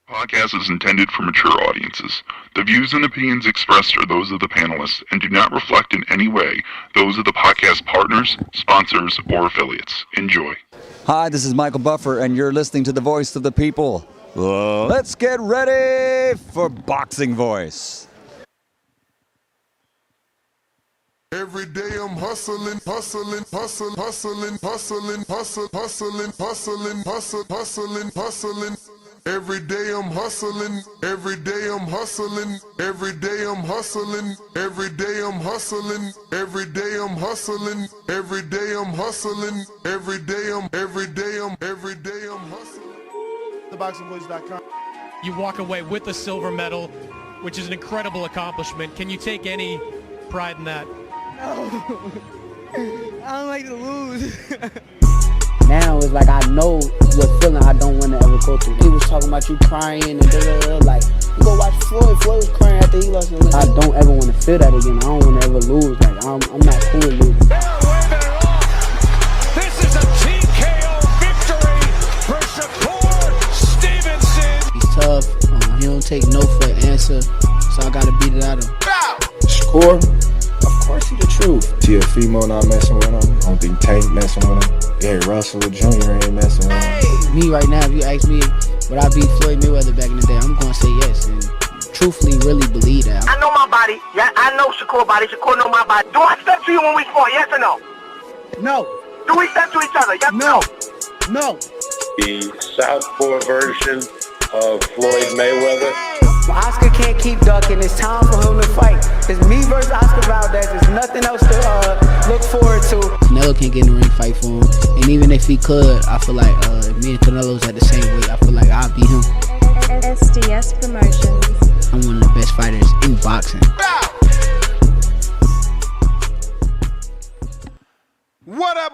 Podcast is intended for mature audiences. The views and opinions expressed are those of the panelists and do not reflect in any way those of the podcast partners, sponsors, or affiliates. Enjoy. Hi, this is Michael Buffer, and you're listening to the Voice of the People. Let's get ready for Boxing Voice. Every day I'm hustling. Every day I'm hustling. Every day I'm hustling. Every day I'm hustling. Every day I'm hustling. Every day I'm hustling. Every day I'm hustling. Every day I'm hustling. TheBoxingVoice.com. You walk away with a silver medal, which is an incredible accomplishment. Can you take any pride in that? No. I don't like to lose. Now it's like I know what feeling I don't want to ever go through. He was talking about you crying and like, you go watch Floyd. Floyd was crying after he lost. I don't ever want to feel that again. I don't want to ever lose. Like I'm not cool with losing. This is a TKO victory for Shakur Stevenson. He's tough. He don't take no for an answer, so I gotta beat it out of him. Shakur, of course he the truth. Teofimo not messing with him. I don't think Tank messing with him. Gary Russell Jr. ain't messing with him. Me right now, if you ask me would I beat Floyd Mayweather back in the day, I'm gonna say yes, and truthfully really believe that. I know my body. Yeah, I know Shakur body. Shakur know my body. Do I step to you when we fought? Yes or no? No. Do we step to each other? Yes or no? No. The southpaw version of Floyd Mayweather. Oscar can't keep ducking. It's time for him to fight. It's me versus Oscar Valdez. There's nothing else to look forward to. Canelo can't get in the ring fight for him. And even if he could, I feel like if me and Canelo's at the same weight, I feel like I'll beat him. SDS Promotions. I'm one of the best fighters in boxing. What up?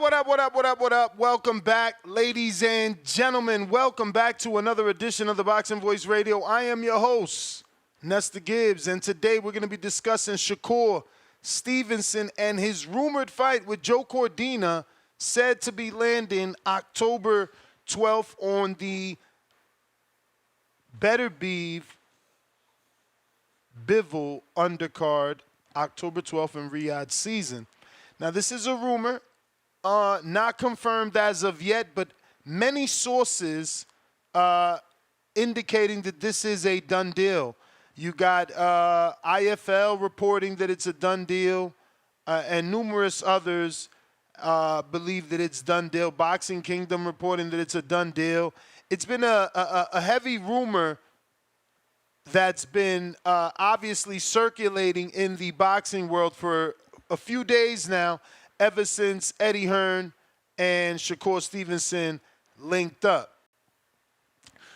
Welcome back, ladies and gentlemen. Welcome back to another edition of the Boxing Voice Radio. I am your host, Nesta Gibbs, and today we're going to be discussing Shakur Stevenson and his rumored fight with Joe Cordina, said to be landing October 12th on the Better Bivol Undercard, October 12th in Riyadh season. Now, this is a rumor. Not confirmed as of yet, but many sources indicating that this is a done deal. You got IFL reporting that it's a done deal, and numerous others believe that it's done deal. Boxing Kingdom reporting that it's a done deal. It's been a heavy rumor that's been obviously circulating in the boxing world for a few days now, ever since Eddie Hearn and Shakur Stevenson linked up.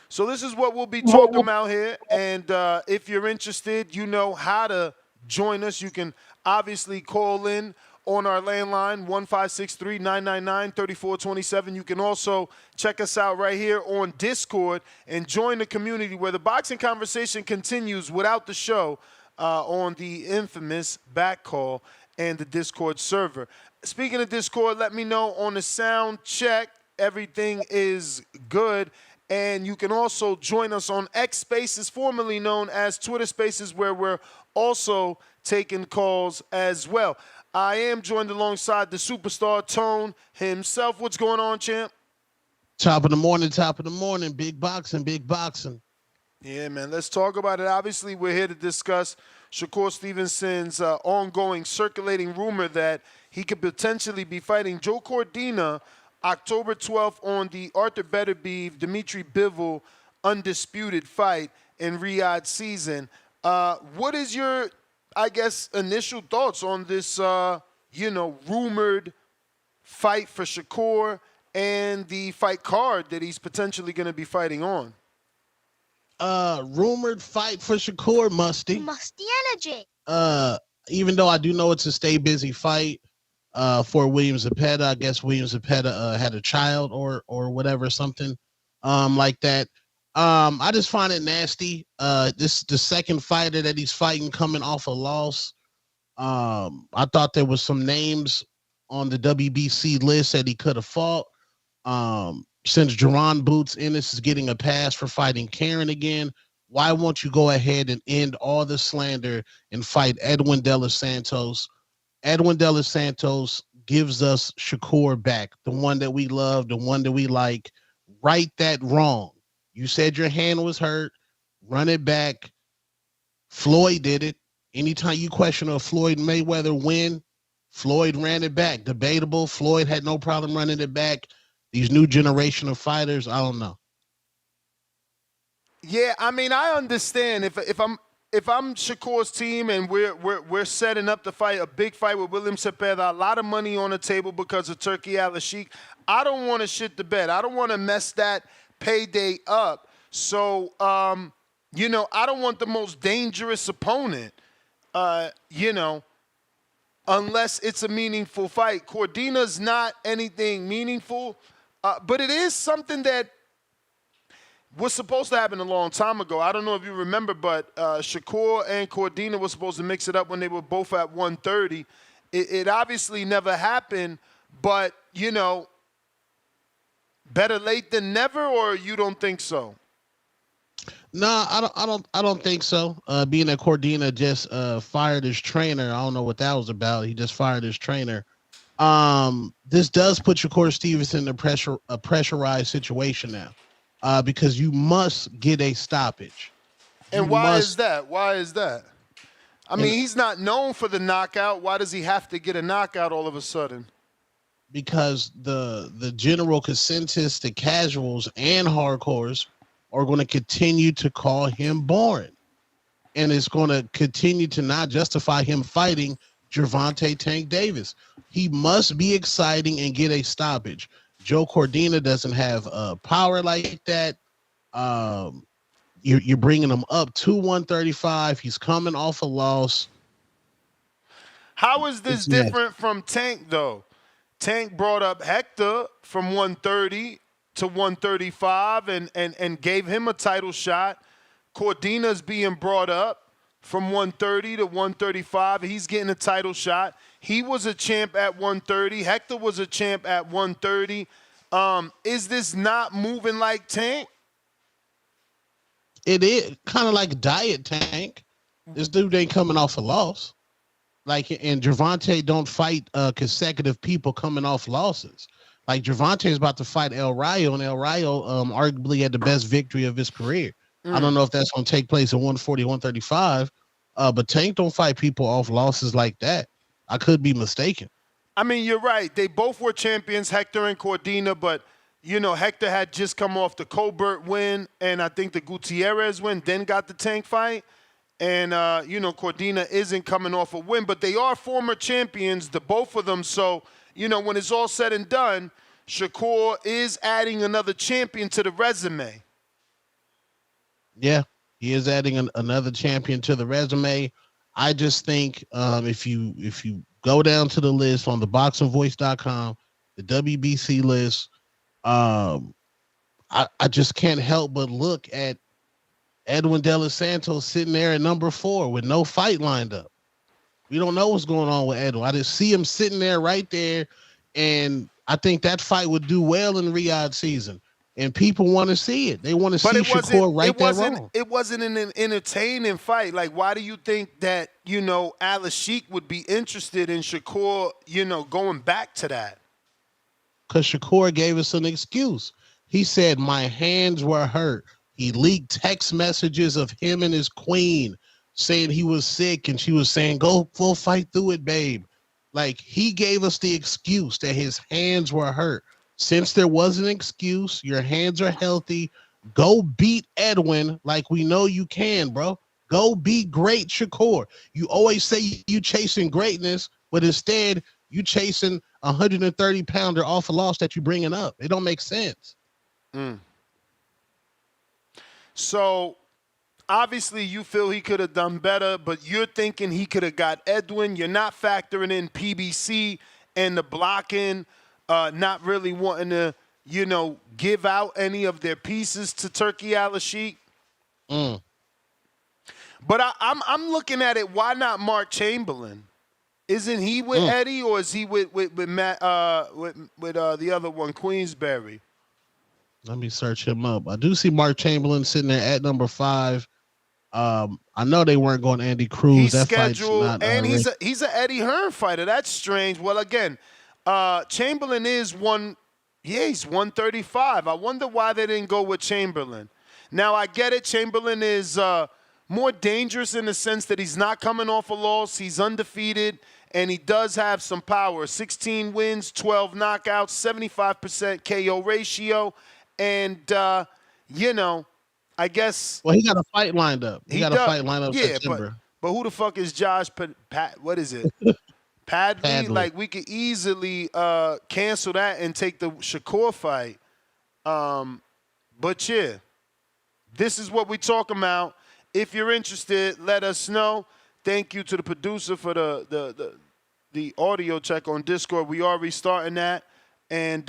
So this is what we'll be talking about here. And if you're interested, you know how to join us. You can obviously call in on our landline, 1-563-999-3427. You can also check us out right here on Discord and join the community where the boxing conversation continues without the show on the infamous back call and the Discord server. Speaking of Discord, let me know on the sound check. Everything is good. And you can also join us on X Spaces, formerly known as Twitter Spaces, where we're also taking calls as well. I am joined alongside the superstar Tone himself. What's going on, champ? Top of the morning. Big boxing. Yeah, man, let's talk about it. Obviously, we're here to discuss Shakur Stevenson's ongoing circulating rumor that he could potentially be fighting Joe Cordina October 12th on the Arthur Beterbiev, Dimitri Bivol undisputed fight in Riyadh season. What is your, I guess, initial thoughts on this, rumored fight for Shakur and the fight card that he's potentially going to be fighting on? Rumored fight for Shakur, Musty energy. Even though I do know it's a stay busy fight for William Zepeda. I guess William Zepeda had a child or whatever, something like that. I just find it nasty. This is the second fighter that he's fighting coming off a loss. I thought there was some names on the WBC list that he could have fought. since Jerron Boots Ennis is getting a pass for fighting Karen again, why won't you go ahead and end all the slander and fight Edwin De Los Santos? Edwin De Los Santos gives us Shakur back, the one that we love, the one that we like. Right that wrong. You said your hand was hurt. Run it back. Floyd did it. Anytime you question a Floyd Mayweather win, Floyd ran it back. Debatable. Floyd had no problem running it back. These new generation of fighters, I don't know. Yeah, I mean, I understand if I'm Shakur's team and we're setting up to fight a big fight with William Cepeda, a lot of money on the table because of Turki Al-Sheikh. I don't want to shit the bed. I don't want to mess that payday up. So, you know, I don't want the most dangerous opponent, you know, unless it's a meaningful fight. Cordina's not anything meaningful, but it is something that was supposed to happen a long time ago. I don't know if you remember, but Shakur and Cordina were supposed to mix it up when they were both at 130. It obviously never happened, but, you know, better late than never, or you don't think so? No, I don't think so. Being that Cordina just fired his trainer, I don't know what that was about. He just fired his trainer. This does put Shakur Stevenson in a pressurized situation now, because you must get a stoppage. And why is that? Why is that? I mean, he's not known for the knockout. Why does he have to get a knockout all of a sudden? Because the general consensus, the casuals and hardcores are going to continue to call him boring. And it's going to continue to not justify him fighting Gervonta Tank Davis. He must be exciting and get a stoppage. Joe Cordina doesn't have power like that. You're bringing him up to 135. He's coming off a loss. How is this different from Tank, though? Tank brought up Hector from 130 to 135 and gave him a title shot. Cordina's being brought up from 130 to 135. He's getting a title shot. He was a champ at 130. Hector was a champ at 130. Is this not moving like Tank? It is kind of like Diet Tank. This dude ain't coming off a loss. Like, and Gervonta don't fight consecutive people coming off losses. Like, Gervonta is about to fight El Rayo, and El Rayo arguably had the best victory of his career. I don't know if that's going to take place at 140, 135, but Tank don't fight people off losses like that. I could be mistaken. I mean, you're right. They both were champions, Hector and Cordina, but, you know, Hector had just come off the Colbert win, and I think the Gutierrez win, then got the Tank fight. And, you know, Cordina isn't coming off a win, but they are former champions, the both of them. So, you know, when it's all said and done, Shakur is adding another champion to the resume. Yeah, he is adding another champion to the resume. I just think if you go down to the list on the boxingvoice.com, the WBC list, I just can't help but look at Edwin De Los Santos sitting there at number 4 with no fight lined up. We don't know what's going on with Edwin. I just see him sitting there right there, and I think that fight would do well in Riyadh season. And people want to see it. They want to see Shakur right there wrong. It wasn't an entertaining fight. Like, why do you think that, you know, Al-Sheikh would be interested in Shakur, you know, going back to that? Because Shakur gave us an excuse. He said, my hands were hurt. He leaked text messages of him and his queen saying he was sick, and she was saying, go fight through it, babe. Like, he gave us the excuse that his hands were hurt. Since there was an excuse, your hands are healthy, go beat Edwin like we know you can, bro. Go beat great Shakur. You always say you chasing greatness, but instead you chasing a 130-pounder off a loss that you bringing up. It don't make sense. So, obviously, you feel he could have done better, but you're thinking he could have got Edwin. You're not factoring in PBC and the blocking, not really wanting to, you know, give out any of their pieces to Turki Al-Sheikh. But I'm looking at it. Why not Mark Chamberlain? Isn't he with Eddie, or is he with Matt with the other one, Queensberry? Let me search him up. I do see Mark Chamberlain sitting there at number 5. I know they weren't going Andy Cruz. He's that scheduled, fight's not. and he's an Eddie Hearn fighter. That's strange. Well, again, Chamberlain is one. Yeah, he's 135. I wonder why they didn't go with Chamberlain. Now I get it. Chamberlain is more dangerous in the sense that he's not coming off a loss. He's undefeated, and he does have some power. 16 wins, 12 knockouts, 75% KO ratio, and I guess. Well, he got a fight lined up. He got a fight lined up. Yeah, September. but who the fuck is Josh? What is it? Padley? Like, we could easily cancel that and take the Shakur fight. But yeah, this is what we talking about. If you're interested, let us know. Thank you to the producer for the audio check on Discord. We are restarting that, and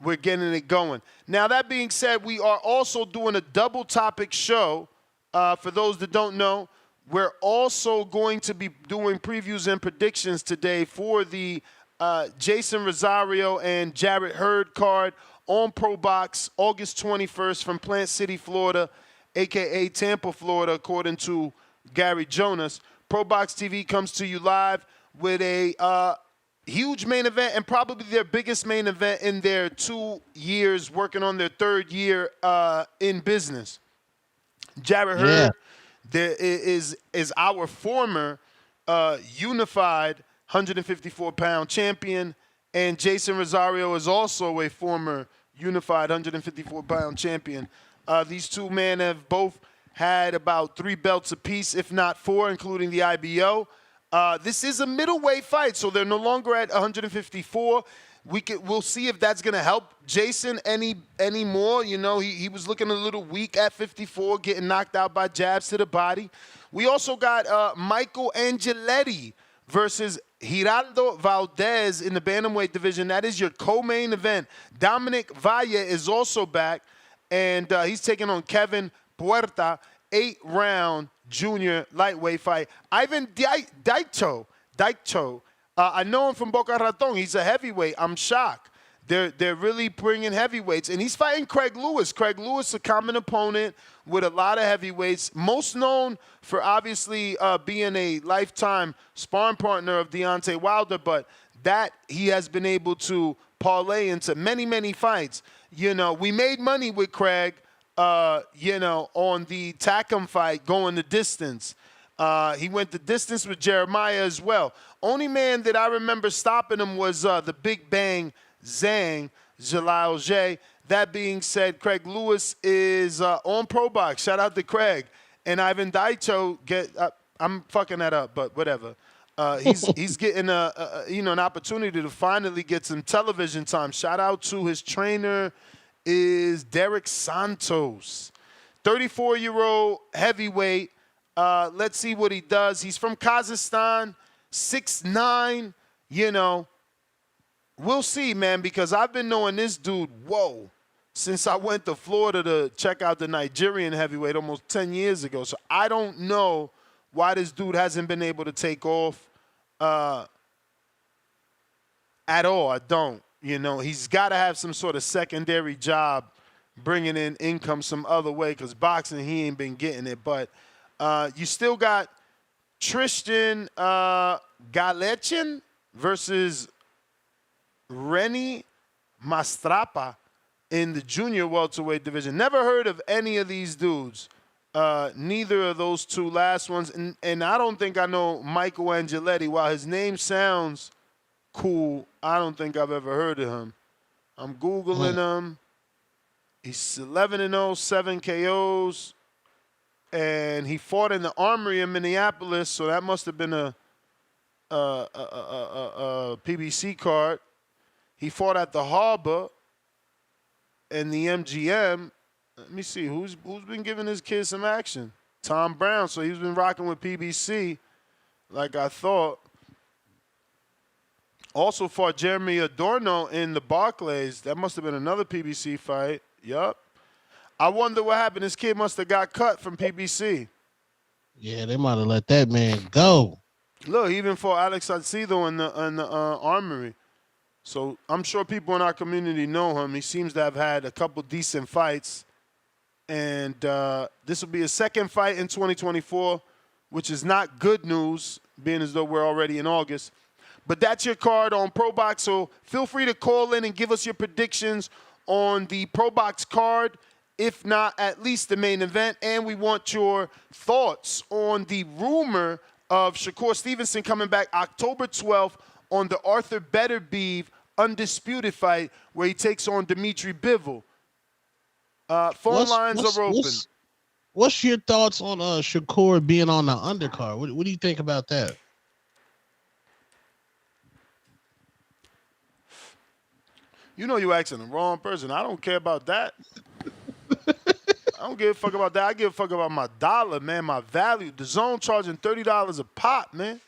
we're getting it going. Now, that being said, we are also doing a double topic show. For those that don't know, we're also going to be doing previews and predictions today for the Jeison Rosario and Jarrett Hurd card on ProBox August 21st from Plant City, Florida, a.k.a. Tampa, Florida, according to Gary Jonas. ProBox TV comes to you live with a huge main event and probably their biggest main event in their 2 years, working on their 3rd year in business. Jarrett Hurd is our former unified 154-pound champion, and Jeison Rosario is also a former unified 154-pound champion. These two men have both had about 3 belts apiece, if not 4, including the IBO. This is a middleweight fight, so they're no longer at 154. We'll see if that's going to help Jeison any more. You know, he was looking a little weak at 54, getting knocked out by jabs to the body. We also got Michael Angeletti versus Geraldo Valdez in the bantamweight division. That is your co-main event. Dominic Valle is also back, and he's taking on Kevin Puerta, 8-round junior lightweight fight. Ivan Daicho. I know him from Boca Raton. He's a heavyweight. I'm shocked. They're really bringing heavyweights. And he's fighting Craig Lewis. Craig Lewis, a common opponent with a lot of heavyweights. Most known for obviously being a lifetime sparring partner of Deontay Wilder, but that he has been able to parlay into many, many fights. You know, we made money with Craig, on the Takam fight, going the distance. He went the distance with Jeremiah as well. Only man that I remember stopping him was the Big Bang Zhang, Jalal J. That being said, Craig Lewis is on ProBox. Shout out to Craig. And Ivan Daicho, I'm fucking that up, but whatever. He's getting an opportunity to finally get some television time. Shout out to his trainer is Derek Santos, 34-year-old heavyweight. Let's see what he does. He's from Kazakhstan, 6'9", We'll see, man, because I've been knowing this dude, since I went to Florida to check out the Nigerian heavyweight almost 10 years ago. So I don't know why this dude hasn't been able to take off at all. I don't. He's got to have some sort of secondary job bringing in income some other way, because boxing, he ain't been getting it. But you still got Tristan Galechin versus Renny Mastrapa in the junior welterweight division. Never heard of any of these dudes. Neither of those two last ones. And I don't think I know Michael Angeletti. While his name sounds cool, I don't think I've ever heard of him. I'm Googling him. He's 11-0, 7 KOs. And he fought in the Armory in Minneapolis, so that must have been a PBC card. He fought at the Harbor and the MGM. Let me see, who's been giving this kid some action? Tom Brown, so he's been rocking with PBC like I thought. Also fought Jeremy Adorno in the Barclays. That must have been another PBC fight. Yup. I wonder what happened. This kid must have got cut from PBC. Yeah, they might have let that man go. Look, he even fought Alex Salcido in the Armory. So I'm sure people in our community know him. He seems to have had a couple decent fights. And this will be his second fight in 2024, which is not good news, being as though we're already in August. But that's your card on ProBox, so feel free to call in and give us your predictions on the ProBox card, if not at least the main event. And we want your thoughts on the rumor of Shakur Stevenson coming back October 12th on the Arthur Beterbiev undisputed fight where he takes on Dimitri Bivol. Phone lines are open. What's your thoughts on Shakur being on the undercard? What do you think about that? You know you're asking the wrong person. I don't care about that. I don't give a fuck about that. I give a fuck about my dollar, man, my value. The Zone charging $30 a pop, man.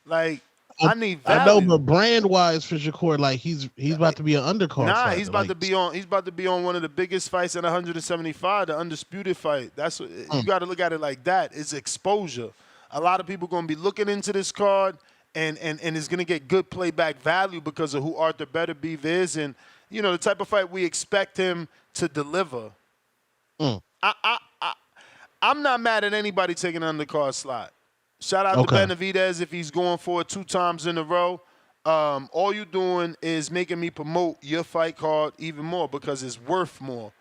Like, I need value. I know, but brand-wise for Shakur, like he's about to be an undercard. Nah, he's about to be on. He's about to be on one of the biggest fights at 175, the undisputed fight. That's what you got to look at it like that. It's exposure. A lot of people going to be looking into this card, and it's going to get good playback value because of who Arthur Beterbiev is, and you know the type of fight we expect him to deliver. I'm not mad at anybody taking an undercard slot. Shout out to Benavidez if he's going for it 2 times in a row. All you're doing is making me promote your fight card even more because it's worth more.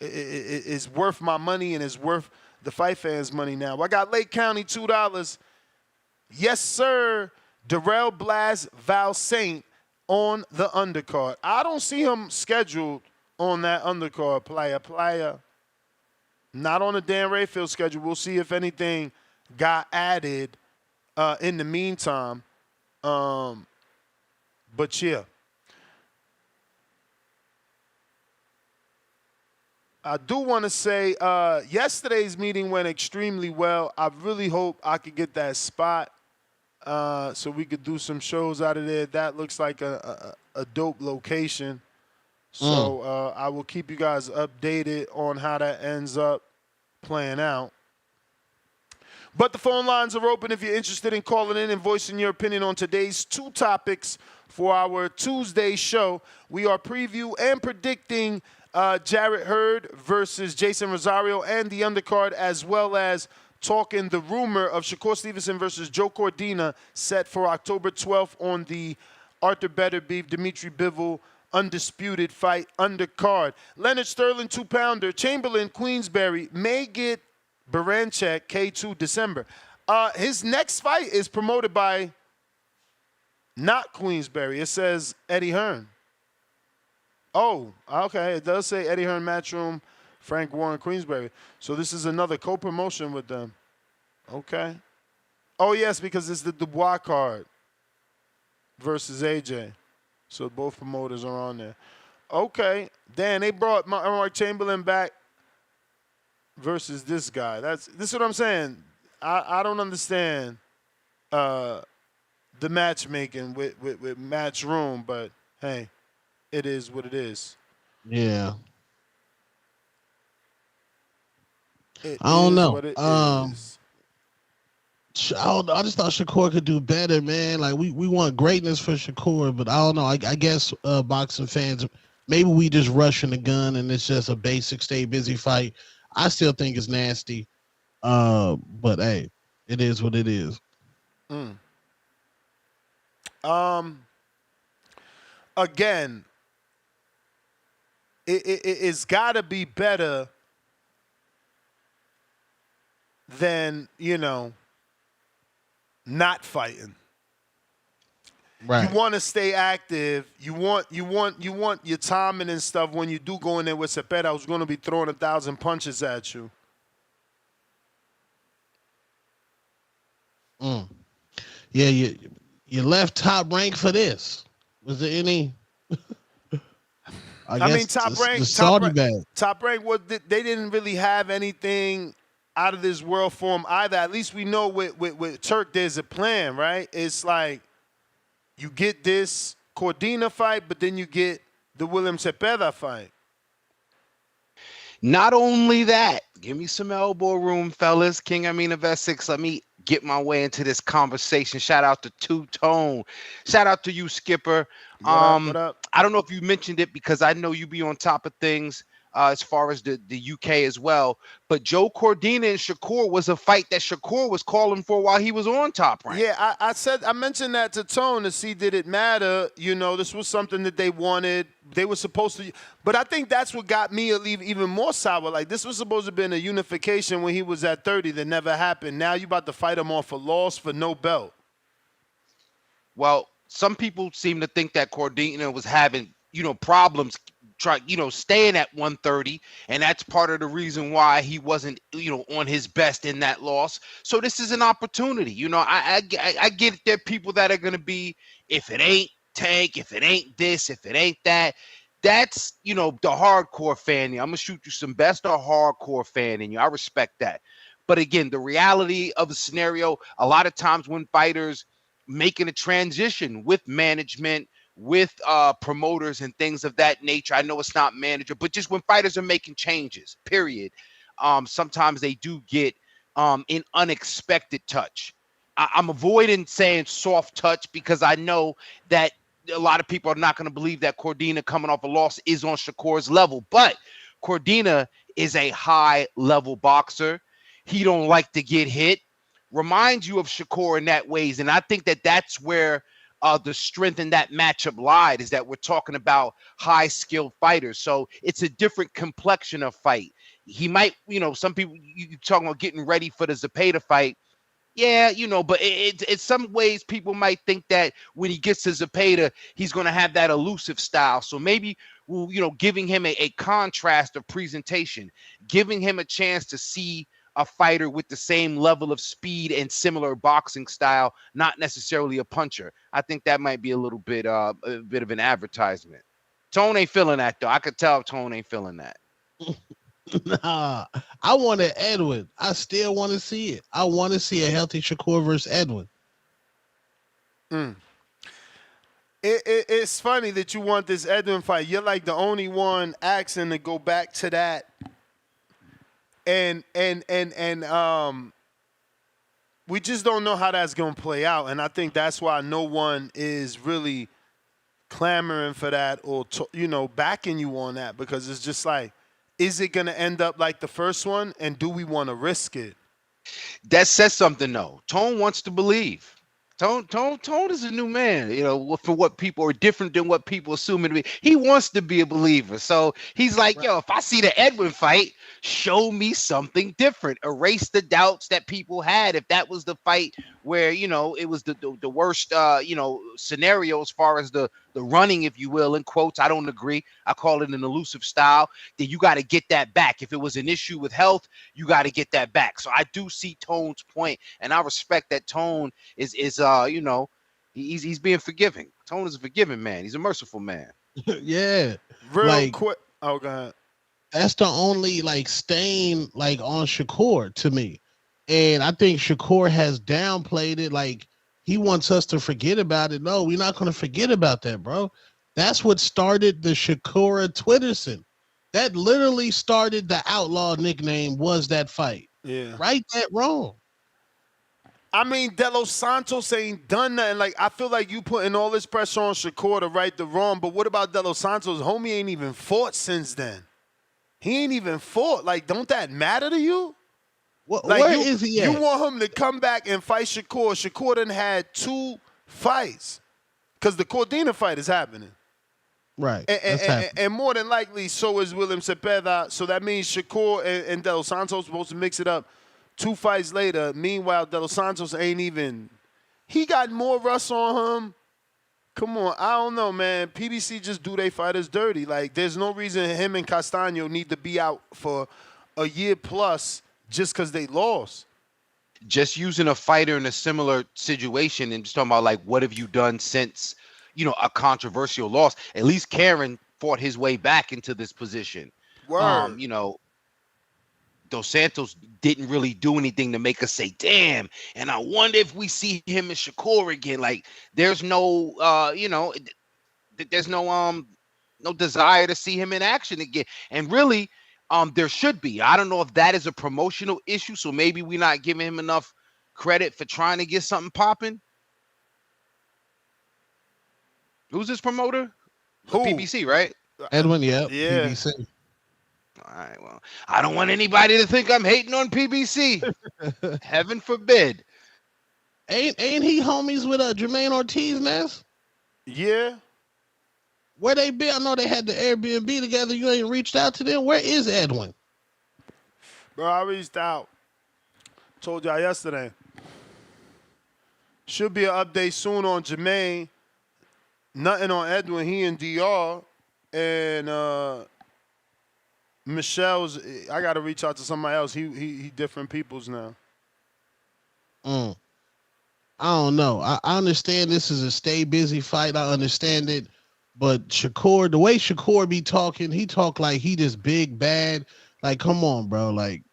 It's worth my money and it's worth the fight fans' money now. I got Lake County $2. Yes, sir. Darrell Blas Val Saint on the undercard. I don't see him scheduled on that undercard, playa. Not on the Dan Rayfield schedule. We'll see if anything got added in the meantime. But yeah. I do want to say yesterday's meeting went extremely well. I really hope I could get that spot so we could do some shows out of there. That looks like a dope location. So I will keep you guys updated on how that ends up playing out. But the phone lines are open if you're interested in calling in and voicing your opinion on today's 2 topics for our Tuesday show. We are preview and predicting Jarrett Hurd versus Jeison Rosario and the undercard, as well as talking the rumor of Shakur Stevenson versus Joe Cordina set for October 12th on the Arthur Beterbiev, Dimitri Bivol undisputed fight undercard. Leonard Sterling 2-pounder, Chamberlain Queensberry may get Baranchek K2 December. His next fight is promoted by not Queensberry. It says Eddie Hearn. Oh, okay. It does say Eddie Hearn Matchroom, Frank Warren Queensberry. So this is another co-promotion with them. Okay. Oh, yes, because it's the Dubois card versus AJ. So both promoters are on there. Okay. Dan, they brought Mark Chamberlain back versus this guy. This is what I'm saying. I don't understand the matchmaking with Matchroom, but hey, it is what it is. Yeah. I don't know. I just thought Shakur could do better, man. Like we want greatness for Shakur, but I don't know. I guess boxing fans, maybe we just rushing the gun and it's just a basic stay busy fight. I still think it's nasty, but hey, it is what it is. Again, it's got to be better than not fighting. Right. You want to stay active. You want your timing and stuff when you do go in there with Cepeda, who's going to be throwing 1,000 punches at you. Yeah, you left Top Rank for this. Was there any? I mean, Top Rank. What they didn't really have anything out of this world for him either. At least we know with Turk, there's a plan, right? It's like you get this Cordina fight, but then you get the William Cepeda fight. Not only that, give me some elbow room, fellas. King Amin of Essex, let me get my way into this conversation. Shout out to Two Tone. Shout out to you, Skipper. What up? I don't know if you mentioned it because I know you be on top of things as far as the UK as well. But Joe Cordina and Shakur was a fight that Shakur was calling for while he was on Top Rank. Yeah, I mentioned that to Tone to see did it matter. You know, this was something that they wanted. They were supposed to, but I think that's what got me even more sour. Like, this was supposed to have been a unification when he was at 30 that never happened. Now you about to fight him off a loss for no belt. Well, some people seem to think that Cordina was having, problems staying at 130, and that's part of the reason why he wasn't, on his best in that loss. So this is an opportunity. I get it. There are people that are going to be, if it ain't Tank, if it ain't this, if it ain't that. That's, the hardcore fan. I'm going to shoot you some best or hardcore fan in you. I respect that. But again, the reality of the scenario, a lot of times when fighters making a transition with management, with promoters and things of that nature. I know it's not manager, but just when fighters are making changes, period, sometimes they do get an unexpected touch. I'm avoiding saying soft touch because I know that a lot of people are not going to believe that Cordina coming off a loss is on Shakur's level, but Cordina is a high-level boxer. He don't like to get hit. Reminds you of Shakur in that ways, and I think that that's where the strength in that matchup lied, is that we're talking about high-skilled fighters. So it's a different complexion of fight. He might, some people, you talking about getting ready for the Zepeda fight. Yeah, but it's some ways people might think that when he gets to Zepeda, he's going to have that elusive style. So maybe, giving him a contrast of presentation, giving him a chance to see a fighter with the same level of speed and similar boxing style, not necessarily a puncher. I think that might be a bit of an advertisement. Tone ain't feeling that, though. I could tell Tone ain't feeling that. Nah, I wanted Edwin. I still want to see it. I want to see a healthy Shakur versus Edwin. It's funny that you want this Edwin fight. You're like the only one asking to go back to that. And we just don't know how that's going to play out. And I think that's why no one is really clamoring for that or, backing you on that, because it's just like, is it going to end up like the first one? And do we want to risk it? That says something, though. Tone wants to believe. Tone is a new man, for what people are different than what people assume him to be. He wants to be a believer. So he's like, yo, if I see the Edwin fight, show me something different. Erase the doubts that people had. If that was the fight where, it was the worst, scenario as far as the running, if you will, in quotes. I don't agree. I call it an elusive style. Then you got to get that back. If it was an issue with health, you got to get that back. So I do see Tone's point, and I respect that Tone is he's being forgiving. Tone is a forgiving man. He's a merciful man. Yeah. Real quick. Oh, go ahead. That's the only stain on Shakur to me. And I think Shakur has downplayed it. Like, he wants us to forget about it. No, we're not going to forget about that, bro. That's what started the Shakur Twitterson. That literally started the outlaw nickname, was that fight. Yeah. Right that wrong. I mean, De Los Santos ain't done nothing. Like, I feel like you putting all this pressure on Shakur to right the wrong, but what about De Los Santos? Homie ain't even fought since then. He ain't even fought. Like, don't that matter to you? Where is he at? You want him to come back and fight Shakur. Shakur done had 2 fights because the Cordina fight is happening. Right. And more than likely, so is William Cepeda. So that means Shakur and De Los Santos supposed to mix it up 2 fights later. Meanwhile, De Los Santos ain't even – he got more rust on him. Come on. I don't know, man. PBC just do they fighters dirty. Like, there's no reason him and Castaño need to be out for a year plus just because they lost. Just using a fighter in a similar situation and just talking about, like, what have you done since, a controversial loss? At least Karen fought his way back into this position. Word. Dos Santos didn't really do anything to make us say, damn, and I wonder if we see him and Shakur again. Like, there's no, there's no desire to see him in action again. And really, there should be. I don't know if that is a promotional issue, so maybe we're not giving him enough credit for trying to get something popping? Who's this promoter? Who? PBC, right? Edwin, yeah. Yeah. PBC. All right, well, I don't want anybody to think I'm hating on PBC. Heaven forbid. Ain't he homies with Jermaine Ortiz, man? Yeah. Where they been? I know they had the Airbnb together. You ain't reached out to them. Where is Edwin? Bro, I reached out. Told y'all yesterday. Should be an update soon on Jermaine. Nothing on Edwin. He and DR. And Michelle's. I got to reach out to somebody else. He different people's now. I don't know. I understand this is a stay busy fight. I understand it. But Shakur, the way Shakur be talking, he talk like he just big bad. Like, come on, bro. Like,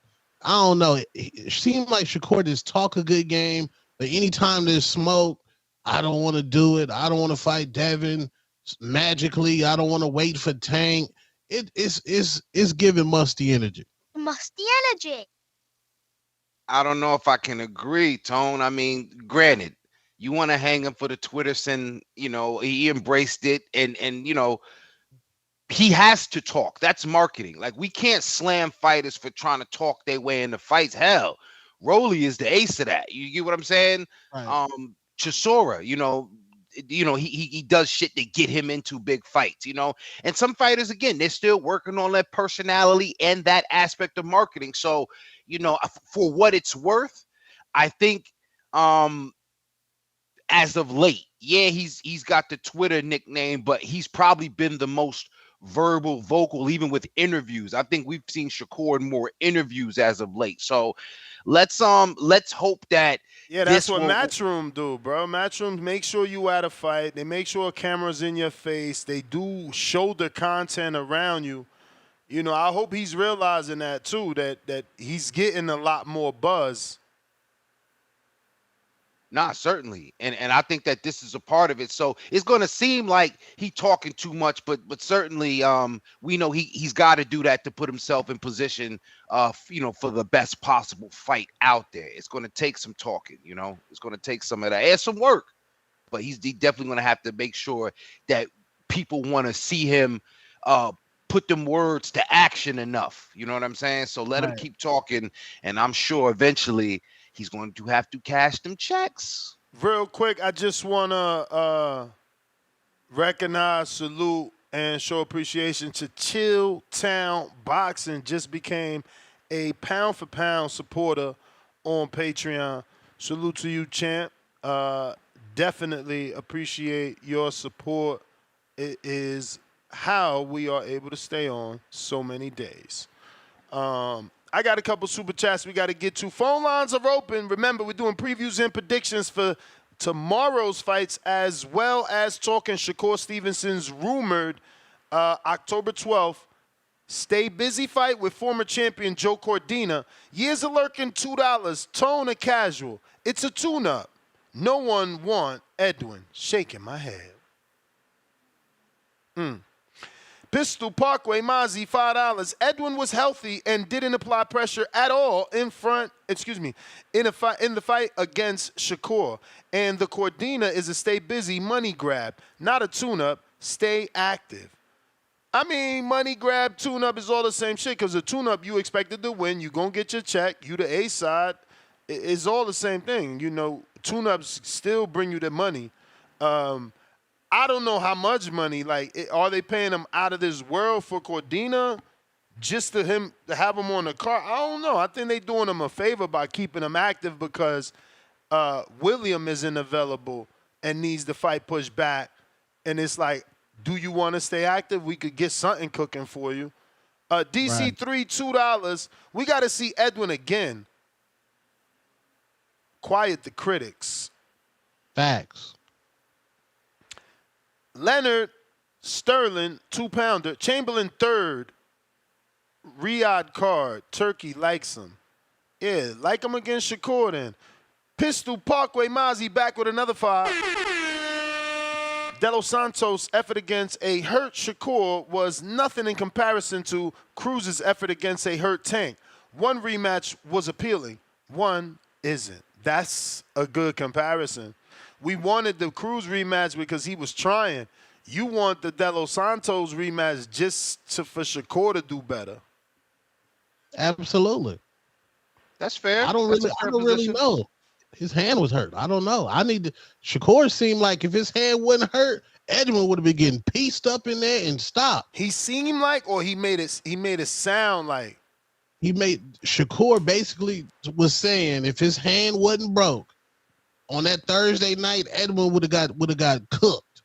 I don't know. It seems like Shakur just talk a good game, but anytime there's smoke, I don't want to do it. I don't want to fight Devin magically. I don't want to wait for Tank. It's giving musty energy. Musty energy. I don't know if I can agree, Tone. I mean, granted, you want to hang him for the Twitter send, he embraced it and he has to talk. That's marketing. Like, we can't slam fighters for trying to talk their way into fights. Hell, Rolly is the ace of that. You get what I'm saying? Right. Chisora, he does shit to get him into big fights, and some fighters, again, they're still working on that personality and that aspect of marketing. So, for what it's worth, I think, as of late, yeah, he's got the Twitter nickname, but he's probably been the most vocal, even with interviews. I think we've seen Shakur in more interviews as of late. So let's hope that. Yeah, that's what Matchroom do, bro. Matchroom make sure you at a fight. They make sure a camera's in your face. They do shoulder content around you. I hope he's realizing that too, that he's getting a lot more buzz. Nah, certainly. And I think that this is a part of it. So it's going to seem like he talking too much, but certainly we know he's got to do that to put himself in position for the best possible fight out there. It's going to take some talking, It's going to take some of that. And some work. But he's definitely going to have to make sure that people want to see him put them words to action enough. You know what I'm saying? So let him keep talking, and I'm sure eventually he's going to have to cash them checks. Real quick, I just want to recognize, salute, and show appreciation to Chill Town Boxing. Just became a pound-for-pound supporter on Patreon. Salute to you, champ. Definitely appreciate your support. It is how we are able to stay on so many days. I got a couple super chats we got to get to. Phone lines are open. Remember, we're doing previews and predictions for tomorrow's fights, as well as talking Shakur Stevenson's rumored October 12th stay busy fight with former champion Joe Cordina. Years of lurking, $2. Tone or casual. It's a tune-up. No one want Edwin shaking my head. Pistol Parkway Mozzie, $5. Edwin was healthy and didn't apply pressure at all in the fight against Shakur. And the Cordina is a stay busy money grab, not a tune-up. Stay active. I mean, money grab, tune-up is all the same shit, because a tune-up you expected to win, you gonna get your check, you the A side. It's all the same thing. Tune-ups still bring you the money. I don't know how much money. Like, are they paying him out of this world for Cordina just to have him on the card? I don't know. I think they're doing him a favor by keeping him active, because William isn't available and needs the fight pushed back. And it's like, do you want to stay active? We could get something cooking for you. DC3, $2. We got to see Edwin again. Quiet the critics. Facts. Leonard Sterling, 2-pounder. Chamberlain, 3rd. Riyadh card. Turkey likes him. Yeah, like him against Shakur then. Pistol Parkway Mozzie back with another 5. De Los Santos' effort against a hurt Shakur was nothing in comparison to Cruz's effort against a hurt Tank. One rematch was appealing. One isn't. That's a good comparison. We wanted the Cruz rematch because he was trying. You want the De Los Santos rematch for Shakur to do better. Absolutely. That's fair. I don't really know. His hand was hurt. I don't know. Shakur seemed like if his hand wasn't hurt, Edmund would have been getting pieced up in there and stopped. He seemed like, or he made it sound like. Shakur basically was saying if his hand wasn't broke on that Thursday night, Edmund would have got cooked.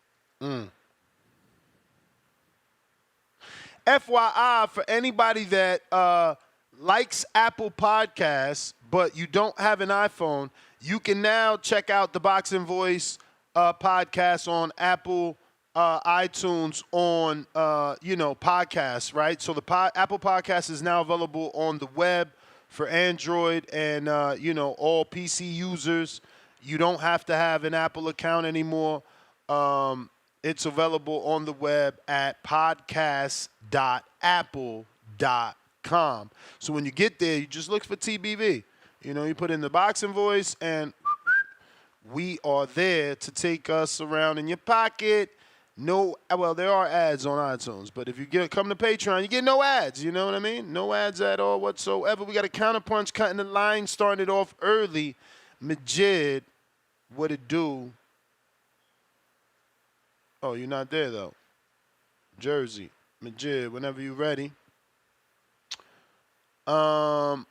FYI, for anybody that likes Apple Podcasts, but you don't have an iPhone, you can now check out the Boxing Voice podcast on Apple iTunes on podcasts, right? So the Apple Podcast is now available on the web for Android and all PC users. You don't have to have an Apple account anymore. It's available on the web at podcast.apple.com. So when you get there, you just look for TBV. You put in the Boxing Voice, and we are there to take us around in your pocket. There are ads on iTunes, but if you come to Patreon, you get no ads. You know what I mean? No ads at all whatsoever. We got a counterpunch cutting the line, starting it off early. Majid, what it do? Oh, you're not there, though. Jersey. Majid, whenever you're ready. Phone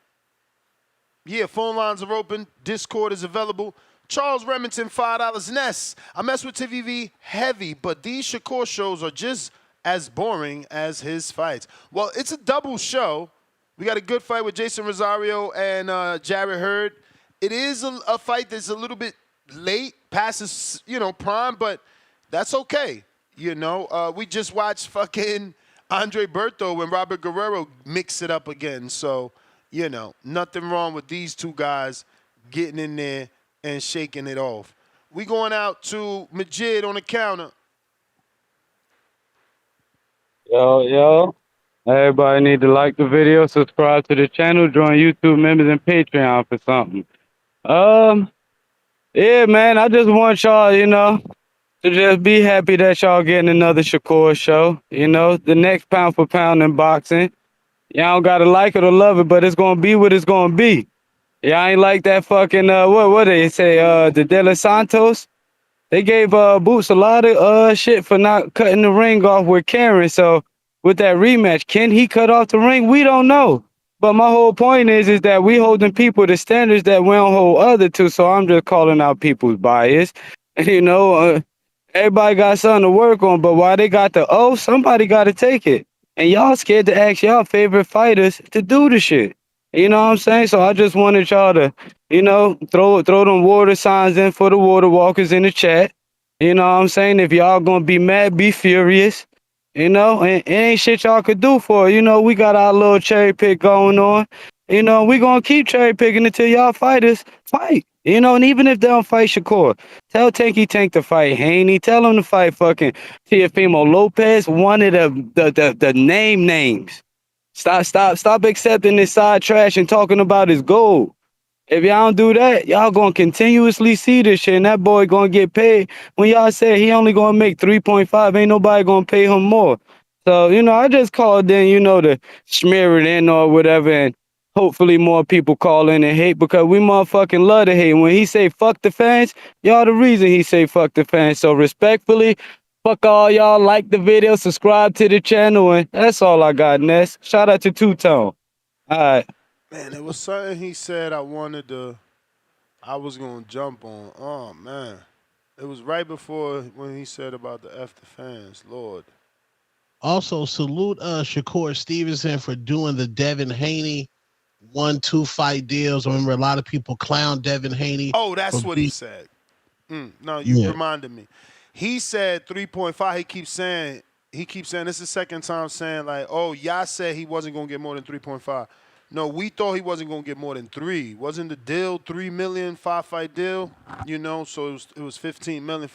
lines are open. Discord is available. Charles Remington, $5. Ness, I mess with TVV heavy, but these Shakur shows are just as boring as his fights. Well, it's a double show. We got a good fight with Jeison Rosario and Jarrett Hurd. It is a fight that's a little bit late, past his, prime, but that's okay. We just watched fucking Andre Berto and Robert Guerrero mix it up again. So, nothing wrong with these two guys getting in there and shaking it off. We going out to Majid on the counter. Yo. Everybody need to like the video, subscribe to the channel, join YouTube members and Patreon for something. Yeah, man, I just want y'all, to just be happy that y'all getting another Shakur show. The next pound for pound in boxing. Y'all don't gotta like it or love it, but it's gonna be what it's gonna be. Y'all ain't like that fucking what they say, the De Los Santos. They gave Boots a lot of shit for not cutting the ring off with Karen. So with that rematch, can he cut off the ring? We don't know. But my whole point is that we holding people to standards that we don't hold other to. So I'm just calling out people's bias. Everybody got something to work on, but while they got the O, somebody got to take it. And y'all scared to ask y'all favorite fighters to do the shit. You know what I'm saying? So I just wanted y'all to, throw them water signs in for the water walkers in the chat. You know what I'm saying? If y'all gonna be mad, be furious. And it ain't shit y'all could do for it. We got our little cherry pick going on. We gonna keep cherry picking until y'all fighters fight. And even if they don't fight Shakur, tell Tanky Tank to fight Haney. Tell him to fight fucking Teofimo Lopez, one of the names. Stop accepting this side trash and talking about his gold. If y'all don't do that, y'all gonna continuously see this shit, and that boy gonna get paid. When y'all say he only gonna make 3.5, ain't nobody gonna pay him more. So, I just called in, to smear it in or whatever, and hopefully more people call in and hate, because we motherfucking love to hate. When he say fuck the fans, y'all the reason he say fuck the fans. So respectfully, fuck all y'all, like the video, subscribe to the channel, and that's all I got, Ness. Shout out to Two-Tone. All right. Man, it was something he said I was going to jump on. Oh, man. It was right before when he said about the F the fans, Lord. Also, salute Shakur Stevenson for doing the Devin Haney 1-2 fight deals. I remember a lot of people clown Devin Haney. Oh, that's what he said. No, you reminded me. He said 3.5. He keeps saying this is the second time saying like, oh, y'all said he wasn't going to get more than 3.5. No, we thought he wasn't going to get more than 3. Wasn't the deal $3 million 5-fight deal? So it was $15 million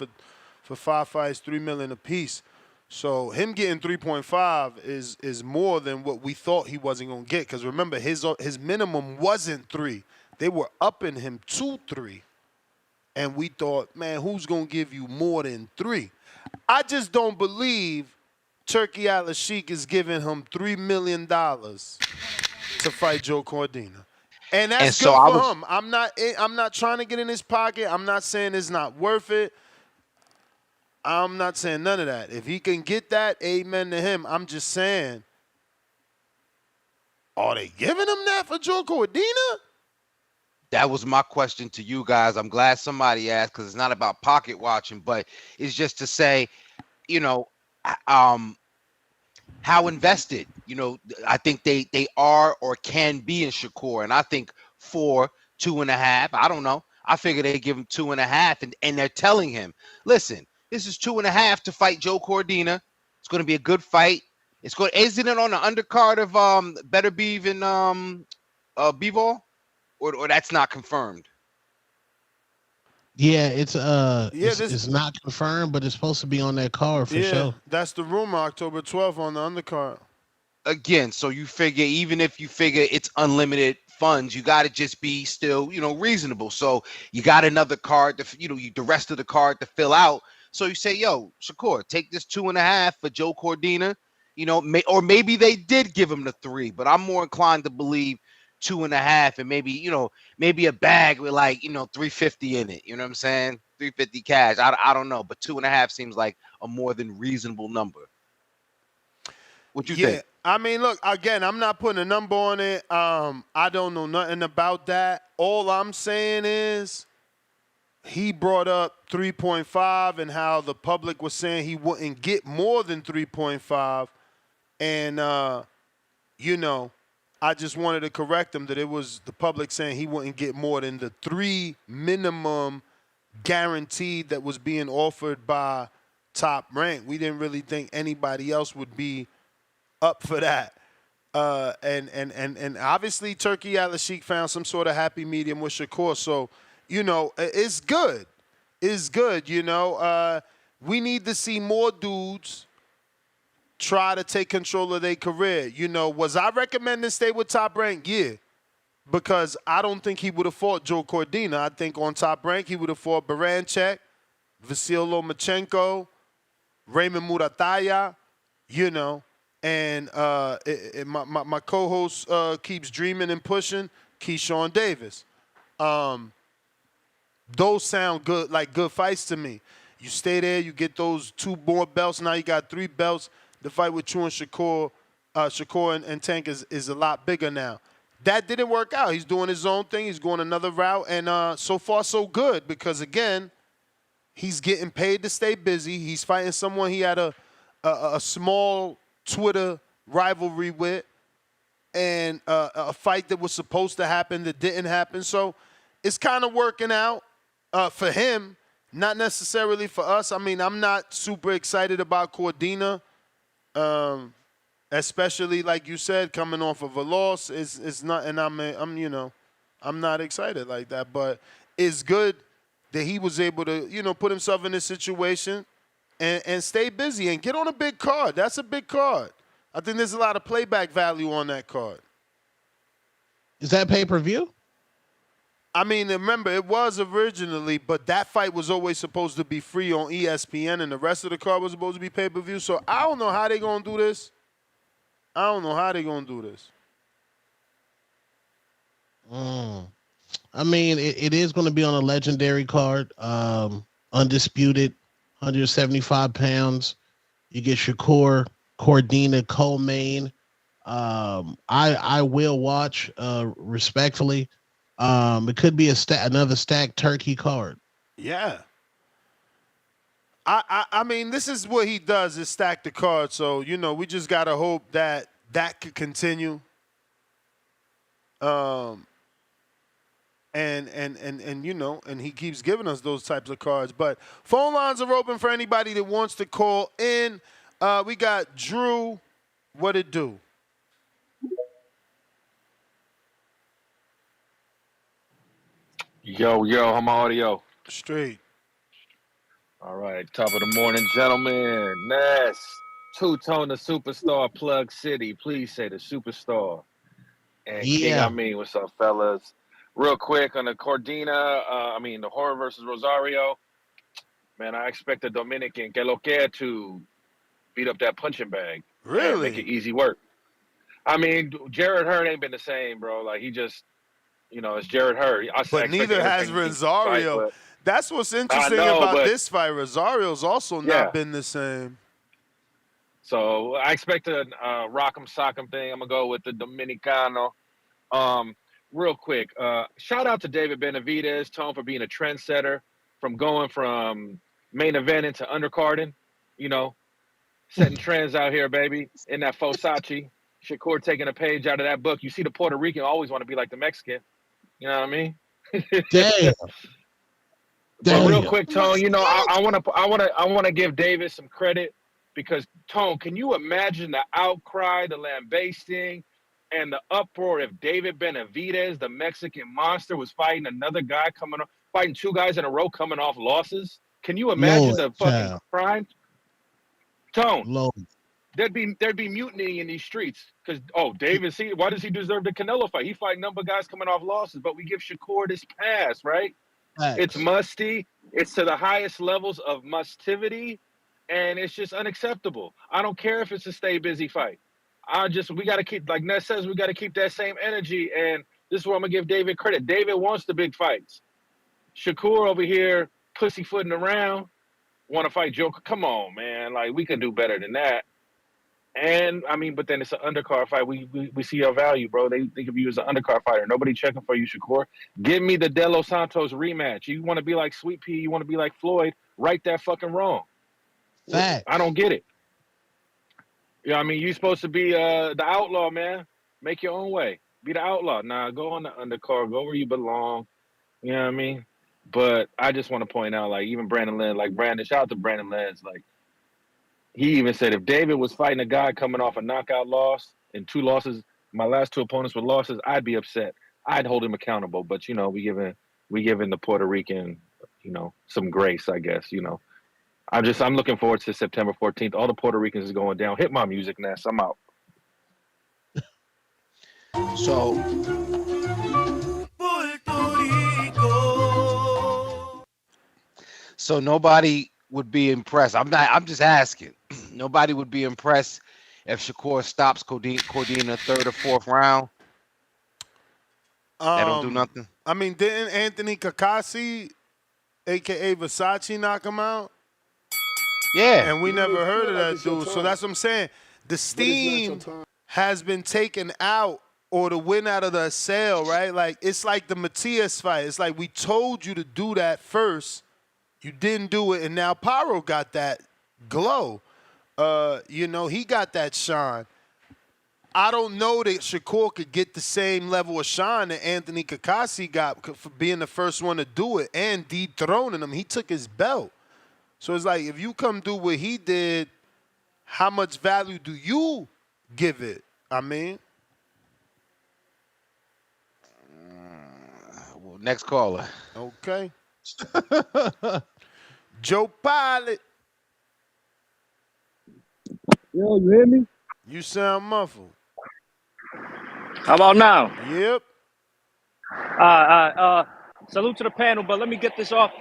for 5 fights, $3 million apiece. So him getting 3.5 is more than what we thought he wasn't going to get. Because remember, his minimum wasn't 3. They were upping him 2-3. And we thought, man, who's going to give you more than 3? I just don't believe Turkey Al-Sheikh is giving him $3 million to fight Joe Cordina. And that's so good I for was- him. I'm not trying to get in his pocket. I'm not saying it's not worth it. I'm not saying none of that. If he can get that, amen to him. I'm just saying, are they giving him that for Joe Cordina? That was my question to you guys. I'm glad somebody asked, because it's not about pocket watching, but it's just to say, you know, how invested, you know, I think they are or can be in Shakur. And I think 4, 2.5, I don't know. I figure they give him 2.5, and they're telling him, listen, this is 2.5 to fight Joe Cordina. It's going to be a good fight. Isn't it on the undercard of Better Beef and Bivol? Or that's not confirmed? Yeah, it's not confirmed, but it's supposed to be on that card for sure. That's the rumor, October 12th on the undercard. Again, so you figure, even if you figure it's unlimited funds, you got to just be still, you know, reasonable. So you got another card to, you know, the rest of the card to fill out. So you say, yo, Shakur, take this 2.5 for Joe Cordina, you know, or maybe they did give him the 3, but I'm more inclined to believe 2.5, and maybe, you know, maybe a bag with like, you know, 350 in it. You know what I'm saying? 350 cash. I don't know, but 2.5 seems like a more than reasonable number. What you think? I mean, look, again, I'm not putting a number on it. I don't know nothing about that. All I'm saying is he brought up 3.5 and how the public was saying he wouldn't get more than 3.5. And, you know, I just wanted to correct him that it was the public saying he wouldn't get more than the 3 minimum guaranteed that was being offered by Top Rank. We didn't really think anybody else would be up for that. And obviously Turkey Al-Sheikh found some sort of happy medium with Shakur. So, you know, it's good. It's good, you know. We need to see more dudes try to take control of their career. You know, was I recommending stay with Top Rank? Yeah. Because I don't think he would have fought Joe Cordina. I think on Top Rank he would have fought Baranchek, Vasil Lomachenko, Raymond Murataya, you know. And my co-host keeps dreaming and pushing, Keyshawn Davis. Those sound good, like good fights to me. You stay there, you get those 2 more belts. Now you got 3 belts. The fight with you and Shakur and Tank is a lot bigger now. That didn't work out. He's doing his own thing. He's going another route. And so far, so good. Because, again, he's getting paid to stay busy. He's fighting someone he had a small Twitter rivalry with. And a fight that was supposed to happen that didn't happen. So it's kind of working out for him, not necessarily for us. I mean, I'm not super excited about Cordina. Especially like you said, coming off of a loss, it's not, and I'm you know, I'm not excited like that. But it's good that he was able to, you know, put himself in this situation and stay busy and get on a big card. That's a big card. I think there's a lot of playback value on that card. Is that pay-per-view? I mean, remember, it was originally, but that fight was always supposed to be free on ESPN, and the rest of the card was supposed to be pay-per-view. So I don't know how they're going to do this. I mean, it is going to be on a legendary card. Undisputed, 175 pounds. You get Shakur, Cordina, co-main. I will watch respectfully. It could be another stacked Turkey card. Yeah. I mean, this is what he does, is stack the card. So, you know, we just got to hope that that could continue. And you know, and he keeps giving us those types of cards. But phone lines are open for anybody that wants to call in. We got Drew. What it do? Yo, how my audio? Straight. All right, top of the morning, gentlemen. Ness, Two-Tone the Superstar, Plug City. Please say the Superstar. And King, Yeah. what's up, fellas? real quick on the the Horror versus Rosario. Man, I expect the Dominican Que Lo Que to beat up that punching bag and make it Really? easy work. I mean, Jarrett Hurd ain't been the same, bro. Like he just, it's Jarrett Hurd. I But expect the neither has Entertainer to keep the fight, Rosario. but That's what's I interesting know, about but this fight. Rosario's also yeah. not been the same. So I expect a rock'em sock'em thing. I'm gonna go with the Dominicano. Real quick, shout out to David Benavidez, Tone, for being a trendsetter, from going from main event into undercarding, setting trends out here, baby, in that Fosachi. Shakur taking a page out of that book. You see the Puerto Rican always want to be like the Mexican. You know what I mean? Damn. But real quick, Tone, I want to give David some credit because, Tone, can you imagine the outcry, the lambasting, and the uproar if David Benavidez, the Mexican monster, was fighting another guy fighting two guys in a row coming off losses? Can you imagine the fucking crime? Tone, there'd be mutiny in these streets because David, why does he deserve the Canelo fight? He fight number guys coming off losses, but we give Shakur this pass, right? It's musty. It's to the highest levels of mustivity, and it's just unacceptable. I don't care if it's a stay busy fight. We got to keep, like Ness says, we got to keep that same energy, and this is where I'm going to give David credit. David wants the big fights. Shakur over here pussyfooting around, want to fight Joker. Come on, man. Like, we can do better than that. And, but then it's an undercard fight. We see your value, bro. They think of you as an undercard fighter. Nobody checking for you, Shakur. Give me the De Los Santos rematch. You want to be like Sweet Pea. You want to be like Floyd. Right that fucking wrong. Facts. I don't get it. You're supposed to be the outlaw, man. Make your own way. Be the outlaw. Nah, go on the undercard. Go where you belong. You know what I mean? But I just want to point out, like, even Brandon Lynn, shout out to Brandon Lynn's, like, he even said if David was fighting a guy coming off a knockout loss and 2 losses, my last 2 opponents were losses, I'd be upset. I'd hold him accountable. But, we giving the Puerto Rican, some grace, I guess, I'm looking forward to September 14th. All the Puerto Ricans is going down. Hit my music, Ness. I'm out. So nobody would be impressed. I'm just asking. Nobody would be impressed if Shakur stops Cordina 3rd or 4th round. That don't do nothing. Didn't Anthony Kakasi, a.k.a. Versace, knock him out? Yeah. And we never heard of that dude. So that's what I'm saying. The steam has been taken out, or the win out of the sale, right? Like, it's like the Matias fight. It's like we told you to do that first. You didn't do it, and now Paro got that glow. He got that shine. I don't know that Shakur could get the same level of shine that Anthony Kakasi got for being the first one to do it and dethroning him. He took his belt. So it's like, if you come do what he did, how much value do you give it? Next caller. Okay. Joe Pilot. Yo, you hear me? You sound muffled. How about now? Yep. Salute to the panel, but let me get this off.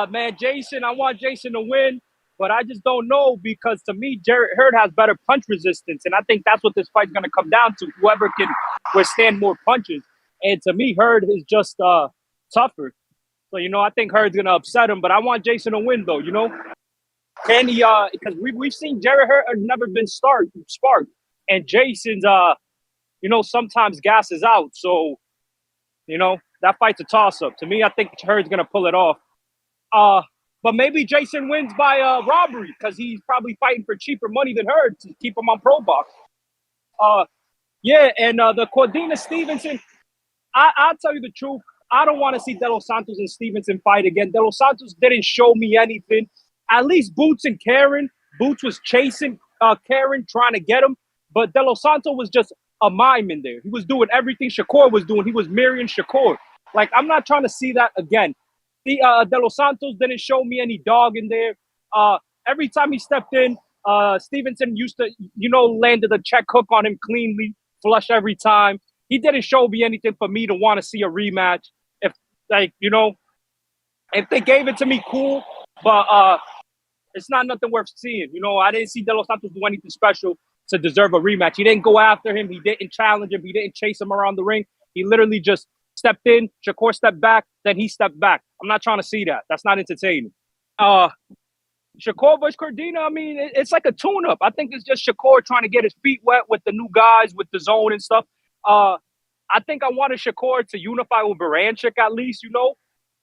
Man, Jeison, I want Jeison to win, but I just don't know because to me, Jarrett Hurd has better punch resistance, and I think that's what this fight's going to come down to, whoever can withstand more punches. And to me, Hurd is just tougher. So, I think Hurd's going to upset him, but I want Jeison to win, though, Can he, because we've seen Jarrett Hurd has never been sparked, and Jason's, sometimes gas is out. So, that fight's a toss-up. To me, I think Hurd's going to pull it off. But maybe Jeison wins by robbery because he's probably fighting for cheaper money than Hurd to keep him on Pro Box. The Cordina Stevenson, I'll tell you the truth. I don't want to see De Los Santos and Stevenson fight again. De Los Santos didn't show me anything. At least Boots and Karen. Boots was chasing Karen, trying to get him. But De Los Santos was just a mime in there. He was doing everything Shakur was doing. He was mirroring Shakur. Like, I'm not trying to see that again. De Los Santos didn't show me any dog in there. Every time he stepped in, Stevenson used to, landed a check hook on him cleanly, flush every time. He didn't show me anything for me to want to see a rematch. like, you know, if they gave it to me, cool. But it's not nothing worth seeing. You know, I didn't see De Los Santos do anything special to deserve a rematch. He didn't go after him. He didn't challenge him. He didn't chase him around the ring. He literally just stepped in. Shakur stepped back. Then he stepped back. I'm not trying to see that. That's not entertaining. Shakur versus Cordina, I mean, it's like a tune-up. I think it's just Shakur trying to get his feet wet with the new guys, with the zone and stuff. I think I wanted Shakur to unify with Baranchik at least, you know.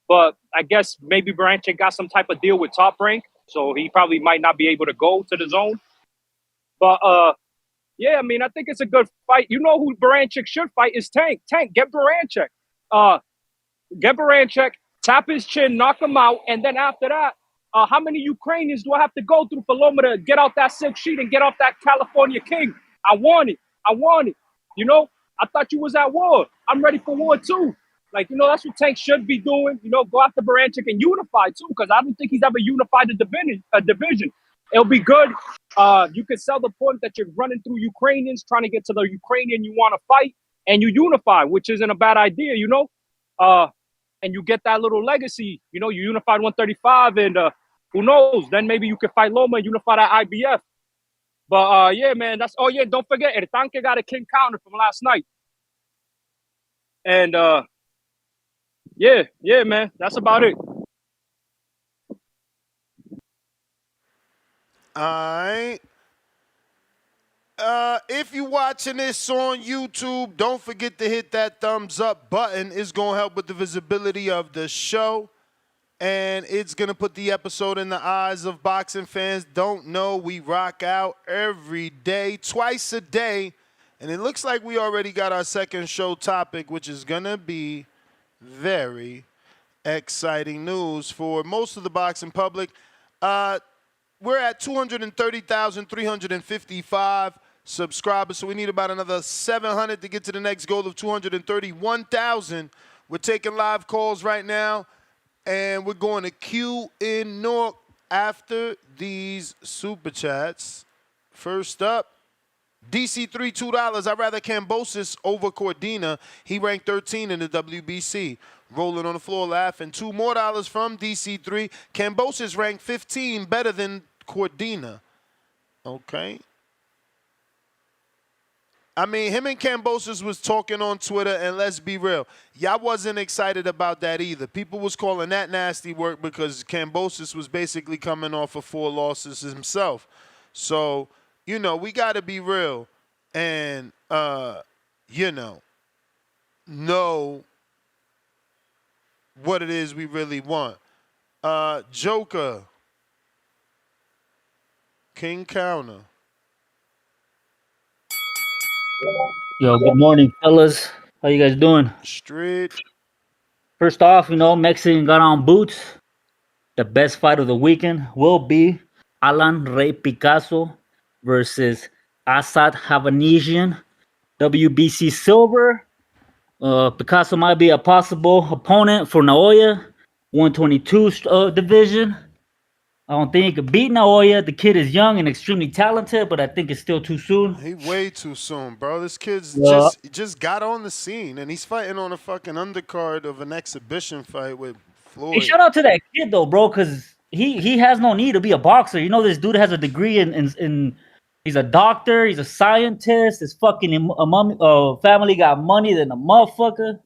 But I guess maybe Baranchik got some type of deal with Top Rank, so he probably might not be able to go to the zone. But, yeah, I mean, I think it's a good fight. You know who Baranchik should fight is Tank. Tank, get Baranchik. Get Baranchik, tap his chin, knock him out, and then after that, how many Ukrainians do I have to go through for Loma to get out that silk sheet and get off that California king? I want it. I want it. You know, I thought you was at war. I'm ready for war too. Like, you know, that's what Tank should be doing. You know, go after Baranchik and unify too, because I don't think he's ever unified a division. It'll be good. You can sell the point that you're running through Ukrainians, trying to get to the Ukrainian you want to fight, and you unify, which isn't a bad idea, you know? And you get that little legacy. You know, you unified 135, and who knows? Then maybe you can fight Loma and unify that IBF. But yeah, man, that's. Oh yeah, don't forget, El Tanque got a king counter from last night. And yeah, man, that's about it. All right. If you're watching this on YouTube, don't forget to hit that thumbs up button. It's going to help with the visibility of the show. And it's going to put the episode in the eyes of boxing fans. Don't know, we rock out every day, twice a day. And it looks like we already got our second show topic, which is going to be very exciting news for most of the boxing public. We're at 230,355 subscribers, so we need about another 700 to get to the next goal of 231,000. We're taking live calls right now, and we're going to queue in Newark after these super chats. First up, DC3 $2. I'd rather Kambosos over Cordina. He ranked 13 in the WBC. Rolling on the floor laughing. $2 more from DC3. Kambosos ranked 15, better than Cordina. Okay. I mean, him and Kambosos was talking on Twitter, and let's be real, y'all wasn't excited about that either. People was calling that nasty work because Kambosos was basically coming off of 4 losses himself. So, you know, we got to be real and, you know what it is we really want. Joker. King Counter. Yo, good morning, fellas. How you guys doing? Straight. First off, you know, Mexican got on boots. The best fight of the weekend will be Alan Rey Picasso versus Asad Havanesian, WBC silver. Picasso might be a possible opponent for Naoya, 122 division. I don't think he could beat Naoya. The kid is young and extremely talented, but I think it's still too soon. He way too soon, bro. This kid's just got on the scene, and he's fighting on a fucking undercard of an exhibition fight with Floyd. Hey, shout out to that kid though, bro, because he has no need to be a boxer. You know, this dude has a degree in he's a doctor, he's a scientist. His fucking family got money than a motherfucker.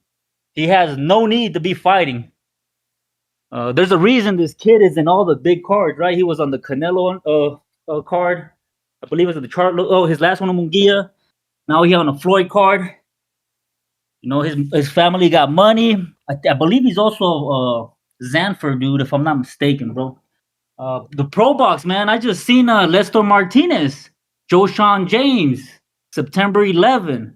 He has no need to be fighting. There's a reason this kid is in all the big cards, right? He was on the Canelo card. I believe it was the chart. Oh, his last one on Munguia. Now he's on a Floyd card. You know, his family got money. I believe he's also a Zanford dude, if I'm not mistaken, bro. The Pro Box, man. I just seen Lester Martinez, Joshawn James, September 11.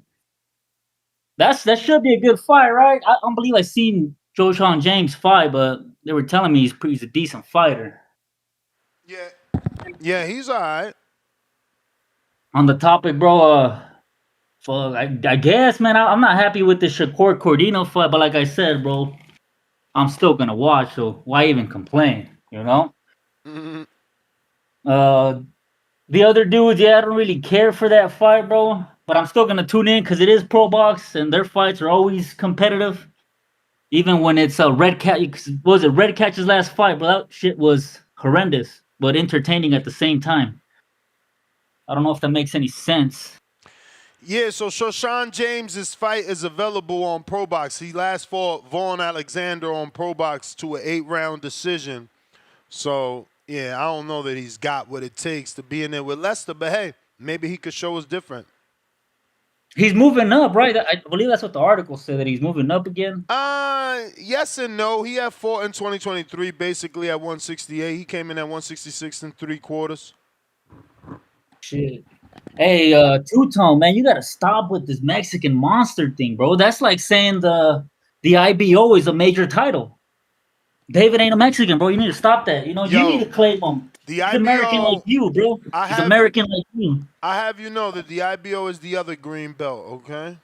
That should be a good fight, right? I don't believe I seen Joshawn James fight, but they were telling me he's a decent fighter. Yeah, he's all right. On the topic, bro, I guess, man, I'm not happy with the Shakur Cordina fight, but like I said, bro, I'm still gonna watch, so why even complain, you know? Mm-hmm. The other dudes, I don't really care for that fight, bro, but I'm still gonna tune in because it is Pro Box, and their fights are always competitive. Even when it's a Red Cat, was it Red Catch's last fight? But that shit was horrendous, but entertaining at the same time. I don't know if that makes any sense. Yeah, so Shoshan James' fight is available on ProBox. He last fought Vaughn Alexander on ProBox to an 8-round decision. So, yeah, I don't know that he's got what it takes to be in there with Lester, but hey, maybe he could show us different. He's moving up, right? I believe that's what the article said, that he's moving up again. Yes and no. He had fought in 2023, basically at 168. He came in at 166 3/4. Shit. Hey, Two-Tone, man, you gotta stop with this Mexican monster thing, bro. That's like saying the IBO is a major title. David ain't a Mexican, bro. You need to stop that. You know, you need to claim him. He's American like you, bro. He's American like you. I have you know that the IBO is the other green belt, okay?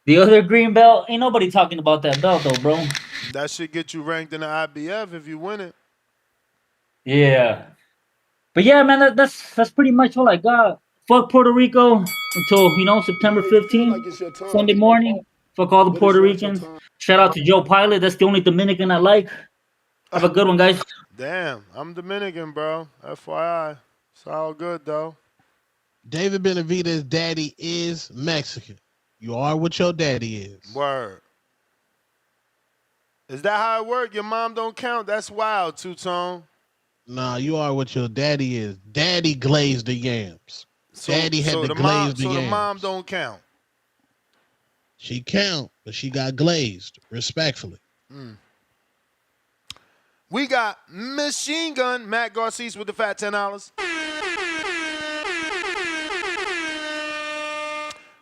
The other green belt, ain't nobody talking about that belt though, bro. That should get you ranked in the IBF if you win it. Yeah. But yeah, man, that's pretty much all I got. Fuck Puerto Rico until, September 15th, Sunday morning. Fuck all the Puerto Ricans. Shout out to Joe Pilot. That's the only Dominican I like. Have a good one, guys. Damn, I'm Dominican, bro. FYI. It's all good, though. David Benavidez's daddy is Mexican. You are what your daddy is. Word. Is that how it works? Your mom don't count? That's wild, Two-Tone. Nah, you are what your daddy is. Daddy glazed the yams. Daddy had to glaze the yams. So the mom don't count? She count, but she got glazed, respectfully. We got Machine Gun Matt Garces with the fat $10.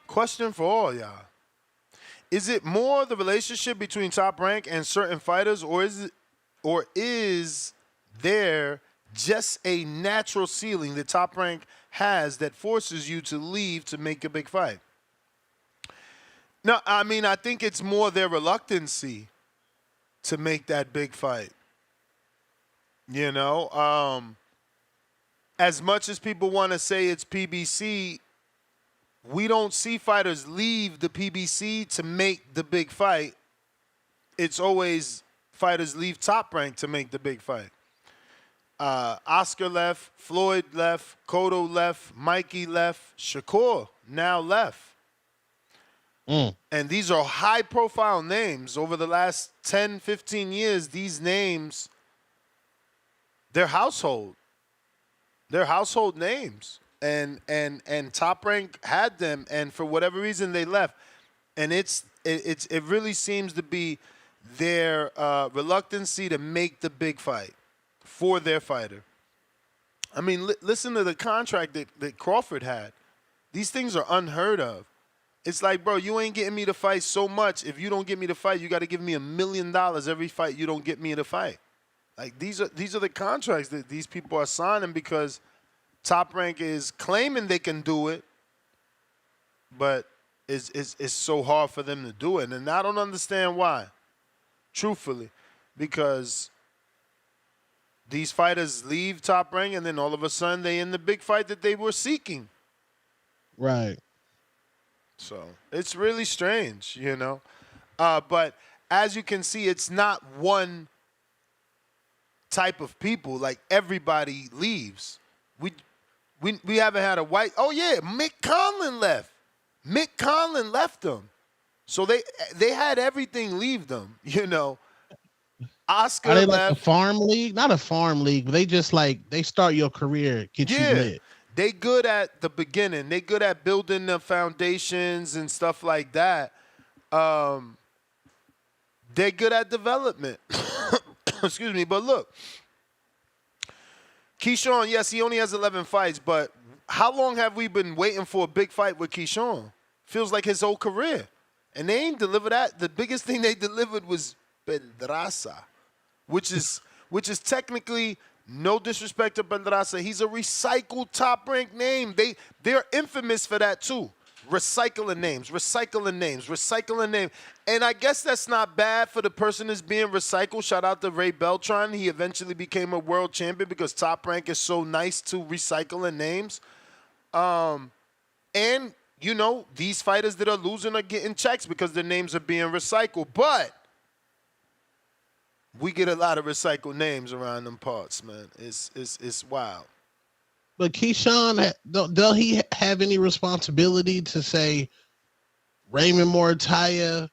Question for all y'all. Is it more the relationship between Top Rank and certain fighters, or is there just a natural ceiling that Top Rank has that forces you to leave to make a big fight? No, I mean, I think it's more their reluctancy to make that big fight. You know, as much as people want to say it's PBC, we don't see fighters leave the PBC to make the big fight. It's always fighters leave Top Rank to make the big fight. Oscar left, Floyd left, Cotto left, Mikey left, Shakur now left. And these are high-profile names. Over the last 10, 15 years, these names, they're household. They're household names. And Top Rank had them, and for whatever reason, they left. And it really seems to be their reluctancy to make the big fight for their fighter. I mean, listen to the contract that Crawford had. These things are unheard of. It's like, bro, you ain't getting me to fight so much. If you don't get me to fight, you got to give me $1 million every fight you don't get me to fight. Like, these are the contracts that these people are signing because Top Rank is claiming they can do it, but it's so hard for them to do it. And I don't understand why, truthfully, because these fighters leave Top Rank and then all of a sudden they in the big fight that they were seeking. Right. So it's really strange, you know. But as you can see, it's not one type of people. Like, everybody leaves. We haven't had a white. Oh yeah, Mick Conlon left. Mick Conlon left them. So they had everything leave them, you know. Oscar Are they left. like a farm league? Not a farm league, but they just they start your career, get you lit. They good at the beginning. They good at building the foundations and stuff like that. They're good at development. Excuse me, but look. Keyshawn, yes, he only has 11 fights, but how long have we been waiting for a big fight with Keyshawn? Feels like his whole career. And they ain't delivered that. The biggest thing they delivered was Pedraza, which is technically, no disrespect to Pedraza, he's a recycled Top Rank name. They're infamous for that too. Recycling names. And I guess that's not bad for the person that's being recycled. Shout out to Ray Beltran. He eventually became a world champion because Top Rank is so nice to recycling names. And, you know, these fighters that are losing are getting checks because their names are being recycled. But We get a lot of recycled names around them parts, man. It's wild. But Keyshawn, don't he have any responsibility to say Raymond Mortaya,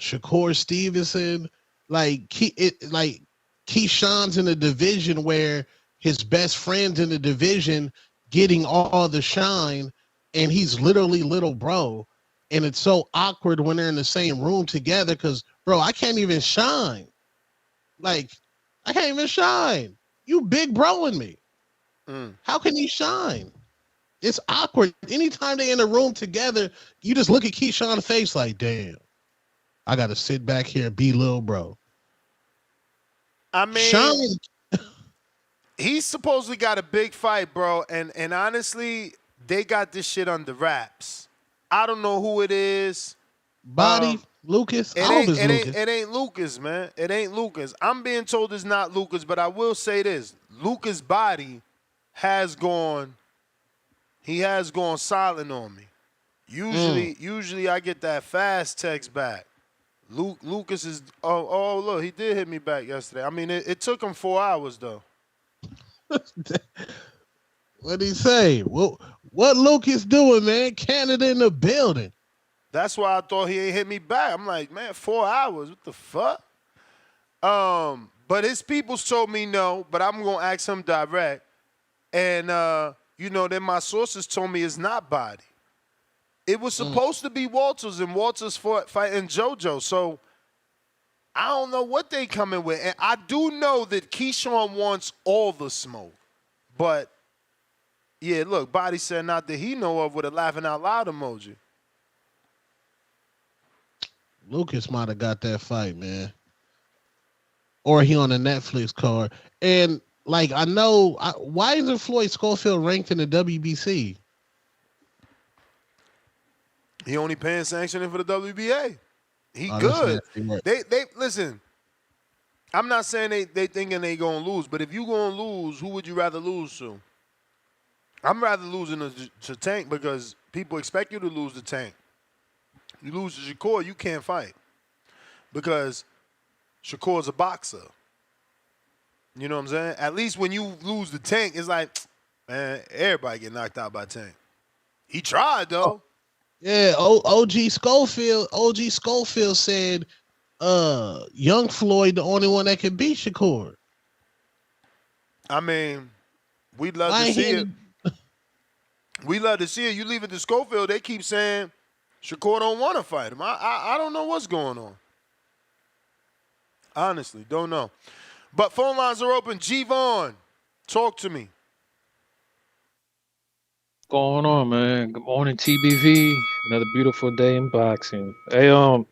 Shakur Stevenson, like Keyshawn's in a division where his best friend's in the division getting all the shine, and he's literally little bro, and it's so awkward when they're in the same room together because, bro, I can't even shine. Like, I can't even shine. You big bro in me. How can you shine? It's awkward. Anytime they in a room together, you just look at Keyshawn's face like, damn, I got to sit back here and be little bro. I mean, he's supposedly got a big fight, bro, and honestly, they got this shit under wraps. I don't know who it is. Lucas? It ain't Lucas, man. It ain't Lucas. I'm being told it's not Lucas, but I will say this. Lucas' body has gone silent on me. Usually I get that fast text back. Lucas is look, he did hit me back yesterday. I mean, it took him 4 hours though. What'd he say? What Lucas doing, man? Canada in the building. That's why I thought he ain't hit me back. I'm like, man, 4 hours. What the fuck? But his peoples told me no, but I'm gonna ask him direct. And then my sources told me it's not body. It was supposed to be Walters, and Walters fighting JoJo. So I don't know what they coming with. And I do know that Keyshawn wants all the smoke. But yeah, look, Body said not that he know of with a laughing out loud emoji. Lucas might have got that fight, man. Or he on a Netflix card. And like, I know, why isn't Floyd Schofield ranked in the WBC? He only paying sanctioning for the WBA. He good. They listen. I'm not saying they thinking they gonna lose, but if you gonna lose, who would you rather lose to? I'm rather losing to Tank because people expect you to lose to Tank. You lose to Shakur, you can't fight because Shakur's a boxer. You know what I'm saying? At least when you lose to Tank, it's like, man, everybody get knocked out by Tank. He tried though. Yeah, OG Schofield said young Floyd the only one that can beat Shakur. I mean, we'd love to see it. We love to see it. You leave it to Schofield, they keep saying Shakur don't want to fight him. I don't know what's going on. Honestly, don't know. But phone lines are open. G-Vaughn, talk to me. What's going on, man? Good morning, TBV. Another beautiful day in boxing. Hey, I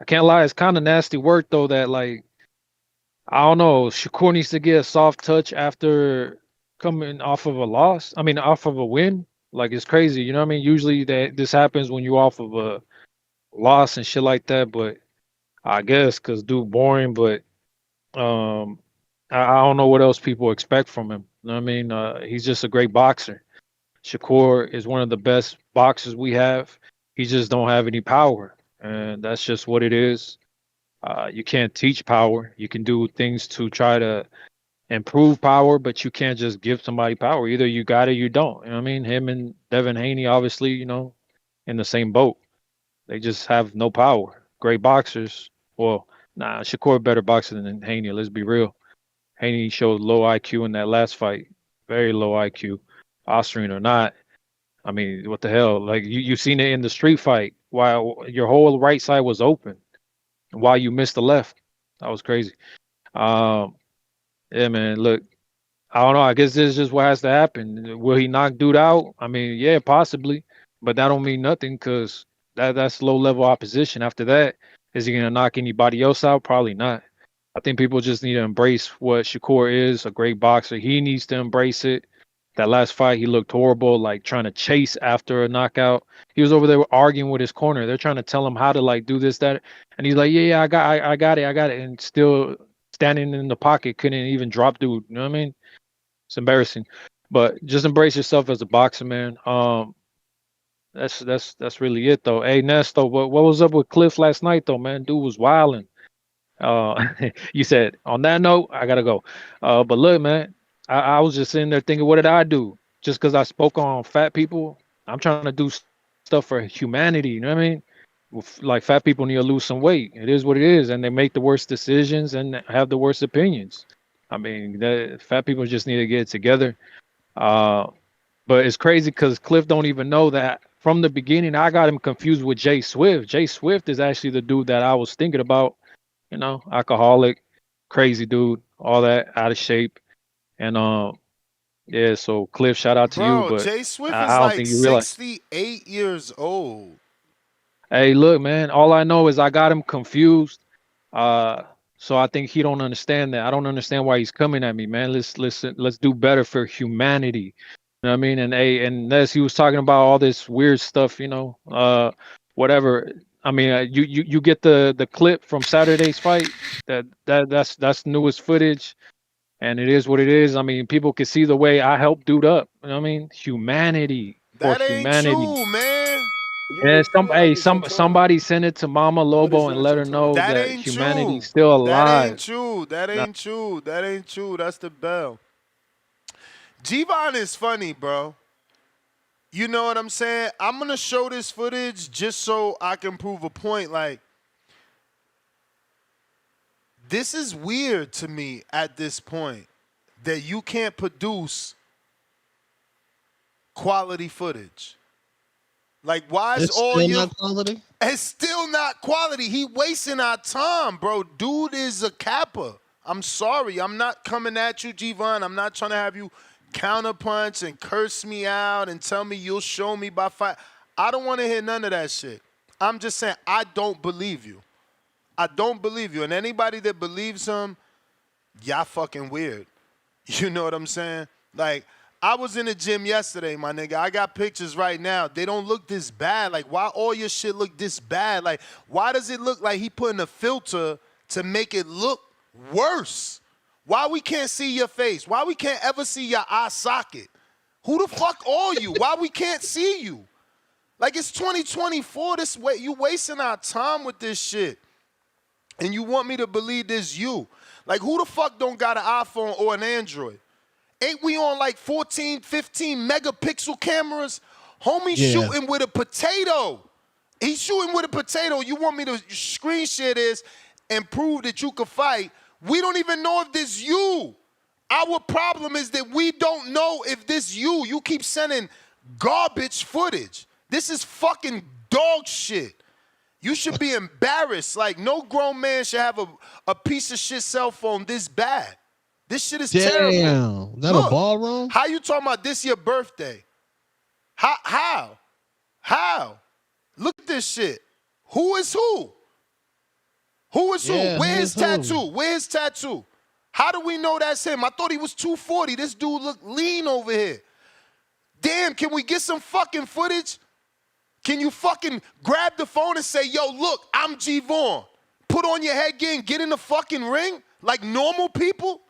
can't lie, it's kind of nasty work though that like I don't know, Shakur needs to get a soft touch after coming off of a loss. I mean, off of a win. Like it's crazy, you know what I mean? Usually this happens when you off of a loss and shit like that, but I guess cuz dude boring, but I don't know what else people expect from him. You know what I mean? He's just a great boxer. Shakur is one of the best boxers we have. He just don't have any power, and that's just what it is. You can't teach power. You can do things to try to improve power, but you can't just give somebody power. Either you got it, or you don't. You know what I mean? Him and Devin Haney, obviously, you know, in the same boat. They just have no power. Great boxers. Well, nah, Shakur better boxer than Haney. Let's be real. Haney showed low IQ in that last fight. Very low IQ. Austrian or not. I mean, what the hell? Like you seen it in the street fight while your whole right side was open while you missed the left. That was crazy. Yeah, man, look, I don't know. I guess this is just what has to happen. Will he knock dude out? I mean, yeah, possibly. But that don't mean nothing because that's low level opposition. After that, is he gonna knock anybody else out? Probably not. I think people just need to embrace what Shakur is, a great boxer. He needs to embrace it. That last fight, he looked horrible, like trying to chase after a knockout. He was over there arguing with his corner. They're trying to tell him how to like do this, that, and he's like, "Yeah, I got it," and still standing in the pocket, couldn't even drop dude. You know what I mean? It's embarrassing. But just embrace yourself as a boxer, man. That's really it though. Hey, Nesto, what was up with Cliff last night though, man? Dude was wilding. You said on that note, I gotta go. But look, man, I was just sitting there thinking, what did I do? Just because I spoke on fat people, I'm trying to do stuff for humanity. You know what I mean? Like fat people need to lose some weight. It is what it is, and they make the worst decisions and have the worst opinions. I mean, the fat people just need to get it together. Uh, but it's crazy because Cliff don't even know that from the beginning. I got him confused with Jay Swift. Jay Swift is actually the dude that I was thinking about. You know, alcoholic, crazy dude, all that, out of shape, and yeah. So Cliff, shout out to you, Bro, but Jay Swift I is don't like think you realize. 68 years old. Hey, look, man. All I know is I got him confused. So I think he don't understand that. I don't understand why he's coming at me, man. Let's do better for humanity. You know what I mean? And hey, and as he was talking about all this weird stuff, you know, whatever. I mean, you get the clip from Saturday's fight. That's newest footage, and it is what it is. I mean, people can see the way I helped dude up. You know what I mean? Humanity for That ain't humanity. true, man. And somebody send it to Mama Lobo and let her know That that ain't true. humanity's still That alive. ain't true. That Nah, ain't true. That ain't true. That's the bell. G-Von is funny, bro. You know what I'm saying? I'm going to show this footage just so I can prove a point. Like, this is weird to me at this point that you can't produce quality footage. Like, why is It's all still your... not quality. It's still not quality. He wasting our time, bro. Dude is a capper. I'm sorry. I'm not coming at you, G-Von. I'm not trying to have you counterpunch and curse me out and tell me you'll show me by fight. I don't want to hear none of that shit. I'm just saying I don't believe you. I don't believe you. And anybody that believes him, y'all fucking weird. You know what I'm saying? Like, I was in the gym yesterday, my nigga. I got pictures right now. They don't look this bad. Like, why all your shit look this bad? Like, why does it look like he putting a filter to make it look worse? Why we can't see your face? Why we can't ever see your eye socket? Who the fuck are you? Why we can't see you? Like, it's 2024. This way, you wasting our time with this shit. And you want me to believe this you. Like, who the fuck don't got an iPhone or an Android? Ain't we on like 14, 15 megapixel cameras? Homie shooting with a potato. He's shooting with a potato. You want me to screen share this and prove that you can fight? We don't even know if this you. Our problem is that we don't know if this you. You keep sending garbage footage. This is fucking dog shit. You should be embarrassed. Like, no grown man should have a piece of shit cell phone this bad. This shit is terrible. Damn, that Look, a ballroom? How you talking about this your birthday? How? Look at this shit. Who is who? Who is who? Where's his tattoo? Where's his tattoo? How do we know that's him? I thought he was 240. This dude look lean over here. Damn, can we get some fucking footage? Can you fucking grab the phone and say, yo, look, I'm G Vaughn. Put on your headgear and get in the fucking ring like normal people?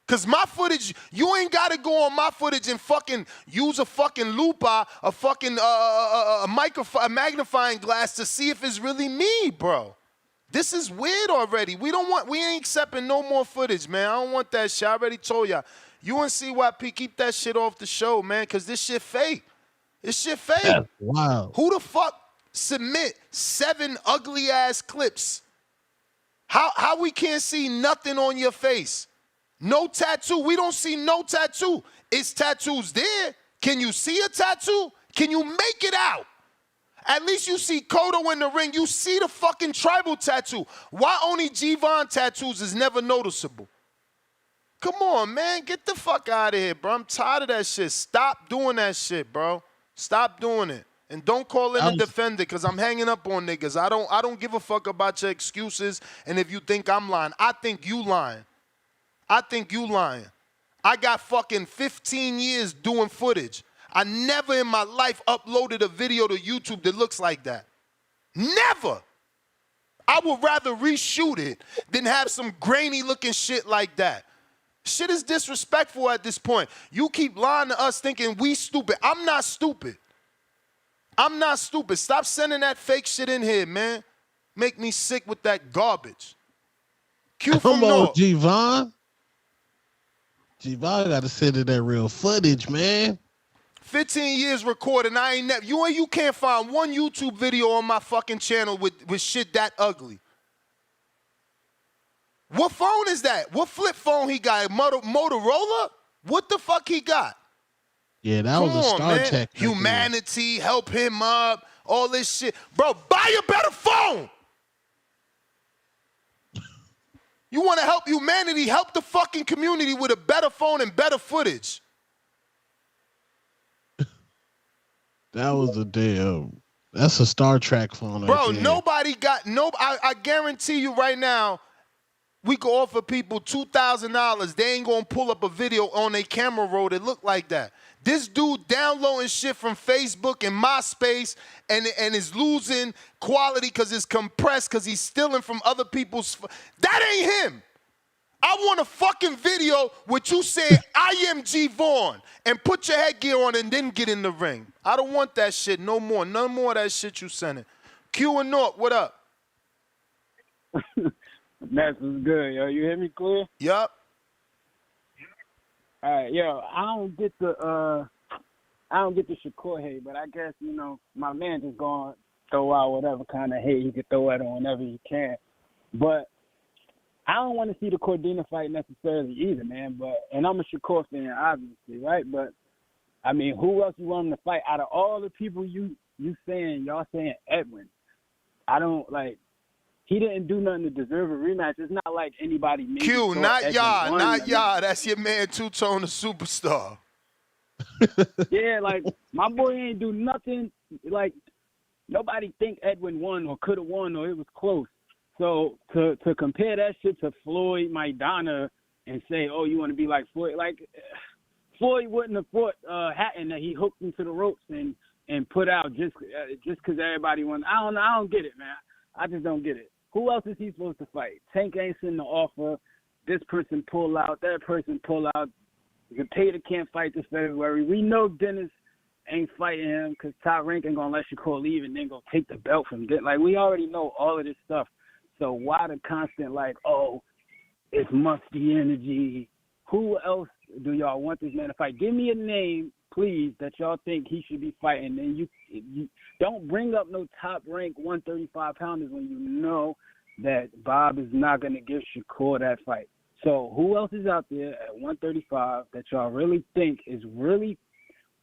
Because my footage, you ain't got to go on my footage and fucking use a fucking lupa, a fucking a magnifying glass to see if it's really me, bro. This is weird already. We ain't accepting no more footage, man. I don't want that shit. I already told y'all. UNCYP, keep that shit off the show, man, because this shit fake. This shit fake. Wow. Who the fuck submit 7 ugly-ass clips? How we can't see nothing on your face? No tattoo. We don't see no tattoo. Is tattoos there? Can you see a tattoo? Can you make it out? At least you see Kodo in the ring. You see the fucking tribal tattoo. Why only G-Von tattoos is never noticeable? Come on, man. Get the fuck out of here, bro. I'm tired of that shit. Stop doing that shit, bro. Stop doing it. And don't call in a defender because I'm hanging up on niggas. I don't give a fuck about your excuses and if you think I'm lying. I think you lying. I got fucking 15 years doing footage. I never in my life uploaded a video to YouTube that looks like that. Never. I would rather reshoot it than have some grainy looking shit like that. Shit is disrespectful at this point. You keep lying to us thinking we stupid. I'm not stupid. Stop sending that fake shit in here, man. Make me sick with that garbage. Q Come from on, North. G-Von. G-Von got to send in that real footage, man. 15 years recording. I ain't never. You can't find one YouTube video on my fucking channel with shit that ugly. What phone is that? What flip phone he got? Motorola? What the fuck he got? Yeah, that Come was a on, Star man. Tech. Humanity, help him up, all this shit. Bro, buy a better phone. You want to help humanity, help the fucking community with a better phone and better footage. That was a damn. That's a Star Trek phone. Bro, nobody got I guarantee you right now, we could offer people $2,000. They ain't gonna pull up a video on a camera roll that look like that. This dude downloading shit from Facebook and MySpace and is losing quality because it's compressed because he's stealing from other people's. That ain't him. I want a fucking video with you saying, I am G Vaughn, and put your headgear on and then get in the ring. I don't want that shit no more. None more of that shit you sending. Q and North, what up? That's good, yo. You hear me clear? Yup. All right, yo. I don't get the Shakur hate, but I guess my man just gonna throw out whatever kind of hate he can throw at him whenever he can. But I don't want to see the Cordina fight necessarily either, man. And I'm a Shakur fan, obviously, right? But I mean, who else you want him to fight out of all the people y'all saying Edwin? I don't like. He didn't do nothing to deserve a rematch. It's not like anybody made Q, not y'all. That's your man Two-Tone, the superstar. Yeah, like, my boy ain't do nothing. Like, nobody think Edwin won or could have won or it was close. So to compare that shit to Floyd Maidana and say, oh, you want to be like Floyd? Like, Floyd wouldn't have fought Hatton that he hooked him to the ropes and put out just because everybody won. I don't get it, man. I just don't get it. Who else is he supposed to fight? Tank ain't sending the offer. This person pull out. That person pull out. Zepeda can't fight this February. We know Dennis ain't fighting him because Top Rank ain't going to let Shakur leave and then go take the belt from Dennis. Like, we already know all of this stuff. So why the constant, like, oh, it's musty energy? Who else do y'all want this man to fight? Give me a name, please, that y'all think he should be fighting. And you don't bring up no top rank 135 pounders when you know that Bob is not going to give Shakur that fight. So who else is out there at 135 that y'all really think is really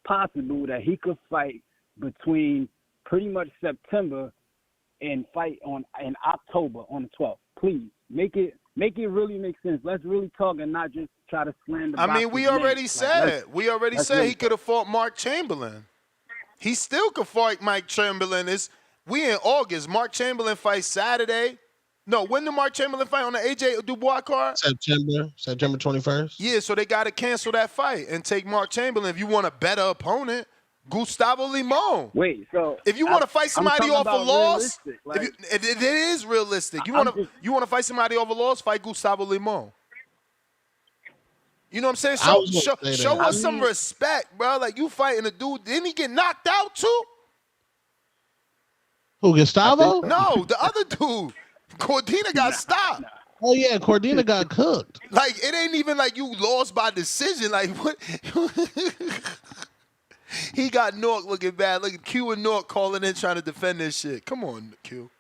possible that he could fight between pretty much September and fight in October on the 12th? Please make it really make sense. Let's really talk and not just try to slander. I mean, we already said he could have fought Mark Chamberlain. He still could fight Mike Chamberlain. We in August. Mark Chamberlain fights Saturday. No, when did Mark Chamberlain fight on the AJ Dubois card? September 21st. Yeah, so they got to cancel that fight and take Mark Chamberlain if you want a better opponent. Gustavo Limon. Wait, so if you want to fight somebody off a loss, like, it is realistic. You want to fight somebody off a loss, fight Gustavo Limon. You know what I'm saying? Show us some respect, bro. Like, you fighting a dude, didn't he get knocked out too? Who, Gustavo? No, the other dude. Cordina got stopped. Oh yeah, Cordina got cooked. Like, it ain't even like you lost by decision. Like, what? He got Nork looking bad. Look at Q and Nork calling in trying to defend this shit. Come on, Q.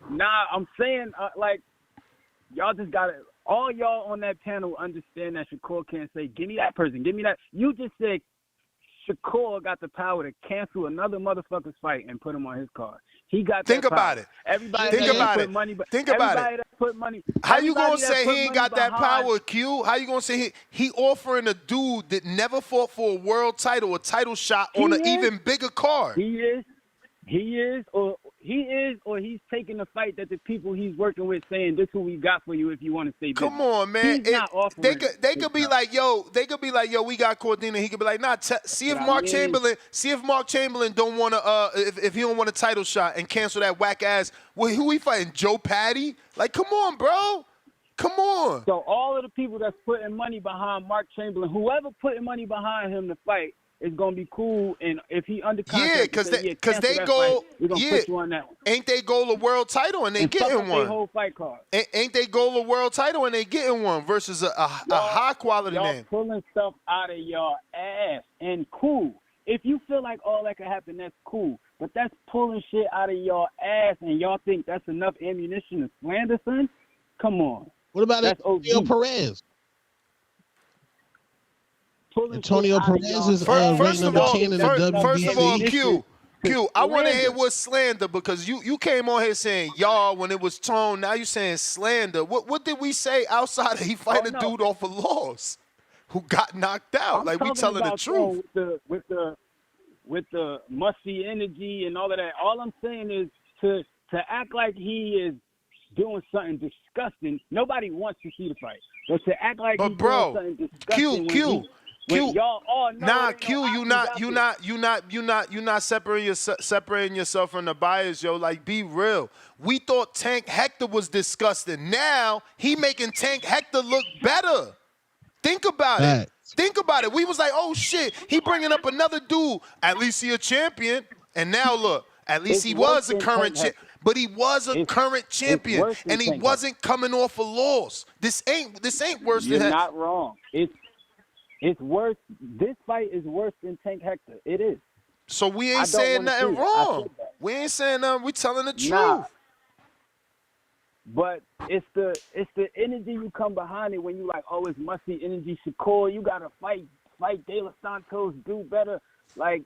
Nah, I'm saying, like, y'all just got to, all y'all on that panel understand that Shakur can't say, give me that person, give me that. You just said Shakur got the power to cancel another motherfucker's fight and put him on his card. He got Think that power. about it. Everybody Think about put it. money, but Think about everybody it. that put money. How you gonna everybody that say put he ain't money got that behind- power, Q? How you gonna say he offering a dude that never fought for a world title, a title shot on an even bigger card? He is, or he's taking the fight that the people he's working with saying, this who we got for you if you want to stay big. Come on, man. He's not offering They could be like, yo, we got Cordina. He could be like, nah, see if Mark Chamberlain don't want to, if he don't want a title shot and cancel that whack ass. Well, who he fighting? Joe Patty? Like, come on, bro. Come on. So all of the people that's putting money behind Mark Chamberlain, whoever putting money behind him to fight, it's gonna be cool. And if he under contract, Yeah, because they go. we're gonna Yeah, put you on that one. ain't they goal a world title and they And fuck getting up their one? whole fight card. Ain't they goal a world title and they getting one versus a high quality Y'all name? pulling stuff out of your ass and cool. If you feel like all that could happen, that's cool. But that's pulling shit out of your ass, and y'all think that's enough ammunition to slander, son? Come on. What about That's Antonio OG. Perez? Pulling Antonio shit out of Perez y'all is ass. First ranked of number all, 10 in the first of all, WBC. Q, I want to hear Slander. what slander because you came on here saying y'all when it was Tone. Now you saying slander. What did we say outside of he fighting a dude off a loss who got knocked out? I'm Like we talking telling the about truth. with the musty energy and all of that. All I'm saying is to act like he is doing something disgusting. Nobody wants to see the fight, but to act like he's doing something disgusting. Q. When y'all all know Nah, it ain't Q, no you not separating yourself from the bias, yo. Like, be real. We thought Tank Hector was disgusting. Now he making Tank Hector look better. Think about it. Think about it. We was like, oh shit, he bringing up another dude. At least he a champion. And now look, at least he was a current champion. But he was a current champion, and he wasn't coming off a loss. This ain't worse You're than not wrong. It's worse. This fight is worse than Tank Hector. It is. So we I ain't don't saying wanna see nothing it. I wrong. said that. We ain't saying nothing. We telling the Nah. truth. But it's the energy you come behind it when you like, oh, it's musty energy. Shakur, you gotta fight De Los Santos, do better. Like,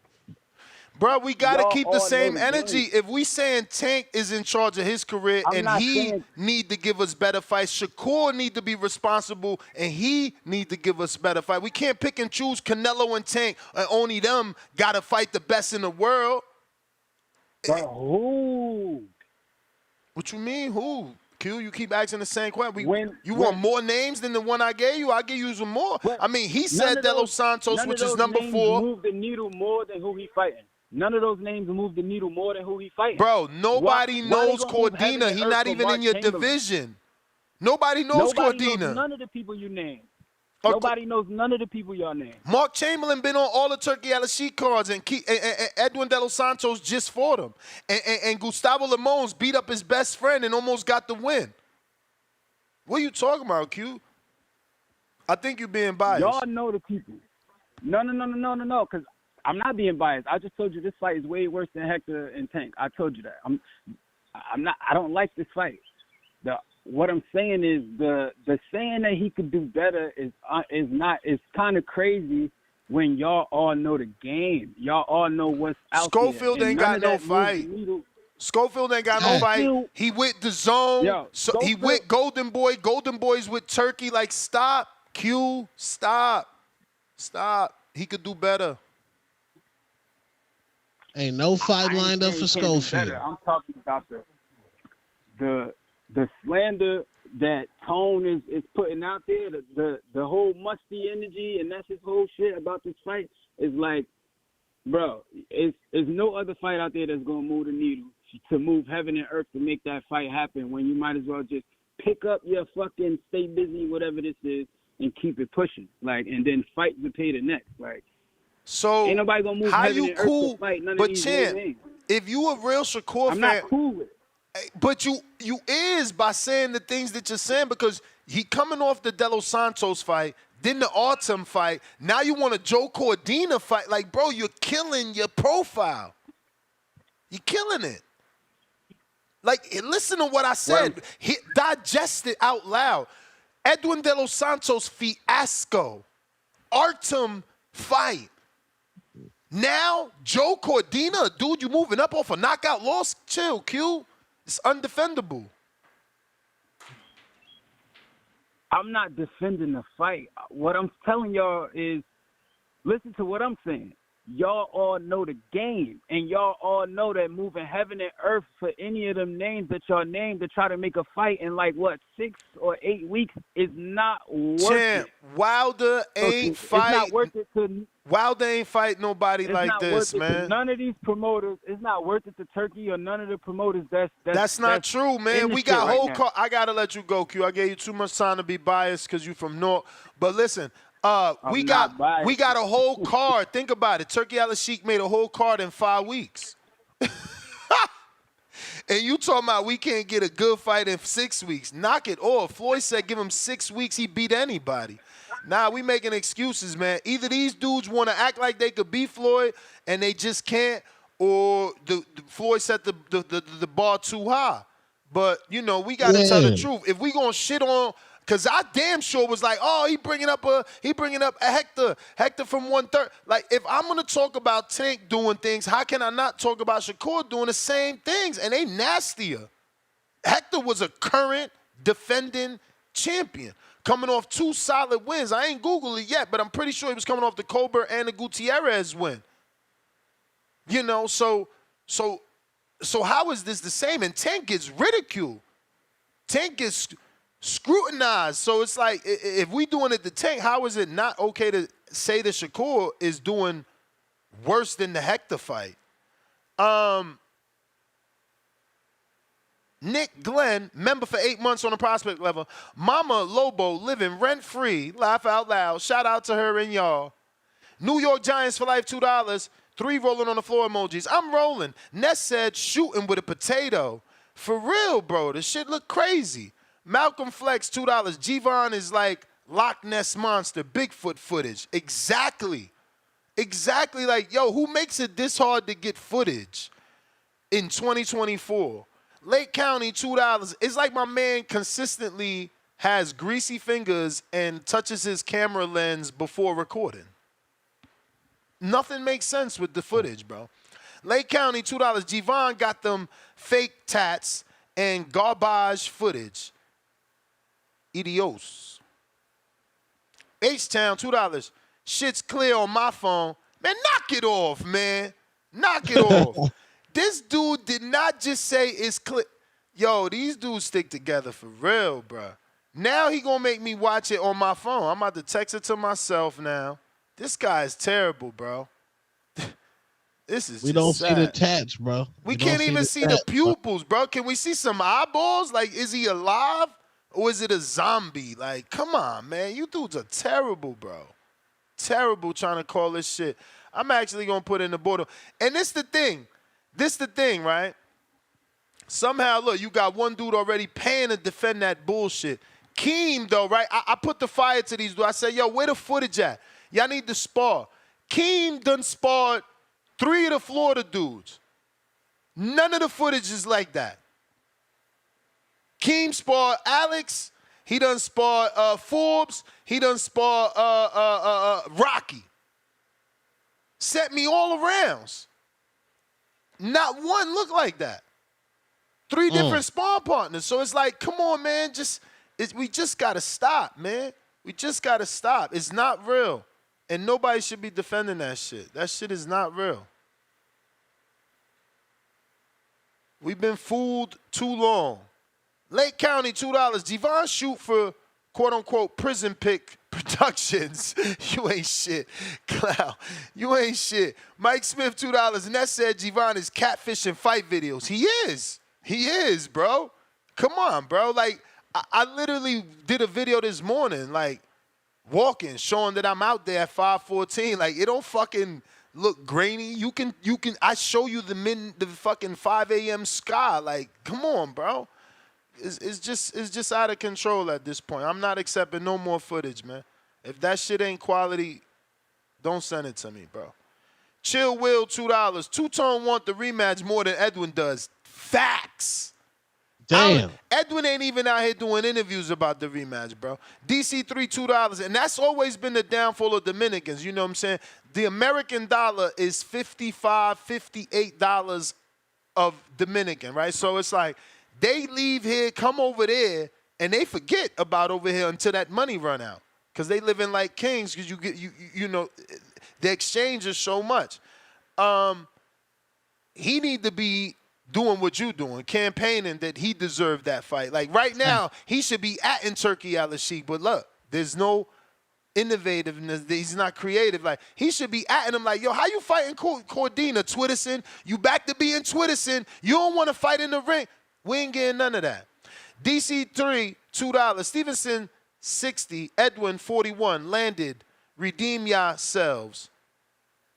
bro, we gotta y'all keep the all same know the energy. game. If we saying Tank is in charge of his career I'm and not he saying- need to give us better fights, Shakur need to be responsible and he need to give us better fight. We can't pick and choose Canelo and Tank and only them gotta fight the best in the world. But who? What you mean, who? Q, you keep asking the same question. You when- want more names than the one I gave you? I'll give you some more. I mean, he None said of De Los those- Santos, none which of is those number names 4. Move the needle more than who he fighting. None of those names move the needle more than who he fighting. Bro, nobody Why knows they gonna move heaven Cordina. and He earth not for even Mark in your Chamberlain? division. Nobody knows Nobody Cordina. knows none of the people you name. Nobody knows none of the people y'all name. Mark Chamberlain been on all the Turkey Al-Sheikh cards, and Edwin De Los Santos just fought him. And Gustavo Limons beat up his best friend and almost got the win. What are you talking about, Q? I think you're being biased. Y'all know the people. No, because I'm not being biased. I just told you this fight is way worse than Hector and Tank. I told you that. I'm not. I don't like this fight. What I'm saying is the saying that he could do better is kind of crazy when y'all all know the game. Y'all all know what's out Schofield there. ain't got no fight. Schofield ain't got no fight. He with the zone. He with Golden Boy. Golden Boy's with Turkey. Like, stop, Q. Stop. He could do better. Ain't no fight lined up for Schofield. I'm talking about the slander that Tone is putting out there, the whole musty energy, and that's his whole shit about this fight is like, bro, it's no other fight out there that's gonna move the needle to move heaven and earth to make that fight happen when you might as well just pick up your fucking stay busy, whatever this is, and keep it pushing. Like, and then fight to pay the next. Like, so ain't nobody gonna move how heaven you and earth cool? to fight none of But these Chan, names. if you a real Shakur I'm fan, not cool with it. but you is by saying the things that you're saying because he coming off the De Los Santos fight, then the Autumn fight. Now you want a Joe Cordina fight. Like, bro, you're killing your profile. You're killing it. Like, listen to what I said. Digest it out loud. Edwin De Los Santos fiasco. Artem fight. Now, Joe Cordina, dude, you moving up off a knockout loss? Chill, Q. It's undefendable. I'm not defending the fight. What I'm telling y'all is, listen to what I'm saying. Y'all all know the game, and y'all all know that moving heaven and earth for any of them names that y'all named to try to make a fight in like, what, 6 or 8 weeks is not worth it. Wilder ain't fight. It's not worth it to... Wilder ain't fight nobody It's like not this, worth it to man. none of these promoters. It's not worth it to Turkey or none of the promoters. That's not true, in man. the We shit got right whole now. call. I gotta let you go, Q. I gave you too much time to be biased because you from North. But listen, We got a whole card. Think about it. Turkey Al Sheik made a whole card in 5 weeks. And you talking about we can't get a good fight in 6 weeks. Knock it off. Floyd said give him 6 weeks, he beat anybody. Nah, we making excuses, man. Either these dudes want to act like they could beat Floyd and they just can't, or the Floyd set the bar too high. But, you know, we got to tell the truth. If we going to shit on, because I damn sure was like, oh, he bringing up a Hector from 130. Like, if I'm going to talk about Tank doing things, how can I not talk about Shakur doing the same things? And they nastier. Hector was a current defending champion coming off 2 solid wins. I ain't Googled it yet, but I'm pretty sure he was coming off the Colbert and the Gutierrez win. You know, so how is this the same? And Tank gets ridiculed. Tank gets scrutinized. So it's like, if we doing it to Tank, how is it not okay to say that Shakur is doing worse than the Hector fight? Nick Glenn, member for 8 months on the prospect level. Mama Lobo living rent-free. Laugh out loud. Shout out to her and y'all. New York Giants for life, $2. 3 rolling on the floor emojis. I'm rolling. Ness said shooting with a potato. For real, bro. This shit look crazy. Malcolm Flex, $2. Jeison is like Loch Ness Monster. Bigfoot footage. Exactly. Exactly like, yo, who makes it this hard to get footage in 2024? Lake County, $2. It's like my man consistently has greasy fingers and touches his camera lens before recording. Nothing makes sense with the footage, bro. Lake County, $2. Jeison got them fake tats and garbage footage. Idios. H-Town, $2. Shit's clear on my phone. Man, knock it off, man. Knock it off. This dude did not just say it's clear. Yo, these dudes stick together for real, bro. Now he gonna make me watch it on my phone. I'm about to text it to myself now. This guy is terrible, bro. This is we just don't sad. see the tats, bro. We can't even see the pupils, bro. Can we see some eyeballs? Like, is he alive or is it a zombie? Like, come on, man. You dudes are terrible, bro. Terrible trying to call this shit. I'm actually gonna put it in the border. And this the thing. This the thing, right? Somehow, look, you got one dude already paying to defend that bullshit. Keem, though, right? I put the fire to these dudes. I said, yo, where the footage at? Y'all need to spar. Keem done sparred 3 of the Florida dudes. None of the footage is like that. Keem sparred Alex. He done sparred Forbes. He done sparred Rocky. Set me all arounds. Not one look like that. 3 different spawn partners. So it's like, come on, man. We just got to stop, man. We just got to stop. It's not real. And nobody should be defending that shit. That shit is not real. We've been fooled too long. Lake County, $2. Jeison shoot for quote-unquote prison pick productions. You ain't shit. Clown. You ain't shit. Mike Smith, $2. And that said Jeison is catfishing fight videos. He is. He is, bro. Come on, bro. Like, I literally did a video this morning, like, walking, showing that I'm out there at 5:14. Like, it don't fucking look grainy. You can. I show you the fucking 5 a.m. sky. Like, come on, bro. It's just out of control at this point. I'm not accepting no more footage, man. If that shit ain't quality, don't send it to me, bro. Chill Will, $2. Two-Tone want the rematch more than Edwin does. Facts. Damn. Edwin ain't even out here doing interviews about the rematch, bro. DC3, $2. And that's always been the downfall of Dominicans. You know what I'm saying? The American dollar is $55, $58 of Dominican, right? So it's like they leave here, come over there, and they forget about over here until that money run out. Because they live in like kings because you know, the exchange is so much. He need to be doing what you doing, campaigning that he deserved that fight. Like right now, he should be in Turkey Al Sheik, but look, there's no innovativeness. He's not creative. Like he should be at him like, yo, how you fighting Cordina, Twitterson? You back to being Twitterson. You don't want to fight in the ring. We ain't getting none of that. DC3, $2. Stevenson, 60. Edwin, 41. Landed Redeem yourselves.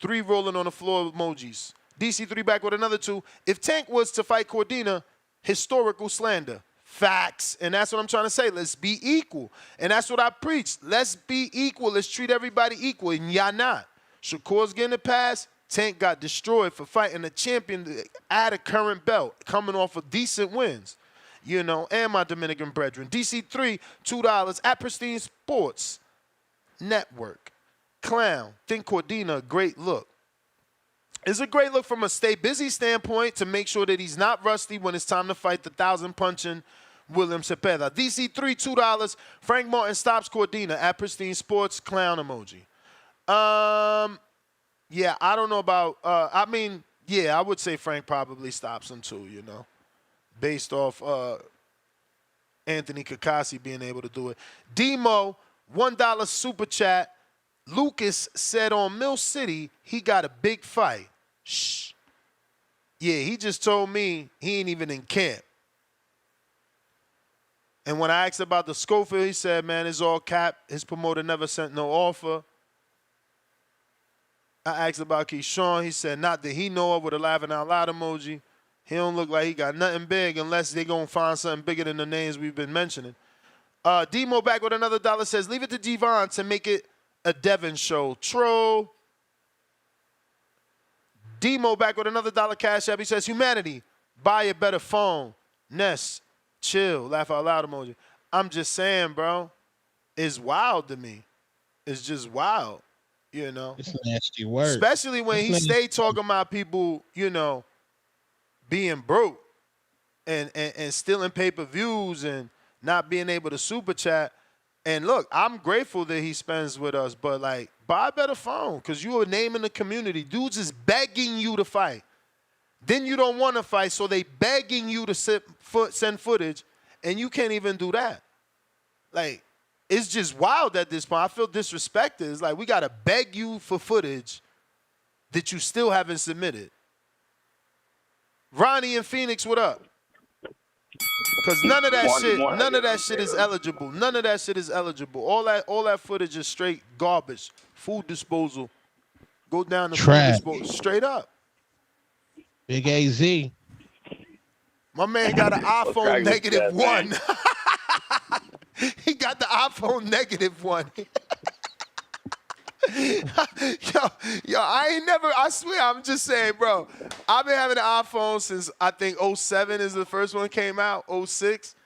3 rolling on the floor emojis. DC3 back with another 2. If Tank was to fight Cordina, historical slander. Facts. And that's what I'm trying to say. Let's be equal. And that's what I preach. Let's be equal. Let's treat everybody equal. And y'all not. Shakur's getting a pass. Tank got destroyed for fighting a champion at a current belt, coming off of decent wins. You know, and my Dominican brethren. DC3, $2 at Pristine Sports Network. Clown, think Cordina, a great look. It's a great look from a stay busy standpoint to make sure that he's not rusty when it's time to fight the 1,000-punching William Cepeda. DC3, $2. Frank Martin stops Cordina at Pristine Sports, clown emoji. Yeah, I don't know about, I would say Frank probably stops him too, you know, based off Anthony Kakasi being able to do it. Demo, $1 super chat. Lucas said on Mill City he got a big fight. Shh. Yeah, he just told me he ain't even in camp. And when I asked about the Schofield, he said, man, it's all cap. His promoter never sent no offer. I asked about Keyshawn. He said, not that he know of, with a laughing out loud emoji. He don't look like he got nothing big unless they going to find something bigger than the names we've been mentioning. Demo back with another $1 says, leave it to Jeison to make it a Devon show. Troll. Demo back with another $1 cash app. He says, humanity, buy a better phone. Ness, chill, laugh out loud emoji. I'm just saying, bro, it's wild to me. It's just wild, you know. It's nasty work. Especially when he stayed talking about people, you know, being broke and stealing pay-per-views and not being able to super chat. And look, I'm grateful that he spends with us, but like, buy a better phone because you are a name in the community. Dudes is begging you to fight. Then you don't want to fight, so they begging you to send footage, and you can't even do that. Like, it's just wild at this point. I feel disrespected. It's like we got to beg you for footage that you still haven't submitted. Ronnie in Phoenix, what up? Because none of that shit is eligible. None of that shit is eligible. All that footage is straight garbage. Food disposal. Go down to Trash. food disposal. Straight up. Big AZ. My man got an iPhone -1. He got the iPhone -1. yo, I swear, I'm just saying, bro. I've been having an iPhone since I think 07 is the first one came out, 06.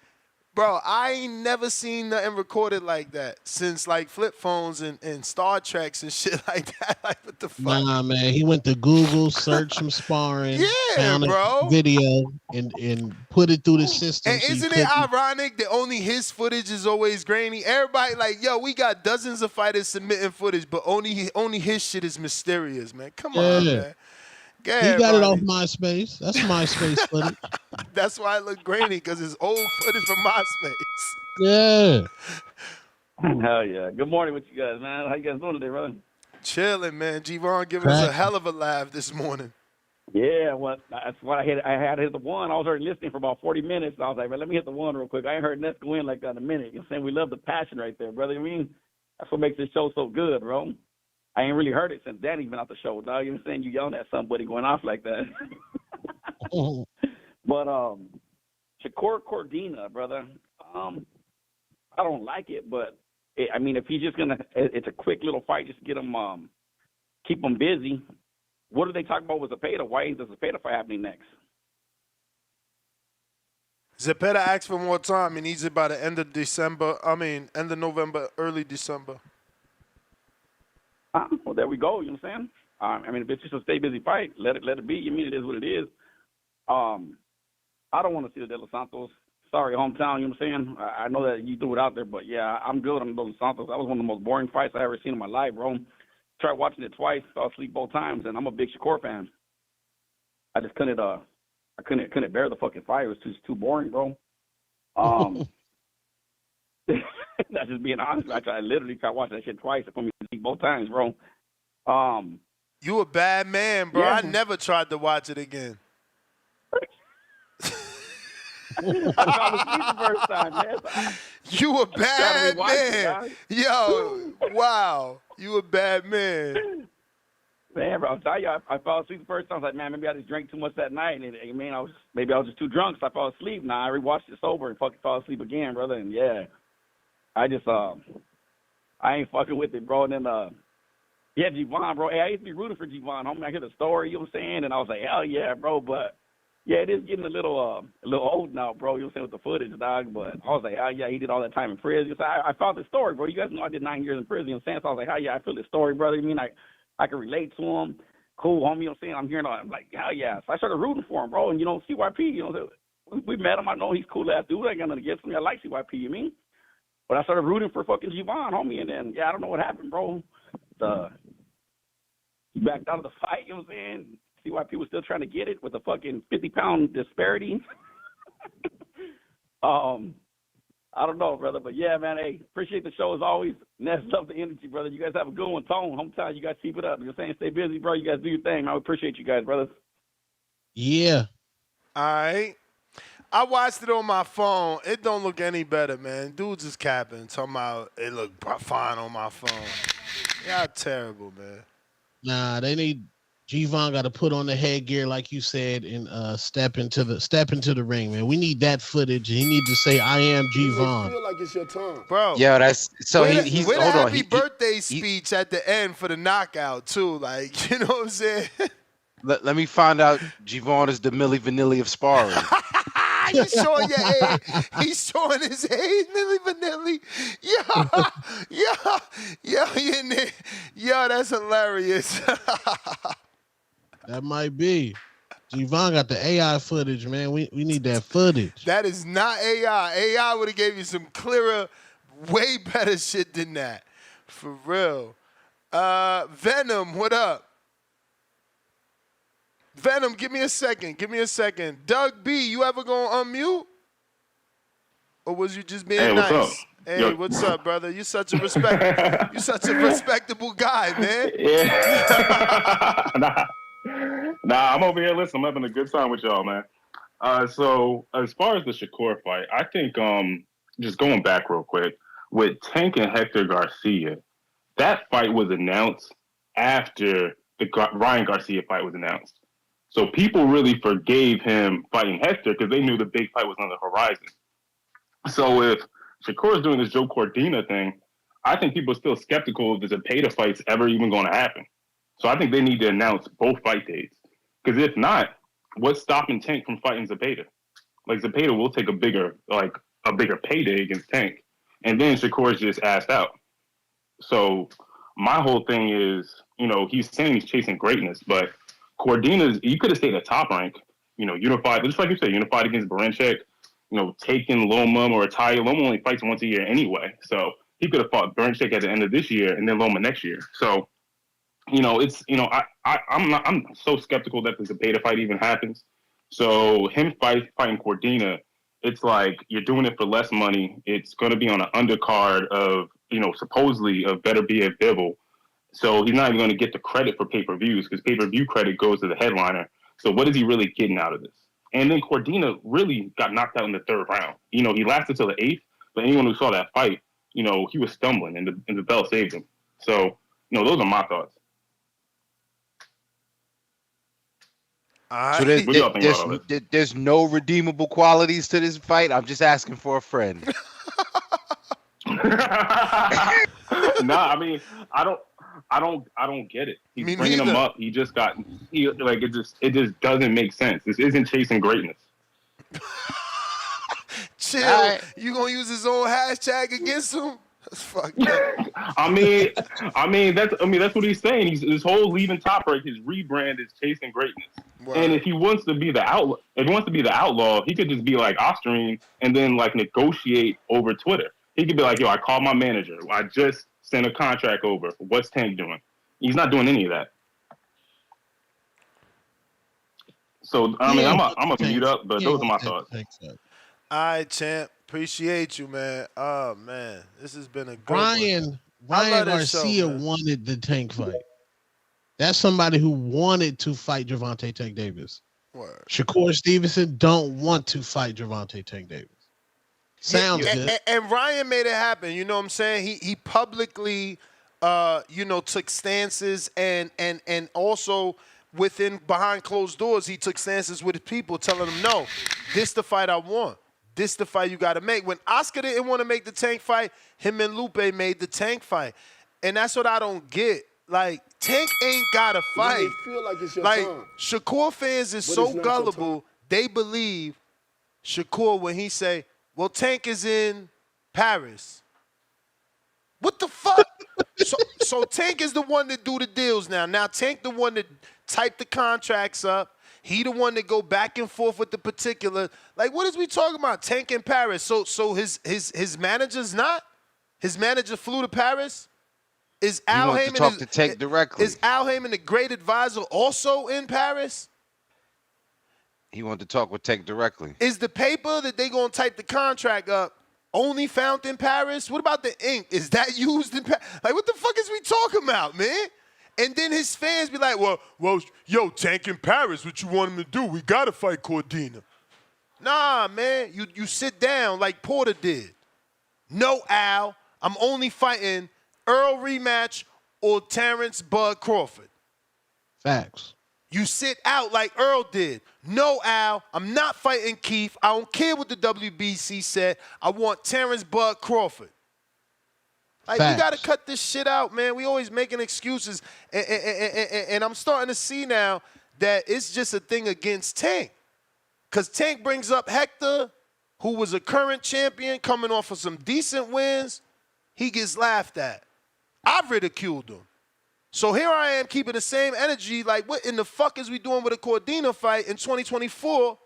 Bro, I ain't never seen nothing recorded like that since like flip phones and Star Treks and shit like that. Like, what the fuck? Nah, man. He went to Google, searched some sparring, found a video, and put it through the system. And isn't it ironic that only his footage is always grainy? Everybody like, yo, we got dozens of fighters submitting footage, but only his shit is mysterious, man. Come on, man. He got it off MySpace. That's MySpace footage. That's why it looked grainy, because it's old footage from MySpace. Yeah. Hell yeah. Good morning with you guys, man. How you guys doing today, brother? Chilling, man. Jeison giving us a hell of a laugh this morning. Yeah, well, that's what I had to hit the one. I was already listening for about 40 minutes. I was like, man, let me hit the one real quick. I ain't heard Ness go in like that in a minute. You know what I'm saying? We love the passion right there, brother. I mean, that's what makes this show so good, bro. I ain't really heard it since Danny's been out the show, dog. You know what I'm saying? You yelling at somebody going off like that. But Shakur Cordina, brother, I don't like it, but I mean, if he's just gonna, it's a quick little fight, just get him, keep him busy. What are they talking about with Zepeda? Why is the Zepeda fight happening next? Zepeda asked for more time. He needs it by the end of December. End of November, early December. Well, there we go. You know what I'm saying? I mean, if it's just a stay busy fight, let it be. You mean it is what it is. I don't want to see the De Los Santos. Sorry, hometown. You know what I'm saying? I know that you threw it out there, but yeah, I'm good on De Los Santos. That was one of the most boring fights I ever seen in my life, bro. Tried watching it twice, fell asleep both times, and I'm a big Shakur fan. I just couldn't bear the fucking fight. It was just too boring, bro. That's just being honest. I literally tried watching that shit twice. I couldn't sleep both times, bro. You a bad man, bro. Yeah. I never tried to watch it again. I fell asleep the first time, man. You a bad man. Yo, wow. You a bad man. Man, bro, I'll tell you, I fell asleep the first time. I was like, man, maybe I just drank too much that night. And I mean, I was just too drunk, so I fell asleep. Now I rewatched it sober and fucking fell asleep again, brother. And yeah, I just I ain't fucking with it, bro. And then yeah, Jeison, bro. Hey, I used to be rooting for Jeison, homie. I hear the story, you know what I'm saying, and I was like, hell yeah, bro. But yeah, it is getting a little old now, bro. You know what I'm saying, with the footage, dog. But I was like, hell yeah, he did all that time in prison. So I found the story, bro. You guys know I did 9 years in prison, you know what I'm saying? So I was like, hell yeah, I feel the story, brother. You mean I can relate to him. Cool, homie, you know what I'm saying? I'm hearing all that. I'm like, hell yeah. So I started rooting for him, bro. And, you know, CYP, you know, we met him. I know he's a cool ass dude. I ain't got nothing against him. I like CYP, you mean? But I started rooting for fucking Jeison, homie. And then, yeah, I don't know what happened, bro. He backed out of the fight, you know what I'm saying? CYP was still trying to get it with a fucking 50-pound disparity. I don't know, brother, but yeah, man, hey, appreciate the show as always. Ness, love the energy, brother. You guys have a good one, Tone. Hometown, you guys keep it up. You're saying stay busy, bro. You guys do your thing, man. I appreciate you guys, brothers. Yeah. All right. I watched it on my phone. It don't look any better, man. Dudes is capping, talking about it look fine on my phone. Y'all terrible, man. Nah, they need Jeison got to put on the headgear like you said and step into the ring, man. We need that footage. He need to say, "I am Jeison." Feel like it's your turn, bro. Yeah, that's so. He's hold on. Happy birthday speech at the end for the knockout too. Like, you know what I'm saying? Let me find out. Jeison is the Milli Vanilli of sparring. He's showing your age. He's showing his age, Milli Vanilli. Yo, that's hilarious. That might be. Jeison got the AI footage, man. We need that footage. That is not AI. AI would have gave you some clearer, way better shit than that. For real. Venom, what up? Venom, give me a second. Doug B, you ever gonna unmute? Or was you just being nice? What's up? Hey, what's up, brother? You're such a respectable guy, man. Yeah. Nah, I'm over here listening. I'm having a good time with y'all, man. So as far as the Shakur fight, I think just going back real quick, with Tank and Hector Garcia, that fight was announced after the Ryan Garcia fight was announced. So people really forgave him fighting Hector because they knew the big fight was on the horizon. So if Shakur is doing this Joe Cordina thing, I think people are still skeptical if the Zepeda fight's ever even going to happen. So I think they need to announce both fight dates. Because if not, what's stopping Tank from fighting Zepeda? Like, Zepeda will take a bigger payday against Tank. And then Shakur's just asked out. So my whole thing is, you know, he's saying he's chasing greatness, but Cordina's, you could have stayed at top rank, you know, unified, just like you said, unified against Baranchek, you know, taking Loma or Taia. Loma only fights once a year anyway. So he could have fought Baranchek at the end of this year and then Loma next year. So, you know, it's, you know, I'm so skeptical that the Zepeda fight even happens. So him fighting Cordina, it's like you're doing it for less money. It's going to be on an undercard of, you know, supposedly of Better Be a Bibble. So he's not even going to get the credit for pay-per-views because pay-per-view credit goes to the headliner. So what is he really getting out of this? And then Cordina really got knocked out in the third round. You know, he lasted till the eighth, but anyone who saw that fight, you know, he was stumbling and the bell saved him. So, you know, those are my thoughts. So there's no redeemable qualities to this fight. I'm just asking for a friend. Nah, I mean, I don't get it. He's bringing him up. It just doesn't make sense. This isn't chasing greatness. Chill. Right. You gonna use his own hashtag against him? That's fucked up. I mean that's what he's saying. His whole leaving Top Rank, his rebrand is chasing greatness. Right. And if he wants to be the outlaw, he could just be like Osterine and then like negotiate over Twitter. He could be like, yo, I called my manager. I just sent a contract over. What's Tank doing? He's not doing any of that. So I mean, I'm a mute up, but those are my thoughts. All right, champ. Appreciate you, man. Oh man, this has been a good Ryan Garcia wanted the Tank fight. That's somebody who wanted to fight Gervonta Tank Davis. Word. Shakur Stevenson don't want to fight Gervonta Tank Davis. Sounds good. And Ryan made it happen. You know what I'm saying? He publicly took stances and also behind closed doors, he took stances with his people, telling them, no, this the fight I want. This the fight you got to make. When Oscar didn't want to make the Tank fight, him and Lupe made the Tank fight. And that's what I don't get. Like, Tank ain't got to fight. It feel like it's your Like, time. Shakur fans is But so it's not your gullible, they believe Shakur when he say, well, Tank is in Paris. What the fuck? So Tank is the one that do the deals now. Now Tank the one that type the contracts up. He the one that go back and forth with the particular. Like, what is we talking about? Tank in Paris. So his manager's not? His manager flew to Paris? Is Al wants to talk Heyman to Tank directly. Is Al Heyman the great advisor also in Paris? He wanted to talk with Tank directly. Is the paper that they gonna type the contract up only found in Paris? What about the ink? Is that used in Paris? Like, what the fuck is we talking about, man? And then his fans be like, well, yo, Tank in Paris, what you want him to do? We gotta fight Cordina. Nah, man, you sit down like Porter did. No, Al, I'm only fighting Earl rematch or Terrence Bud Crawford. Facts. You sit out like Earl did. No, Al, I'm not fighting Keith. I don't care what the WBC said. I want Terrence Bud Crawford. Like, Facts. we got to cut this shit out, man. We always making excuses. And I'm starting to see now that it's just a thing against Tank. Because Tank brings up Hector, who was a current champion coming off of some decent wins. He gets laughed at. I've ridiculed him. So here I am keeping the same energy. Like, what in the fuck is we doing with a Cordina fight in 2024?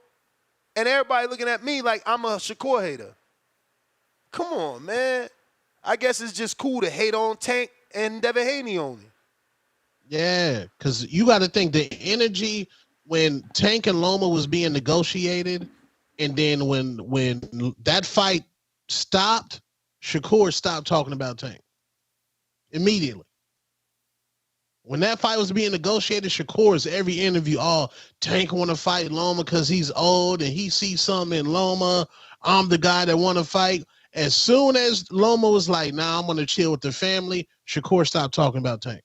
And everybody looking at me like I'm a Shakur hater. Come on, man. I guess it's just cool to hate on Tank and Devin Haney only. Yeah, because you got to think the energy when Tank and Loma was being negotiated, and then when that fight stopped, Shakur stopped talking about Tank immediately. When that fight was being negotiated, Shakur's every interview, Tank want to fight Loma because he's old and he sees something in Loma. I'm the guy that want to fight. As soon as Loma was like, nah, I'm going to chill with the family, Shakur stopped talking about Tank.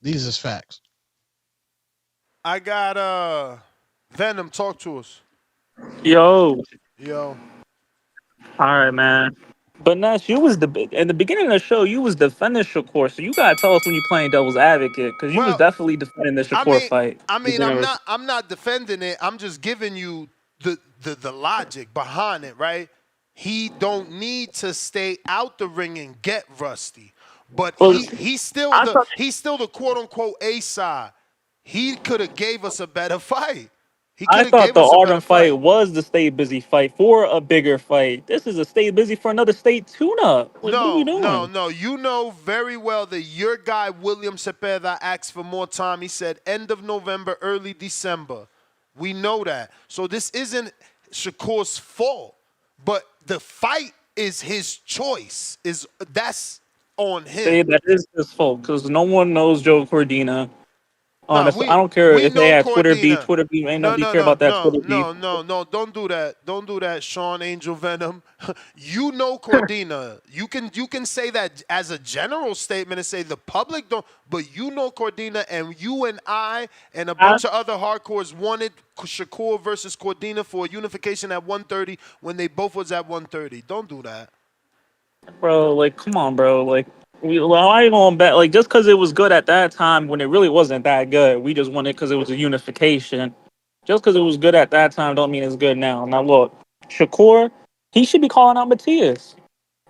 These is facts. I got Venom, talk to us. Yo. Yo. All right, man. But Nash, you was in the beginning of the show, you was defending Shakur, so you gotta tell us when you're playing devil's advocate, because you was definitely defending the Shakur fight. I'm not defending it. I'm just giving you the logic behind it, right? He don't need to stay out the ring and get rusty, but he's still the quote unquote A side. He could have gave us a better fight. I thought the Arden fight was the stay busy fight for a bigger fight. This is a stay busy for another state tune-up. Like, what are we doing? No. You know very well that your guy, William Cepeda, asked for more time. He said end of November, early December. We know that. So this isn't Shakur's fault. But the fight is his choice. That's on him. Say that is his fault, because no one knows Joe Cordina. I don't care if they have Twitter beef. Ain't nobody care about that Twitter beef. No, don't do that. Don't do that, Sean Angel Venom. You know Cordina. You can say that as a general statement and say the public don't, but you know Cordina, and you and I and a bunch of other hardcores wanted Shakur versus Cordina for a unification at 130 when they both was at 130. Don't do that. Bro, like, come on, bro. Like, I ain't going back. Like, just because it was good at that time when it really wasn't that good, we just won it because it was a unification. Just because it was good at that time don't mean it's good now. Now, look, Shakur, he should be calling out Matias.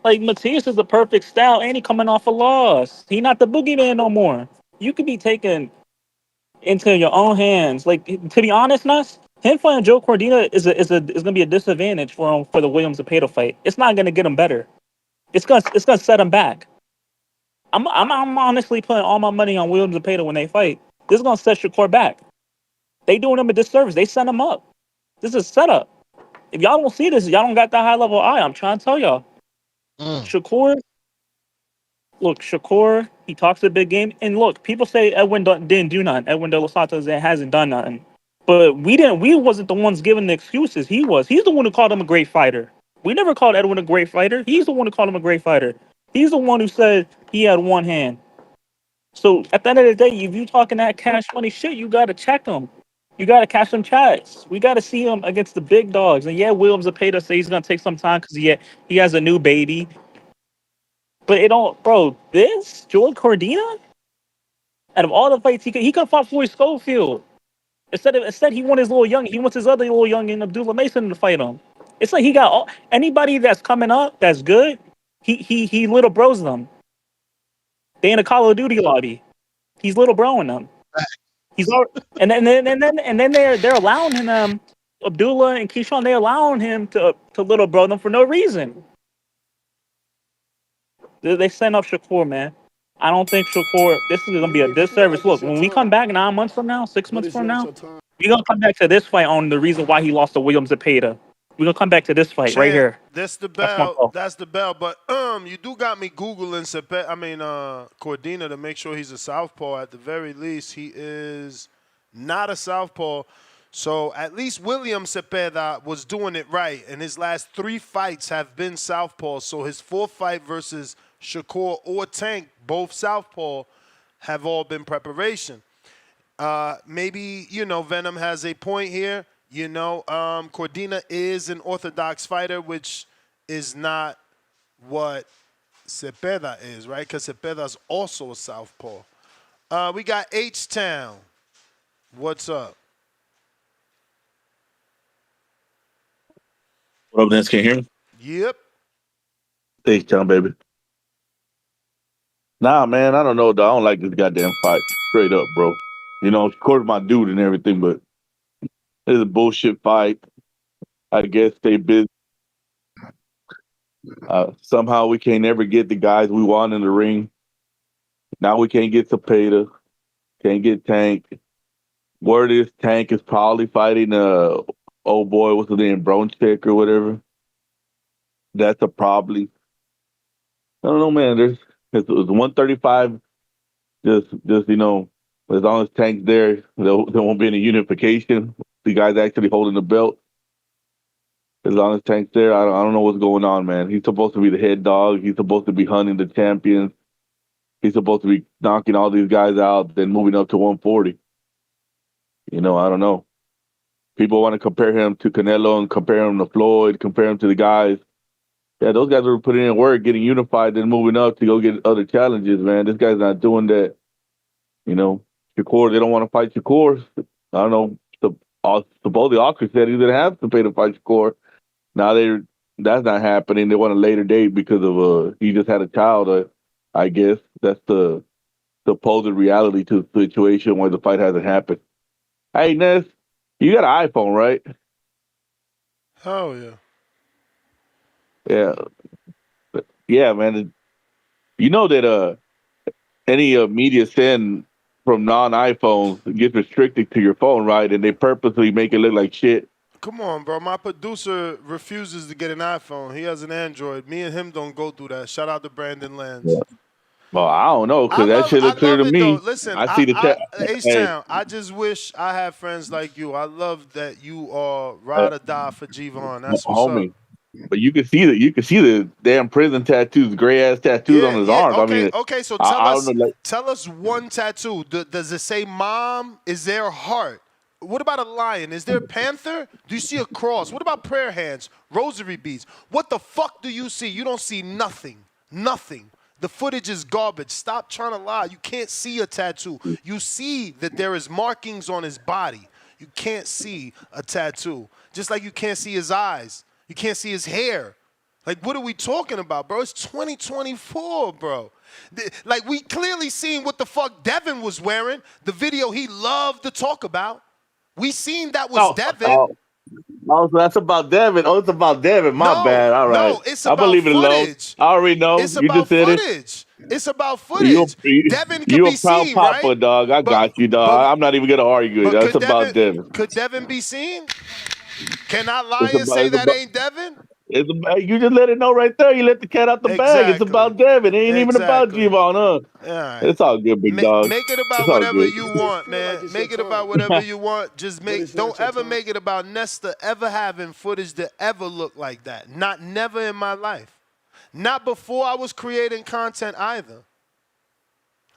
Like, Matias is the perfect style, and he coming off a loss. He not the boogeyman no more. You could be taken into your own hands. Like, to be honest, Nuss, him fighting Joe Cordina is gonna be a disadvantage for him for the Williams Cepeda fight. It's not gonna get him better. It's gonna set him back. I'm honestly putting all my money on Williams and Cepeda when they fight. This is gonna set Shakur back. They doing him a disservice. They set him up. This is setup. If y'all don't see this, y'all don't got that high level eye. I'm trying to tell y'all. Shakur, he talks a big game. And look, people say Edwin didn't do nothing. Edwin De Los Santos hasn't done nothing. But we wasn't the ones giving the excuses. He was. He's the one who called him a great fighter. We never called Edwin a great fighter. He's the one who called him a great fighter. He's the one who said he had one hand. So at the end of the day, if you talking that cash money shit, you gotta check him. You gotta cash them checks. We gotta see him against the big dogs. And yeah, Williams Zepeda say he's gonna take some time because he has a new baby. But it don't, bro. This Joel Cordina, out of all the fights he could have fought Floyd Schofield. Instead he wants his little young. He wants his other little young and Abdullah Mason to fight him. It's like he got anybody that's coming up that's good. He little bros them. They in a Call of Duty lobby. He's little broing them. He's all, and then they're allowing him, Abdullah and Keyshawn. They're allowing him to little bro them for no reason. They send up Shakur, man. I don't think Shakur. This is gonna be a disservice. Look, when we come back 9 months from now, 6 months from now, we're gonna come back to this fight on the reason why he lost to Williams Zepeda. We're gonna come back to this fight right here. That's the bell. That's the bell. But you do got me googling Cordina to make sure he's a southpaw. At the very least, he is not a southpaw. So at least William Zepeda was doing it right, and his last 3 fights have been southpaw. So his 4th fight versus Shakur or Tank, both southpaw, have all been preparation. Maybe, Venom has a point here. Cordina is an orthodox fighter, which is not what Zepeda is, right? Because Zepeda's also a southpaw. We got H-Town. What's up? What up, Nance? Can you hear me? Yep. H-Town, baby. Nah, man, I don't know, dog. I don't like this goddamn fight. Straight up, bro. Of course, my dude and everything, but it's a bullshit fight. I guess they busy. Somehow we can't ever get the guys we want in the ring. Now we can't get Zepeda. Can't get Tank. Word is Tank is probably fighting old boy, what's his name, Bronchick or whatever. That's a probably. I don't know, man. It's 135. Just as long as Tank's there won't be any unification. The guy's actually holding the belt. As long as Tank's there, I don't know what's going on, man. He's supposed to be the head dog. He's supposed to be hunting the champions. He's supposed to be knocking all these guys out, then moving up to 140. I don't know. People want to compare him to Canelo and compare him to Floyd, compare him to the guys. Yeah, those guys are putting in work, getting unified, then moving up to go get other challenges, man. This guy's not doing that. Shakur, they don't want to fight Shakur. I don't know. Supposedly Oscar said he didn't have to pay to fight Shakur. Now that's not happening. They want a later date because of he just had a child. I guess that's the supposed reality to the situation where the fight hasn't happened. Hey, Ness, you got an iPhone, right? Oh yeah. Yeah. Yeah, man. You know that any media send from non-iPhones gets restricted to your phone, right? And they purposely make it look like shit. Come on, bro. My producer refuses to get an iPhone. He has an Android. Me and him don't go through that. Shout out to Brandon Lance. Yeah. Well, I don't know, because that shit look clear to me. Though. Listen, I see the H-Town, I just wish I had friends like you. I love that you are ride or die for G-Von. That's what's homie. up. But you can see the damn prison tattoos, gray ass tattoos on his arms. Okay, so tell us one tattoo. Does it say mom? Is there a heart? What about a lion? Is there a panther? Do you see a cross? What about prayer hands, rosary beads? What the fuck do you see? You don't see nothing. Nothing. The footage is garbage. Stop trying to lie. You can't see a tattoo. You see that there is markings on his body. You can't see a tattoo. Just like you can't see his eyes. You can't see his hair. Like, what are we talking about, bro? It's 2024, bro. Like, we clearly seen what the fuck Devin was wearing. The video he loved to talk about. We seen that was Devin. Oh, so that's about Devin. Oh, it's about Devin. My bad. All right. No, it's about leave it alone. I already know. It's you about just said footage. It's about footage. Devin could you be a proud seen, papa, right? dog. I got you, dog. I'm not even gonna argue it. That's about Devin. Could Devin be seen? Can I lie and say that ain't Devin? You just let it know right there. You let the cat out the bag. It's about Devin. It ain't even about G-Von, huh? Right. It's all good, big dog. Make it about whatever you want, man. Make it about whatever you want. Just don't ever make it about Nesta ever having footage that ever looked like that. Never in my life. Not before I was creating content either.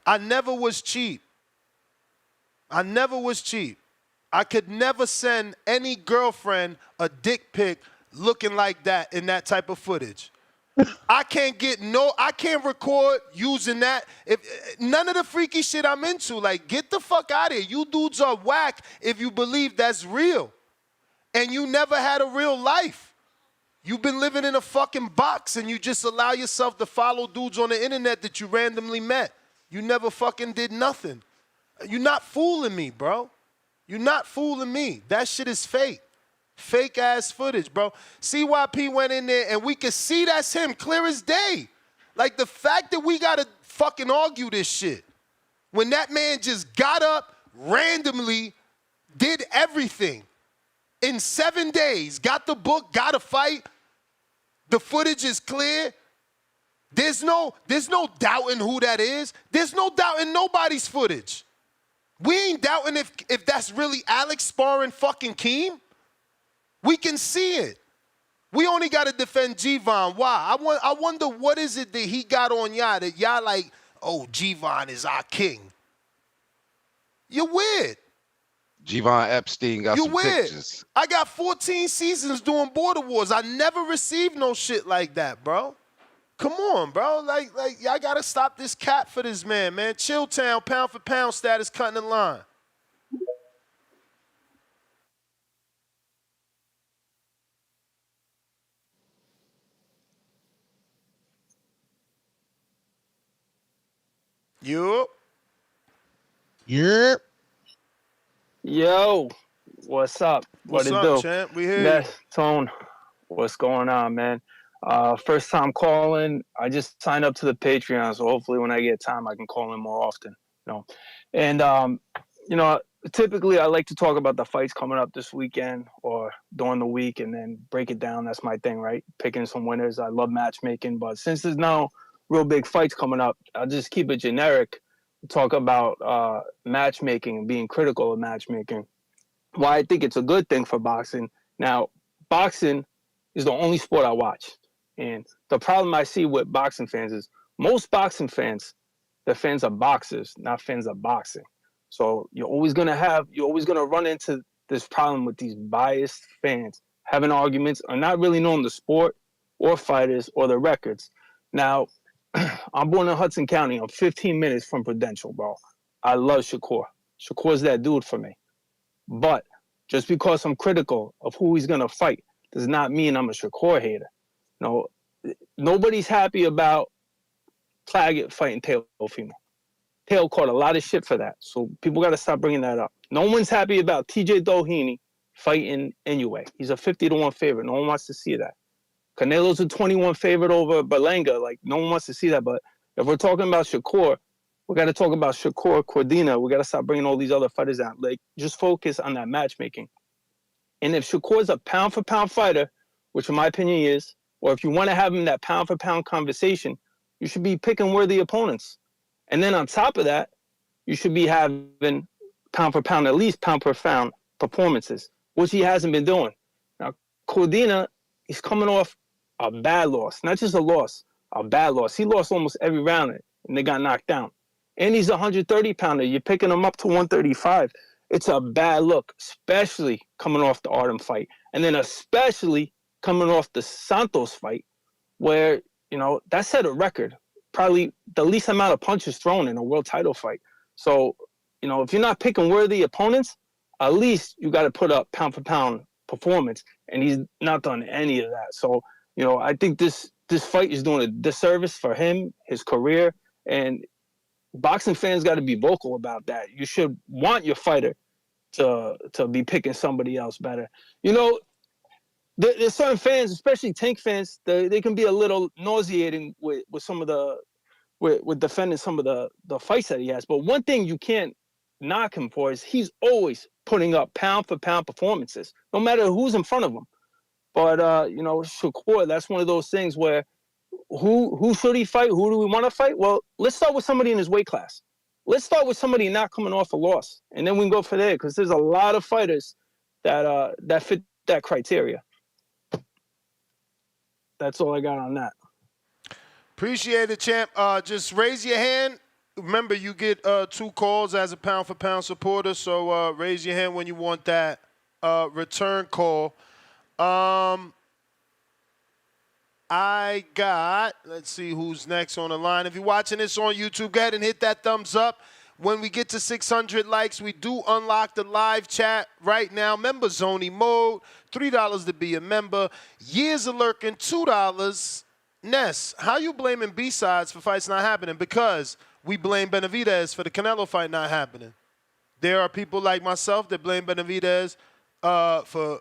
I never was cheap. I never was cheap. I could never send any girlfriend a dick pic looking like that in that type of footage. I can't record using that. If none of the freaky shit I'm into, like, get the fuck out of here. You dudes are whack if you believe that's real. And you never had a real life. You've been living in a fucking box and you just allow yourself to follow dudes on the internet that you randomly met. You never fucking did nothing. You're not fooling me, bro. You're not fooling me. That shit is fake. Fake ass footage, bro. CYP went in there and we could see that's him clear as day. Like, the fact that we gotta fucking argue this shit. When that man just got up, randomly, did everything. In 7 days, got the book, got a fight. The footage is clear. There's no doubting who that is. There's no doubting nobody's footage. We ain't doubting if that's really Alex sparring fucking Keem. We can see it. We only got to defend Jeison. Why? I wonder what is it that he got on y'all that y'all like, oh, Jeison is our king. You're weird. Jeison Epstein got some pictures. I got 14 seasons doing Border Wars. I never received no shit like that, bro. Come on, bro. Like y'all gotta stop this cap for this man, man. Chilltown, pound for pound status cutting the line. Yup. Yep. Yo, what's up? What's what up, it do? champ? We here. Yes, Tone. What's going on, man? First time calling. I just signed up to the Patreon, so hopefully when I get time, I can call in more often. You know, and you know, typically I like to talk about the fights coming up this weekend or during the week, and then break it down. That's my thing, right? Picking some winners. I love matchmaking, but since there's no real big fights coming up, I'll just keep it generic. Talk about matchmaking and being critical of matchmaking. Why I think it's a good thing for boxing. Now, boxing is the only sport I watch. And the problem I see with boxing fans is most boxing fans, they're fans of boxers, not fans of boxing. So you're always gonna run into this problem with these biased fans having arguments or not really knowing the sport or fighters or the records. Now, I'm born in Hudson County. I'm 15 minutes from Prudential, bro. I love Shakur. Shakur's that dude for me. But just because I'm critical of who he's going to fight does not mean I'm a Shakur hater. No, nobody's happy about Claggett fighting Teofimo. Teo caught a lot of shit for that. So people got to stop bringing that up. No one's happy about TJ Doheny fighting Inoue. He's a 50-1 favorite. No one wants to see that. Canelo's a 21 favorite over Berlanga. Like, no one wants to see that. But if we're talking about Shakur, we got to talk about Shakur, Cordina. We got to stop bringing all these other fighters out. Like, just focus on that matchmaking. And if Shakur's a pound-for-pound fighter, which in my opinion he is, or if you want to have him in that pound-for-pound conversation, you should be picking worthy opponents. And then on top of that, you should be having pound-for-pound, at least pound-per-pound performances, which he hasn't been doing. Now, Cordina, he's coming off a bad loss, not just a loss, a bad loss. He lost almost every round and they got knocked down. And he's a 130-pounder. You're picking him up to 135. It's a bad look, especially coming off the Artem fight. And then especially coming off the Santos fight where, you know, that set a record. Probably the least amount of punches thrown in a world title fight. So, you know, if you're not picking worthy opponents, at least you got to put up pound-for-pound performance. And he's not done any of that. So, you know, I think this fight is doing a disservice for him, his career, and boxing fans got to be vocal about that. You should want your fighter to be picking somebody else better. You know, there's certain fans, especially Tank fans, they can be a little nauseating with some of the with defending some of the fights that he has. But one thing you can't knock him for is he's always putting up pound for pound performances, no matter who's in front of him. But you know, Shakur, that's one of those things where who should he fight? Who do we want to fight? Well, let's start with somebody in his weight class. Let's start with somebody not coming off a loss, and then we can go for there because there's a lot of fighters that fit that criteria. That's all I got on that. Appreciate it, champ. Just raise your hand. Remember, you get 2 calls as a pound-for-pound supporter, so raise your hand when you want that return call. I got, let's see who's next on the line. If you're watching this on YouTube, go ahead and hit that thumbs up. When we get to 600 likes, we do unlock the live chat right now. Members only mode, $3 to be a member. Years of lurking, $2. Ness, how you blaming B-sides for fights not happening? Because we blame Benavidez for the Canelo fight not happening. There are people like myself that blame Benavidez for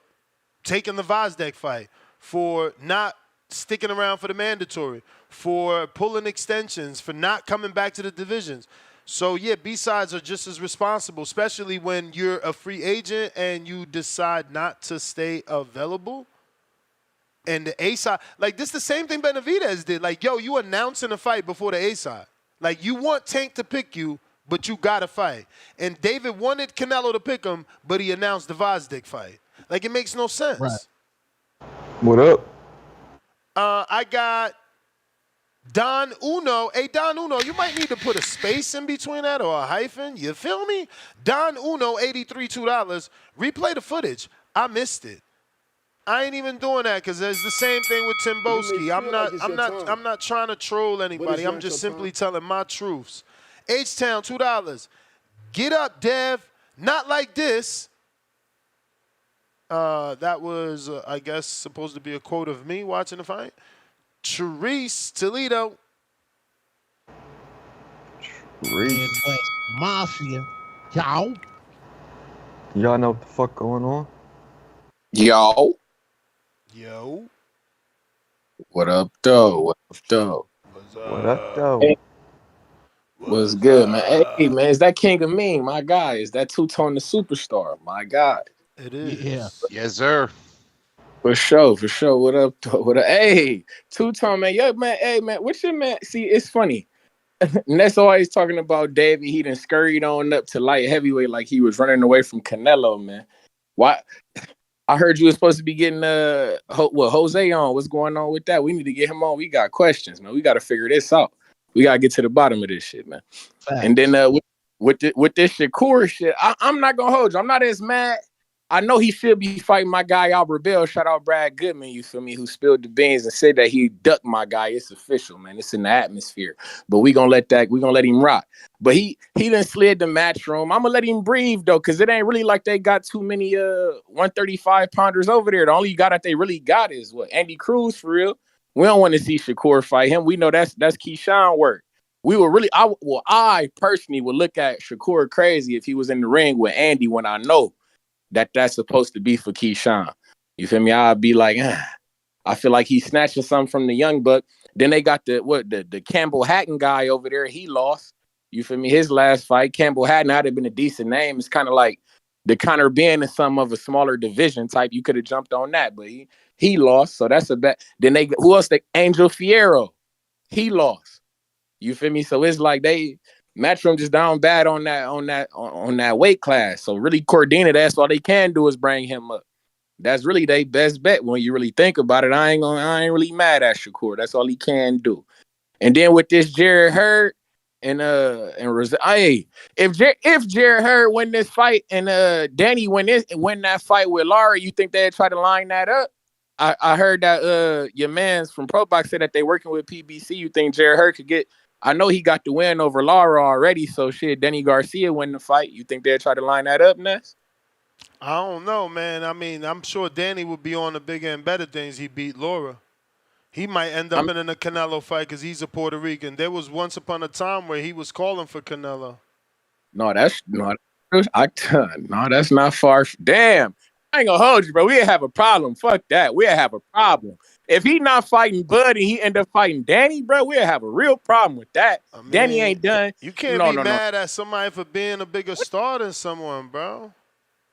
taking the Vazdeck fight, for not sticking around for the mandatory, for pulling extensions, for not coming back to the divisions. So, yeah, B-sides are just as responsible, especially when you're a free agent and you decide not to stay available. And the A-side, like, this is the same thing Benavidez did. Like, yo, you announcing a fight before the A-side. Like, you want Tank to pick you, but you got to fight. And David wanted Canelo to pick him, but he announced the Vazdeck fight. Like, it makes no sense. Right. What up? I got Don Uno. Hey, Don Uno, you might need to put a space in between that or a hyphen. You feel me? Don Uno, 83, $2. Replay the footage. I missed it. I ain't even doing that because there's the same thing with Timboski. I'm not trying to troll anybody. I'm just simply telling my truths. H-Town, $2. Get up, Dev. Not like this. That was, I guess, supposed to be a quote of me watching the fight. Therese Toledo. Midwest Mafia. Y'all. Y'all know what the fuck going on? Yo. Yo. What up, though? What up, though? What up, though? What's good, man? Hey, man, is that King of Mean, my guy? Is that Two-Tone the Superstar, my God? It is. Yeah. Yes, sir. For sure, for sure. What up, though? What up? Hey, Two-Tone, man. Yo, man, hey, man, what's your man? See, it's funny. Ness always talking about Davey. He done scurried on up to light heavyweight like he was running away from Canelo, man. Why? I heard you were supposed to be getting Jose on. What's going on with that? We need to get him on. We got questions, man. We got to figure this out. We got to get to the bottom of this shit, man. Facts. And then with this Shakur shit, I'm not going to hold you. I'm not as mad. I know he should be fighting my guy, Albert Bell. Shout out Brad Goodman, you feel me, who spilled the beans and said that he ducked my guy. It's official, man. It's in the atmosphere. But we gonna let him rock. But he done slid the match room. I'm gonna let him breathe though, because it ain't really like they got too many 135 pounders over there. The only guy that they really got is what? Andy Cruz, for real. We don't want to see Shakur fight him. We know that's Keyshawn work. I personally would look at Shakur crazy if he was in the ring with Andy when I know that's supposed to be for Keyshawn. You feel me? I'd be like, I feel like he's snatching something from the young buck. Then they got the Campbell Hatton guy over there. He lost. You feel me? His last fight, Campbell Hatton, that'd have been a decent name. It's kind of like the Conor Ben in some of a smaller division type. You could have jumped on that, but he lost. So that's a bet. Then who else? Angel Fierro. He lost. You feel me? So it's like Matchroom just down bad on that weight class. So really, Cordina, that's all they can do is bring him up. That's really their best bet when you really think about it. I ain't really mad at Shakur. That's all he can do. And then with this Jarrett Hurd and hey, if Jarrett Hurd win this fight and Danny win that fight with Lara, you think they'd try to line that up? I heard that your mans from Pro Box said that they working with PBC. You think Jarrett Hurd could get? I know he got the win over Lara already, so shit, Denny Garcia win the fight. You think they'll try to line that up, Ness? I don't know, man. I mean, I'm sure Danny would be on the bigger and better things. He beat Lara. He might end up in a Canelo fight because he's a Puerto Rican. There was once upon a time where he was calling for Canelo. No, that's not far. Damn. I ain't gonna hold you, bro. We'll have a problem. Fuck that. We'll have a problem. If he not fighting Bud and he end up fighting Danny, bro, we'll have a real problem with that. I mean, Danny ain't done. You can't be mad at somebody for being a bigger star than someone, bro.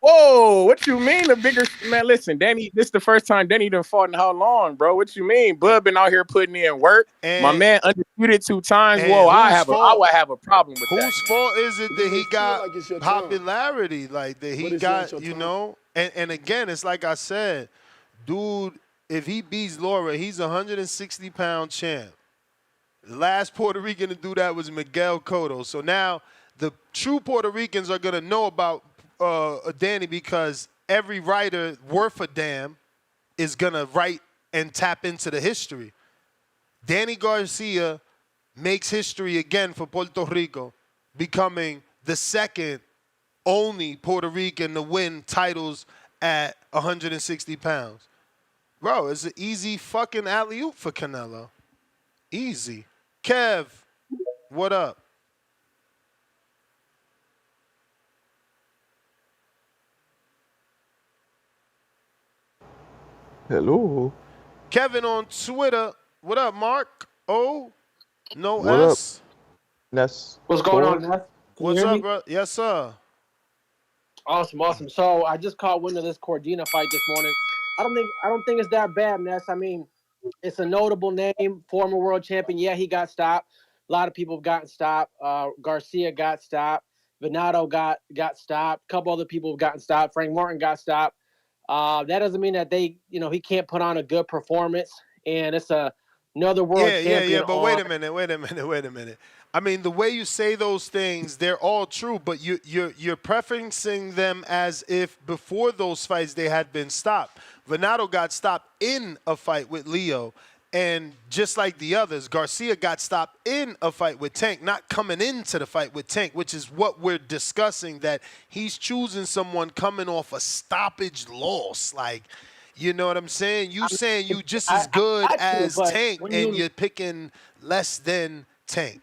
Whoa, what you mean a bigger man? Listen, Danny, this is the first time Danny done fought in how long, bro? What you mean? Bud been out here putting in work. And my man undisputed 2 times. Whoa, I would have a problem with that. Whose fault is it that he got popularity? Like that he got, you know? And again, it's like I said, dude, if he beats Lara, he's a 160-pound champ. The last Puerto Rican to do that was Miguel Cotto. So now the true Puerto Ricans are going to know about Danny because every writer worth a damn is going to write and tap into the history. Danny Garcia makes history again for Puerto Rico, becoming the second only Puerto Rican to win titles at 160 pounds. Bro, it's an easy fucking alley-oop for Canelo. Easy. Kev, what up? Hello. Kevin on Twitter. What up, Mark? O? No What S? up? Ness. What's going on, Ness? Can you What's hear up, me? bro? Yes, sir. Awesome. So I just caught wind of this Cordina fight this morning. I don't think it's that bad, Ness. I mean, it's a notable name, former world champion. Yeah, he got stopped. A lot of people have gotten stopped. Garcia got stopped. Venado got stopped. A couple other people have gotten stopped. Frank Martin got stopped. That doesn't mean that he can't put on a good performance. And it's another world champion. Yeah. But wait a minute. I mean, the way you say those things, they're all true, but you're preferencing them as if before those fights they had been stopped. Venado got stopped in a fight with Leo, and just like the others, Garcia got stopped in a fight with Tank, not coming into the fight with Tank, which is what we're discussing, that he's choosing someone coming off a stoppage loss. Like, you know what I'm saying? You saying you just as good as Tank, and you're picking less than Tank.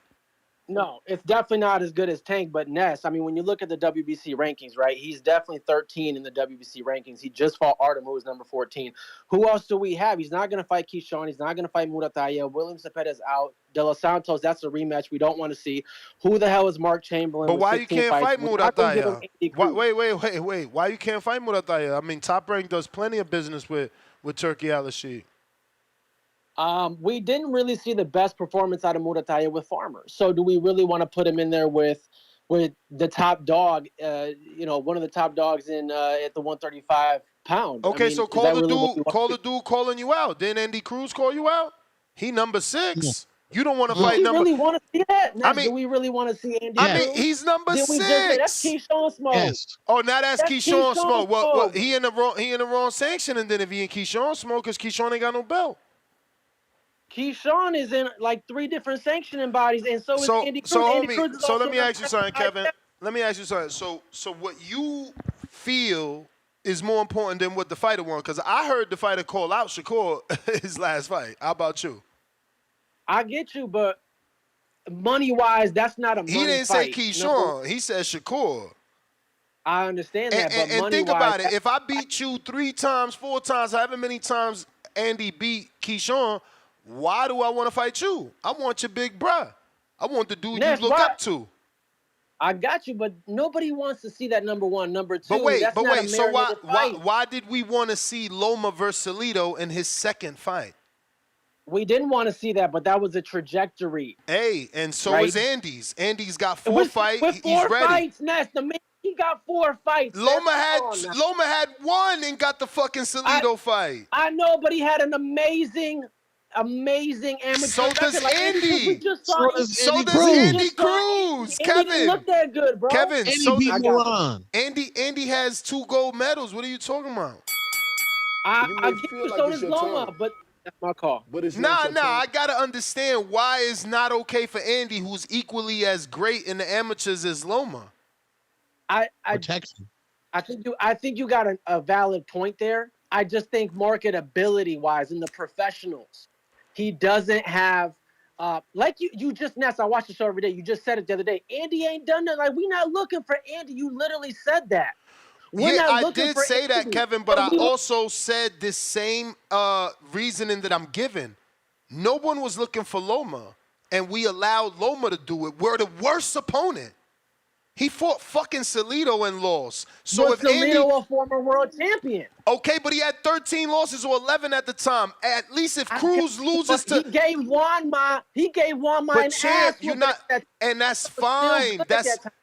No, it's definitely not as good as Tank, but Ness, I mean, when you look at the WBC rankings, right, he's definitely 13 in the WBC rankings. He just fought Artem, who was number 14. Who else do we have? He's not going to fight Keyshawn. He's not going to fight Murataya. William Cepeda's out. De Los Santos, that's a rematch we don't want to see. Who the hell is Mark Chamberlain? But why you can't fight Murataya? Wait. Why you can't fight Murataya? I mean, Top Rank does plenty of business with Turkey Al-Rashid. We didn't really see the best performance out of Murataya with Farmer. So do we really want to put him in there with the top dog, one of the top dogs in at the 135 pound? Okay, I mean, so call the dude calling you out. Didn't Andy Cruz call you out? He number 6. You don't want to fight number. Do we really want to see that? I mean, do we really want to see Andy? I mean, he's number 6. That's Keyshawn Smoke. Yes. Oh, now that's Keyshawn Smoke. Well, he in the wrong sanction, and then if he in Keyshawn Smoke, because Keyshawn ain't got no belt. Keyshawn is in like 3 different sanctioning bodies, and so is Andy Cruz. So let me ask you something, Kevin. Let me ask you something. So what you feel is more important than what the fighter wants? Because I heard the fighter call out Shakur his last fight. How about you? I get you, but money-wise, that's not a money fight. He didn't say Keyshawn. He said Shakur. I understand that, but and think about it. If I beat you 3 times, 4 times, however many times Andy beat Keyshawn, why do I want to fight you? I want your big bruh. I want the dude you look up to. I got you, but nobody wants to see that number 1, number 2. But wait. So why did we want to see Loma versus Salido in his second fight? We didn't want to see that, but that was a trajectory. Hey, and so is Andy's. Andy's got 4 fights. With 4 He's ready. Fights, Ness. He got 4 fights. Loma had 1 and got the fucking Salido fight. I know, but he had an amazing amateur. So does Andy. So does Andy Cruz. Kevin didn't look that good, bro. Kevin, Andy Andy has 2 gold medals. What are you talking about? I get you. So does Loma, but that's my call. But it's I gotta understand why it's not okay for Andy, who's equally as great in the amateurs as Loma. Protection. I think you got a valid point there. I just think marketability wise in the professionals, he doesn't have like you just Ness. I watch the show every day. You just said it the other day. Andy ain't done that. Like, we're not looking for Andy. You literally said that. I did say that, Kevin, but I also said this same reasoning that I'm giving. No one was looking for Loma, and we allowed Loma to do it. We're the worst opponent. He fought fucking Salido and lost. So if Salido a former world champion. Okay, but he had 13 losses or 11 at the time. At least if Cruz loses to... He gave Juan my an champ, you're not... And that's fine.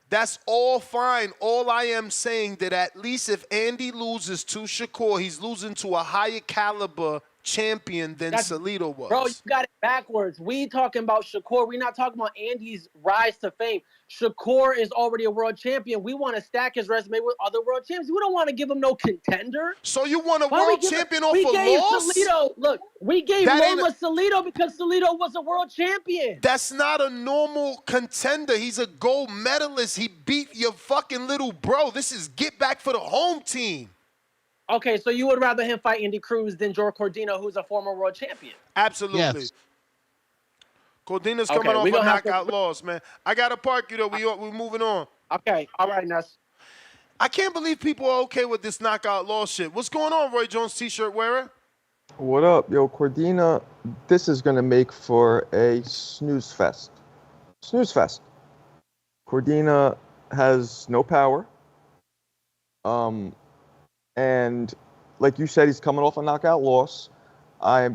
That's all fine. All I am saying that at least if Andy loses to Shakur, he's losing to a higher caliber champion than Salido was. Bro, you got it backwards. We talking about Shakur. We're not talking about Andy's rise to fame. Shakur is already a world champion. We want to stack his resume with other world champions. We don't want to give him no contender. So you want a world champion off a loss? Salido, look, we gave Loma Salido because Salido was a world champion. That's not a normal contender. He's a gold medalist. He beat your fucking little bro. This is get back for the home team. Okay, so you would rather him fight Andy Cruz than Joe Cordina, who's a former world champion? Absolutely. Yes. Cordina's coming off a knockout loss, man. I got to park you, though. We're moving on. Okay, all right, Ness. I can't believe people are okay with this knockout loss shit. What's going on, Roy Jones T-shirt wearer? What up, yo, Cordina? This is going to make for a snooze fest. Snooze fest. Cordina has no power. And like you said, he's coming off a knockout loss. I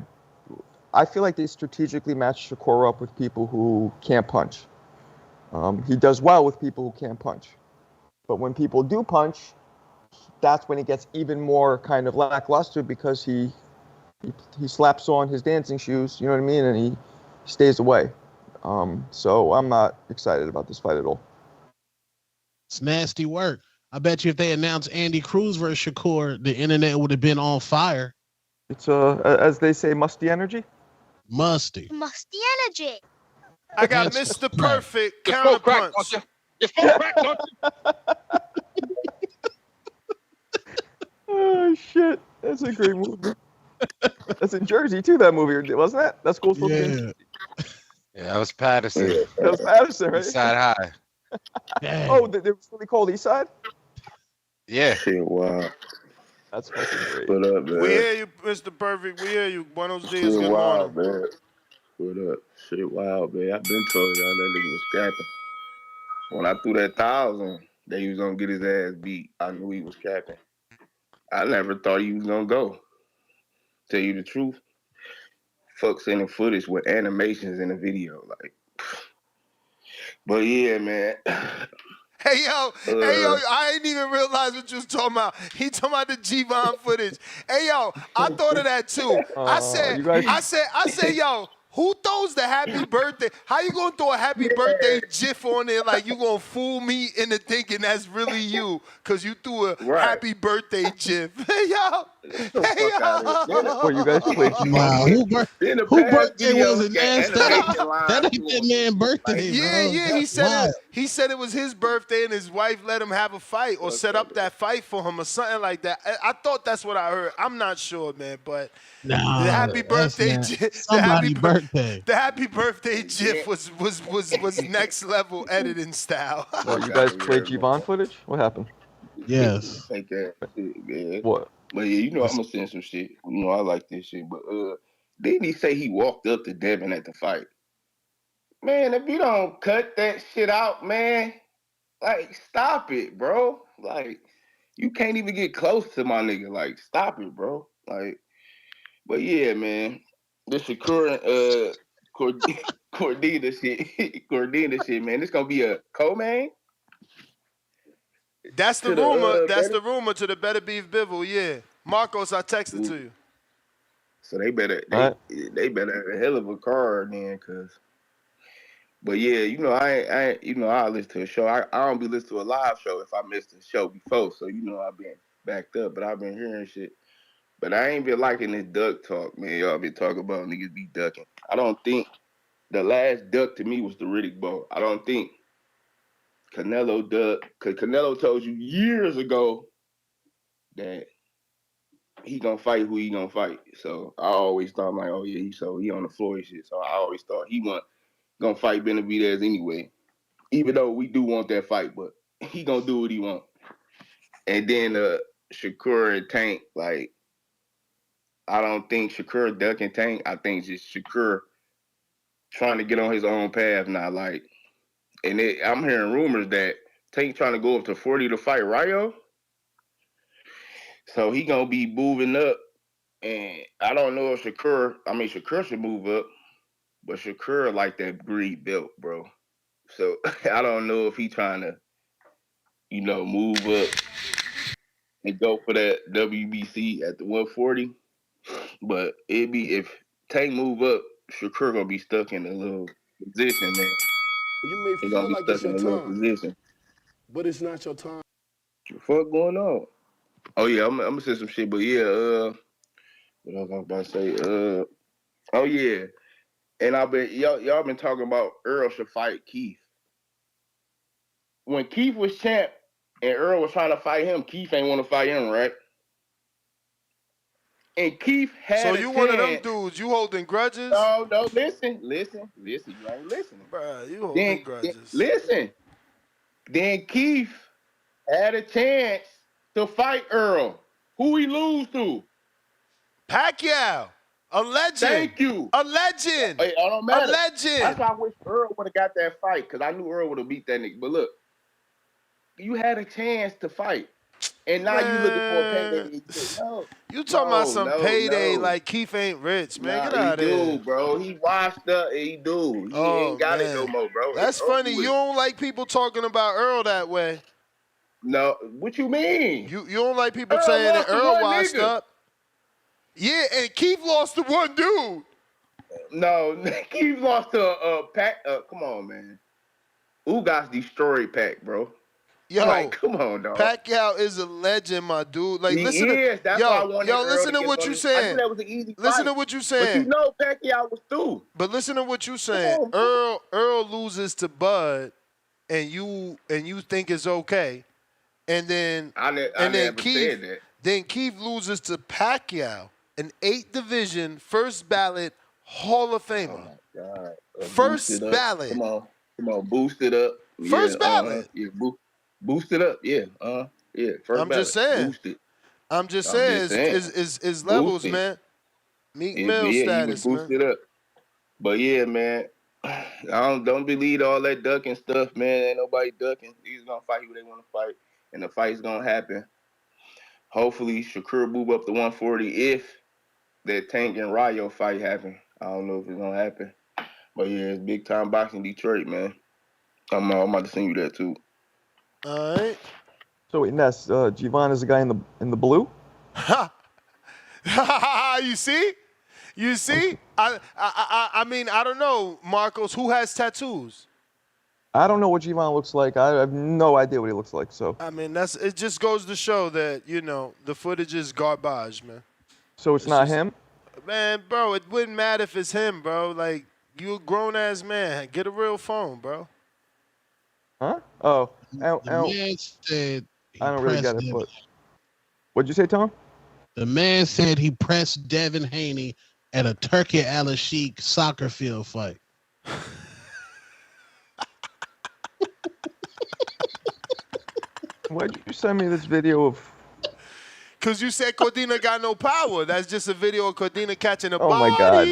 feel like they strategically match Shakur up with people who can't punch. He does well with people who can't punch. But when people do punch, that's when he gets even more kind of lackluster because he slaps on his dancing shoes, you know what I mean, and he stays away. So I'm not excited about this fight at all. It's nasty work. I bet you if they announced Andy Cruz versus Shakur, the internet would have been on fire. It's as they say, musty energy. Musty energy. I got Mr. Perfect counterpunch. Your phone crack, don't you? Oh shit, that's a great movie. That's in Jersey too. That movie, wasn't that? That's cool. Yeah, that was Patterson. That was Patterson, right? Eastside High. Oh, they was really called Eastside. Yeah. Shit, wow. That's fucking great. What up, man? We hear you, Mr. Perfect. We hear you. Buenos dias. Shit, Good wild, morning. man. What up? Shit, wild, man. I've been told y'all that nigga was capping. When I threw that 1,000, that he was gonna get his ass beat. I knew he was capping. I never thought he was gonna go. Tell you the truth. Fuck sending footage with animations in the video, like. But yeah, man. Hey yo, I didn't even realize what you was talking about. He talking about the G-Von footage. Hey yo, I thought of that too. I said, yo, who throws the happy birthday? How you gonna throw a happy birthday GIF on there like you gonna fool me into thinking that's really you? Cause you threw a happy birthday GIF. Hey yo. What you guys played? Wow, who birthday was it, man? That ain't that man birthday. Yeah, bro. He said it was his birthday and his wife let him have a fight or set up that fight for him or something like that. I thought that's what I heard. I'm not sure, man, but the happy birthday GIF. The happy birthday GIF was next level editing style. Well, you guys played G-Von footage? What happened? Yes. Take that shit, man. What? But yeah, you know I'm gonna send some shit. You know I like this shit. But didn't he say he walked up to Devin at the fight? Man, if you don't cut that shit out, man, like stop it, bro. Like you can't even get close to my nigga. Like stop it, bro. Like, but yeah, man, the Shakur Cordina shit, man. This gonna be a co-main. That's the rumor. That's the rumor to the Better Beef Bivol. Yeah, Marcos, I texted to you. So they better have a hell of a card then, cause. But yeah, you know I listen to a show. I don't be listening to a live show if I missed a show before. So you know I've been backed up, but I've been hearing shit. But I ain't been liking this duck talk, man. Y'all been talking about niggas be ducking. I don't think the last duck to me was the Riddick Bowl. I don't think Canelo duck, because Canelo told you years ago that he gonna fight who he gonna fight. So I always thought like, oh yeah, he on the floor and shit. So I always thought he wasn't gonna fight Benavidez anyway. Even though we do want that fight, but he gonna do what he want. And then Shakur and Tank, like, I don't think Shakur ducking Tank. I think just Shakur trying to get on his own path now. Like, and I'm hearing rumors that Tank trying to go up to 40 to fight Rayo. So he gonna be moving up. And I don't know if Shakur should move up, but Shakur like that greed belt, bro. So I don't know if he trying to, move up and go for that WBC at the 140. But it'd be if Tank move up, Shakur gonna be stuck in a little position, man. You may He gonna feel be like stuck it's in your a little time, position. but it's not your time. What the fuck going on? Oh yeah, I'm gonna say some shit, but yeah, what I was about to say, oh yeah, and I been y'all been talking about Earl should fight Keith. When Keith was champ and Earl was trying to fight him, Keith ain't want to fight him, right? And Keith had So a you chance. one of them dudes? You holding grudges? No, listen. You ain't listening. Bruh, you holding grudges. Listen. Then Keith had a chance to fight Earl. Who he lose to? Pacquiao. A legend. Thank you. A legend. It don't matter. A legend. That's why I wish Earl would have got that fight, because I knew Earl would have beat that nigga. But look, you had a chance to fight. And now you looking for a payday. You talking about some payday like Keith ain't rich, man. Get out of here. He do, bro. He washed up. He do. He ain't got it no more, bro. That's funny. You don't like people talking about Earl that way. No, what you mean? You don't like people saying that Earl washed up. Yeah, and Keith lost to one dude. No, Keith lost to Pac. Come on, man. Ugas destroyed Pac, bro. Yo, like, come on, dog. Pacquiao is a legend, my dude. Like, He listen is. to That's why I wanted Earl listen to get what on you his- I saying. knew that was an easy Listen fight. to what you But saying. you know Pacquiao was through. But listen to what you saying. Earl loses to Bud, and you think it's okay, and then I never Keith said that. then Keith loses to Pacquiao, an 8th division first ballot Hall of Famer. God. First Boost it up. ballot. Come on, boost it up. First ballot. Yeah, boost it up. Yeah, yeah. First I'm ballot. just saying. Boost it. I'm just saying. It's levels, Boost it. man. Meek Mill status, you boost man. it up. But yeah, man. I don't believe all that ducking stuff, man. Ain't nobody ducking. These gonna fight who they want to fight, and the fight's gonna happen. Hopefully, Shakur move up to 140 if that Tank and Rayo fight happen. I don't know if it's gonna happen, but yeah, it's big time boxing Detroit, man. I'm about to send you that too. All right. So wait, Ness, Jeison is the guy in the blue? You see? You see? I mean, I don't know, Marcos. Who has tattoos? I don't know what Jeison looks like. I have no idea what he looks like. So I mean, it just goes to show that, the footage is garbage, man. So it's not him? Man, bro, it wouldn't matter if it's him, bro. Like, you a grown-ass man. Get a real phone, bro. Huh? Oh. The man said I don't really get it, Devin. but what'd you say, Tom? The man said he pressed Devin Haney at a Turkey Al-Sheikh soccer field fight. Why'd you send me this video of? Because you said Cordina got no power. That's just a video of Cordina catching a Oh body. my God.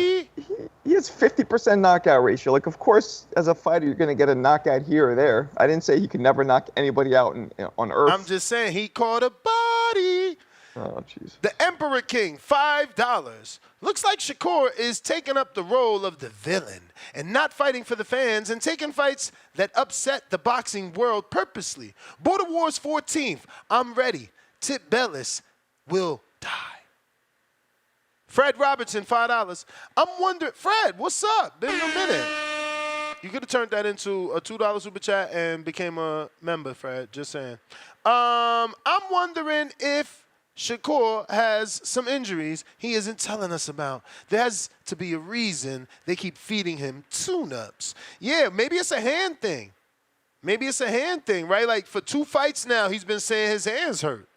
He has 50% knockout ratio. Like, of course, as a fighter, you're gonna get a knockout here or there. I didn't say he could never knock anybody out on Earth. I'm just saying he caught a body. Oh, jeez. The Emperor King, $5. Looks like Shakur is taking up the role of the villain and not fighting for the fans and taking fights that upset the boxing world purposely. Border Wars 14th. I'm ready. Tip Bellis will die. Fred Robertson, $5. I'm wondering, Fred, what's up? Been a minute. You could have turned that into a $2 super chat and became a member, Fred. Just saying. I'm wondering if Shakur has some injuries he isn't telling us about. There has to be a reason they keep feeding him tune-ups. Yeah, maybe it's a hand thing. Maybe it's a hand thing, right? Like for 2 fights now, he's been saying his hands hurt.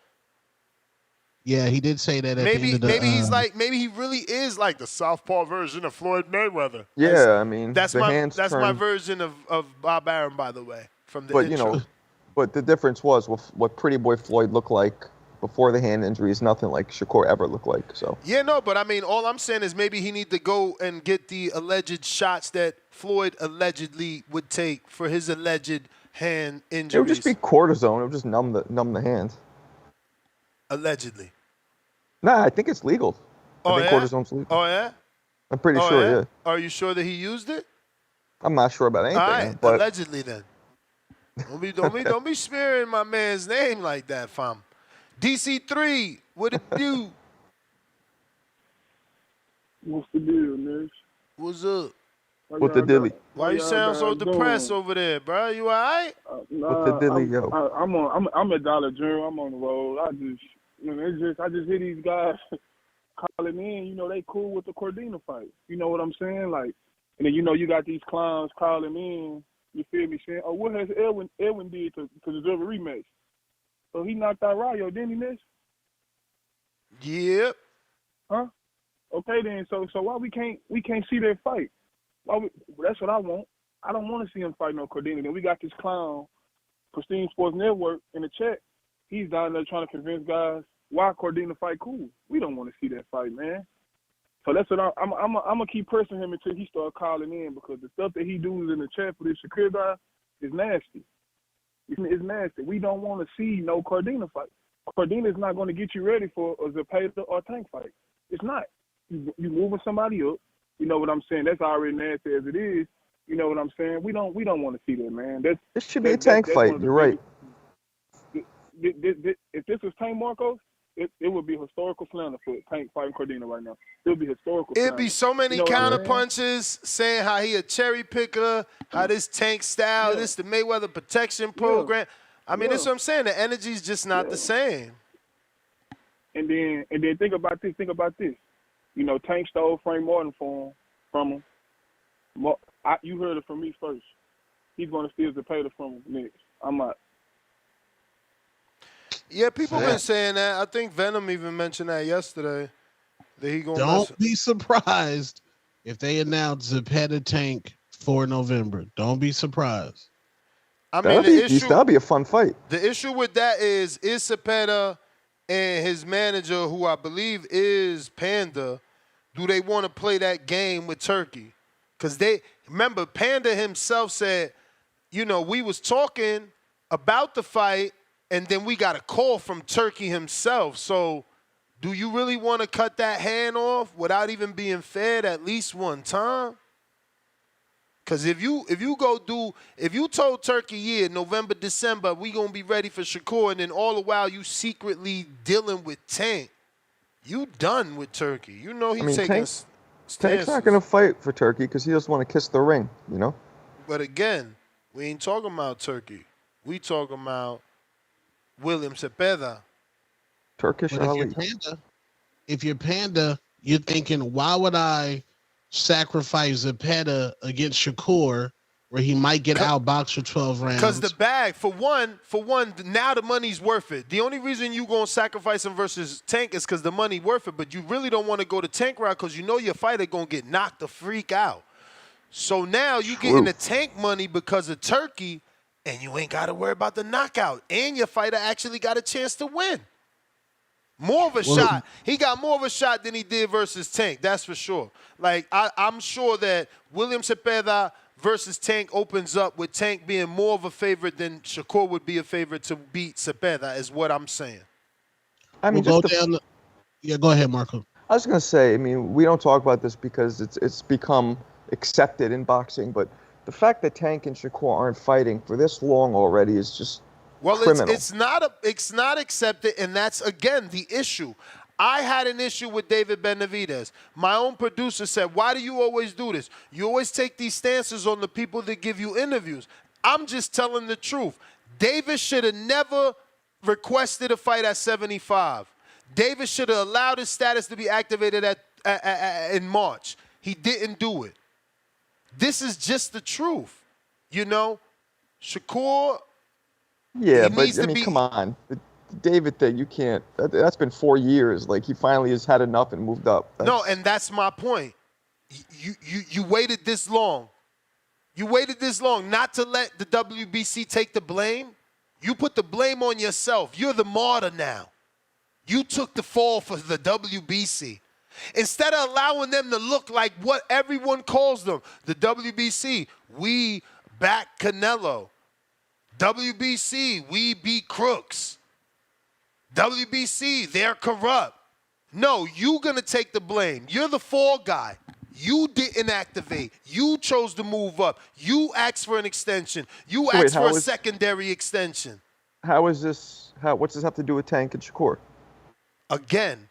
Yeah, he did say that at the end of the, maybe he really is like the southpaw version of Floyd Mayweather. Yeah, I mean, That's the my hands my turn. version of Bob Arum, by the way, from the But intro. but the difference was what Pretty Boy Floyd looked like before the hand injury is nothing like Shakur ever looked like. So Yeah, no, but I mean, all I'm saying is maybe he need to go and get the alleged shots that Floyd allegedly would take for his alleged hand injuries. it would just be cortisone. It would just numb the hands. Allegedly. Nah, I think it's legal. Oh, I think yeah? cortisone's legal. Oh, yeah? I'm pretty Oh, sure, yeah. Are you sure that he used it? I'm not sure about anything, All right, but allegedly then. Don't be smearing my man's name like that, fam. DC3, what it do? What's the deal, Nish? What's up? What the dilly? Why you sound so depressed over there, bro? You all right? What the dilly, yo? I'm at Dollar General. I'm on the road. I just hear these guys calling in. You know, they cool with the Cordina fight. You know what I'm saying? Like, and then you got these clowns calling in. You feel me? Saying, oh, what has Edwin did to deserve a rematch? So he knocked out Rayo, didn't he, Nish? Yep. Huh? Okay then. So why we can't see their fight? That's what I want. I don't want to see him fight no Cordina. Then we got this clown, Pristine Sports Network, in the chat. He's down there trying to convince guys why Cordina fight cool. We don't want to see that fight, man. So that's what I'm gonna keep pressing him until he start calling in, because the stuff that he does in the chat for this Shakur guy is nasty. It's nasty. We don't want to see no Cordina fight. Cordina is not going to get you ready for a Zepeda or Tank fight. It's not. You moving somebody up. You know what I'm saying? That's already nasty as it is. You know what I'm saying? We don't want to see that, man. This should be a Tank fight. You're right. If this was Tank Marcos, it would be historical slander for Tank fighting Cordina right now. It would be historical slander. It'd be so many counter punches saying how he a cherry picker, how this Tank style, this the Mayweather protection program. I mean, that's what I'm saying. The energy's just not the same. And then think about this. You know, Tank stole Frank Martin from him. You heard it from me first. He's going to steal Zepeda from him next. I'm not. Yeah, people been saying that. I think Venom even mentioned that yesterday. That he gonna Don't be surprised if they announce Zepeda Tank for November. Don't be surprised. I mean, that'll be a fun fight. The issue with that is Zepeda and his manager, who I believe is Panda, do they want to play that game with Turkey? Because remember, Panda himself said, you know, we was talking about the fight, and then we got a call from Turkey himself. So do you really want to cut that hand off without even being fed at least one time? Because if you told Turkey, November, December, we going to be ready for Shakur, and then all the while you secretly dealing with Tank, you done with Turkey. You know he's taking stances. Tank's not going to fight for Turkey because he doesn't want to kiss the ring, you know? But again, we ain't talking about Turkey. We talking about William Zepeda. Turkish Ali. If you're Panda, you're thinking, why would I sacrifice Zepeda against Shakur where he might get outboxed for 12 rounds? Because the bag, for one, now the money's worth it. The only reason you going to sacrifice him versus Tank is because the money worth it, but you really don't want to go to Tank route because you know your fighter going to get knocked the freak out. So now you getting the Tank money because of Turkey, and you ain't got to worry about the knockout. And your fighter actually got a chance to win. More of a shot. He got more of a shot than he did versus Tank. That's for sure. Like, I'm sure that William Zepeda versus Tank opens up with Tank being more of a favorite than Shakur would be a favorite to beat Zepeda, is what I'm saying. I mean, go ahead, Marco. I was going to say, I mean, we don't talk about this because it's become accepted in boxing, but the fact that Tank and Shakur aren't fighting for this long already is just criminal. It's not accepted, and that's again the issue. I had an issue with David Benavidez. My own producer said, "Why do you always do this? You always take these stances on the people that give you interviews." I'm just telling the truth. David should have never requested a fight at 75. David should have allowed his status to be activated in March. He didn't do it. This is just the truth, you know. Shakur. Yeah, but I mean, come on, the David thing, you can't. That's been 4 years. Like, he finally has had enough and moved up. No, and that's my point. You waited this long. You waited this long not to let the WBC take the blame. You put the blame on yourself. You're the martyr now. You took the fall for the WBC. Instead of allowing them to look like what everyone calls them, the WBC, we back Canelo. WBC, we beat crooks. WBC, they're corrupt. No, you're going to take the blame. You're the fall guy. You didn't activate. You chose to move up. You asked for an extension. You asked for a secondary extension. How is this? What's this have to do with Tank and Shakur? Again,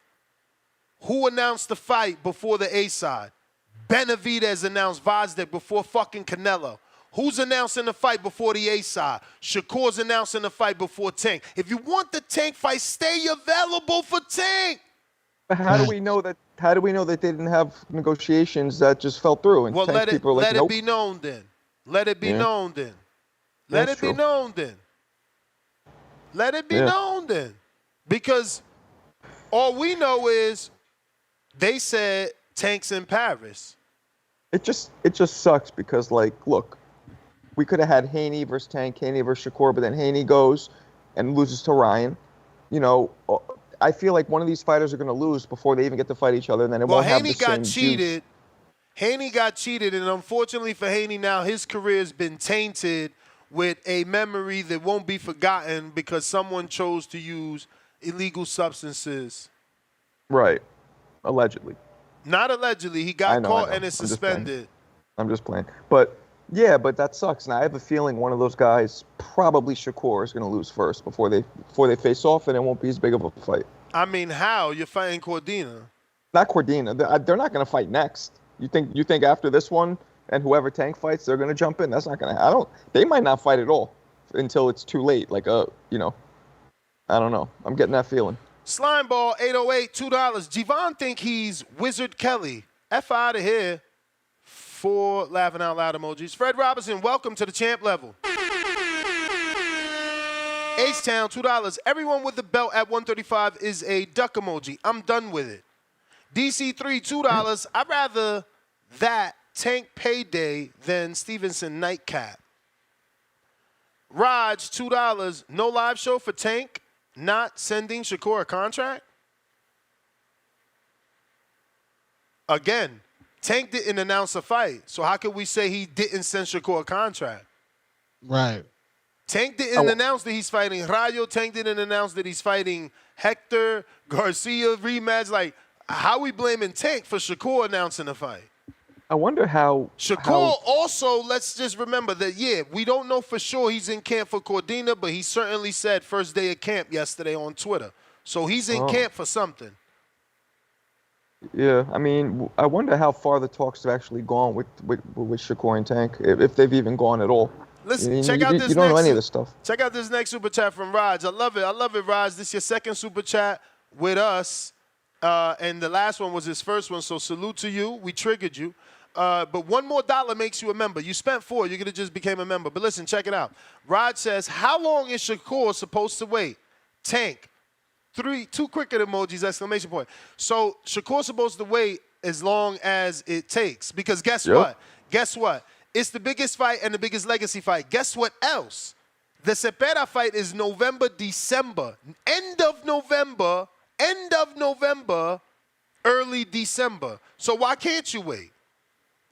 Who announced the fight before the A side? Benavidez announced Vazdev before fucking Canelo. Who's announcing the fight before the A side? Shakur's announcing the fight before Tank. If you want the Tank fight, stay available for Tank. But how do we know that? How do we know that they didn't have negotiations that just fell through? And Well, Tank's people are like, let nope. it be known then. Let it be Yeah. known then. Let That's it be true. known then. Let it be known then. Because all we know is they said Tank's in Paris. It just sucks because, like, look, we could have had Haney versus Tank, Haney versus Shakur, but then Haney goes and loses to Ryan. You know, I feel like one of these fighters are going to lose before they even get to fight each other, and then it won't have the same Haney got cheated. juice. Haney got cheated, and unfortunately for Haney now, his career has been tainted with a memory that won't be forgotten because someone chose to use illegal substances. Right. Allegedly. Not allegedly. He got caught and is suspended. I'm just playing. But, yeah, but that sucks. And I have a feeling one of those guys, probably Shakur, is going to lose first before they face off, and it won't be as big of a fight. I mean, how? You're fighting Cordina. Not Cordina. They're not going to fight next. You think after this one and whoever Tank fights, they're going to jump in? That's not going to. They might not fight at all until it's too late. Like you know, I don't know. I'm getting that feeling. Slimeball 808 $2. Javon think he's Wizard Kelly. F out of here. 4 laughing out loud emojis. Fred Robinson, welcome to the champ level. H-Town, $2. Everyone with the belt at 135 is a duck emoji. I'm done with it. DC3, $2. I'd rather that Tank payday than Stevenson nightcap. Raj, $2. No live show for Tank not sending Shakur a contract? Again, Tank didn't announce a fight, so how could we say he didn't send Shakur a contract? Right. Tank didn't announce that he's fighting Rayo. Tank didn't announce that he's fighting Hector, Garcia, rematch. Like, how we blaming Tank for Shakur announcing a fight? I wonder how. Shakur also, let's just remember that, yeah, we don't know for sure he's in camp for Cordina, but he certainly said first day of camp yesterday on Twitter. So he's in camp for something. Yeah, I mean, I wonder how far the talks have actually gone with Shakur and Tank, if they've even gone at all. Listen, check out this you don't know any of this stuff. Check out this next super chat from Raj. I love it. I love it, Raj. This is your second super chat with us. And the last one was his first one, so salute to you. We triggered you. But $1 more makes you a member. You spent $4, you could have just became a member. But listen, check it out. Raj says, how long is Shakur supposed to wait? Tank. 2 cricket emojis, exclamation point. So Shakur's supposed to wait as long as it takes. Because guess what? Guess what? It's the biggest fight and the biggest legacy fight. Guess what else? The Cepeda fight is November, December. End of November, early December. So why can't you wait?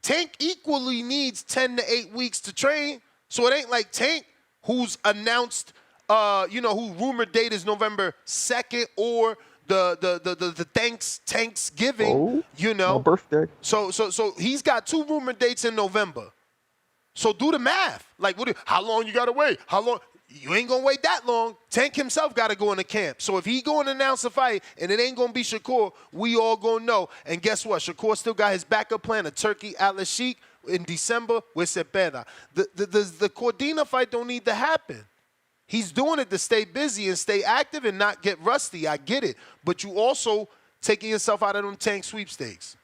Tank equally needs 10 to 8 weeks to train. So it ain't like Tank, who's announced, who rumored date is November 2nd or the Thanksgiving, My birthday. So he's got 2 rumored dates in November. So do the math. Like, how long you got to wait? How long? You ain't going to wait that long. Tank himself got to go into camp. So if he going to announce a fight and it ain't going to be Shakur, we all going to know. And guess what? Shakur still got his backup plan, a Turkey Atlas Sheik in December with Cepeda. The Cordina fight don't need to happen. He's doing it to stay busy and stay active and not get rusty. I get it. But you also taking yourself out of them Tank sweepstakes.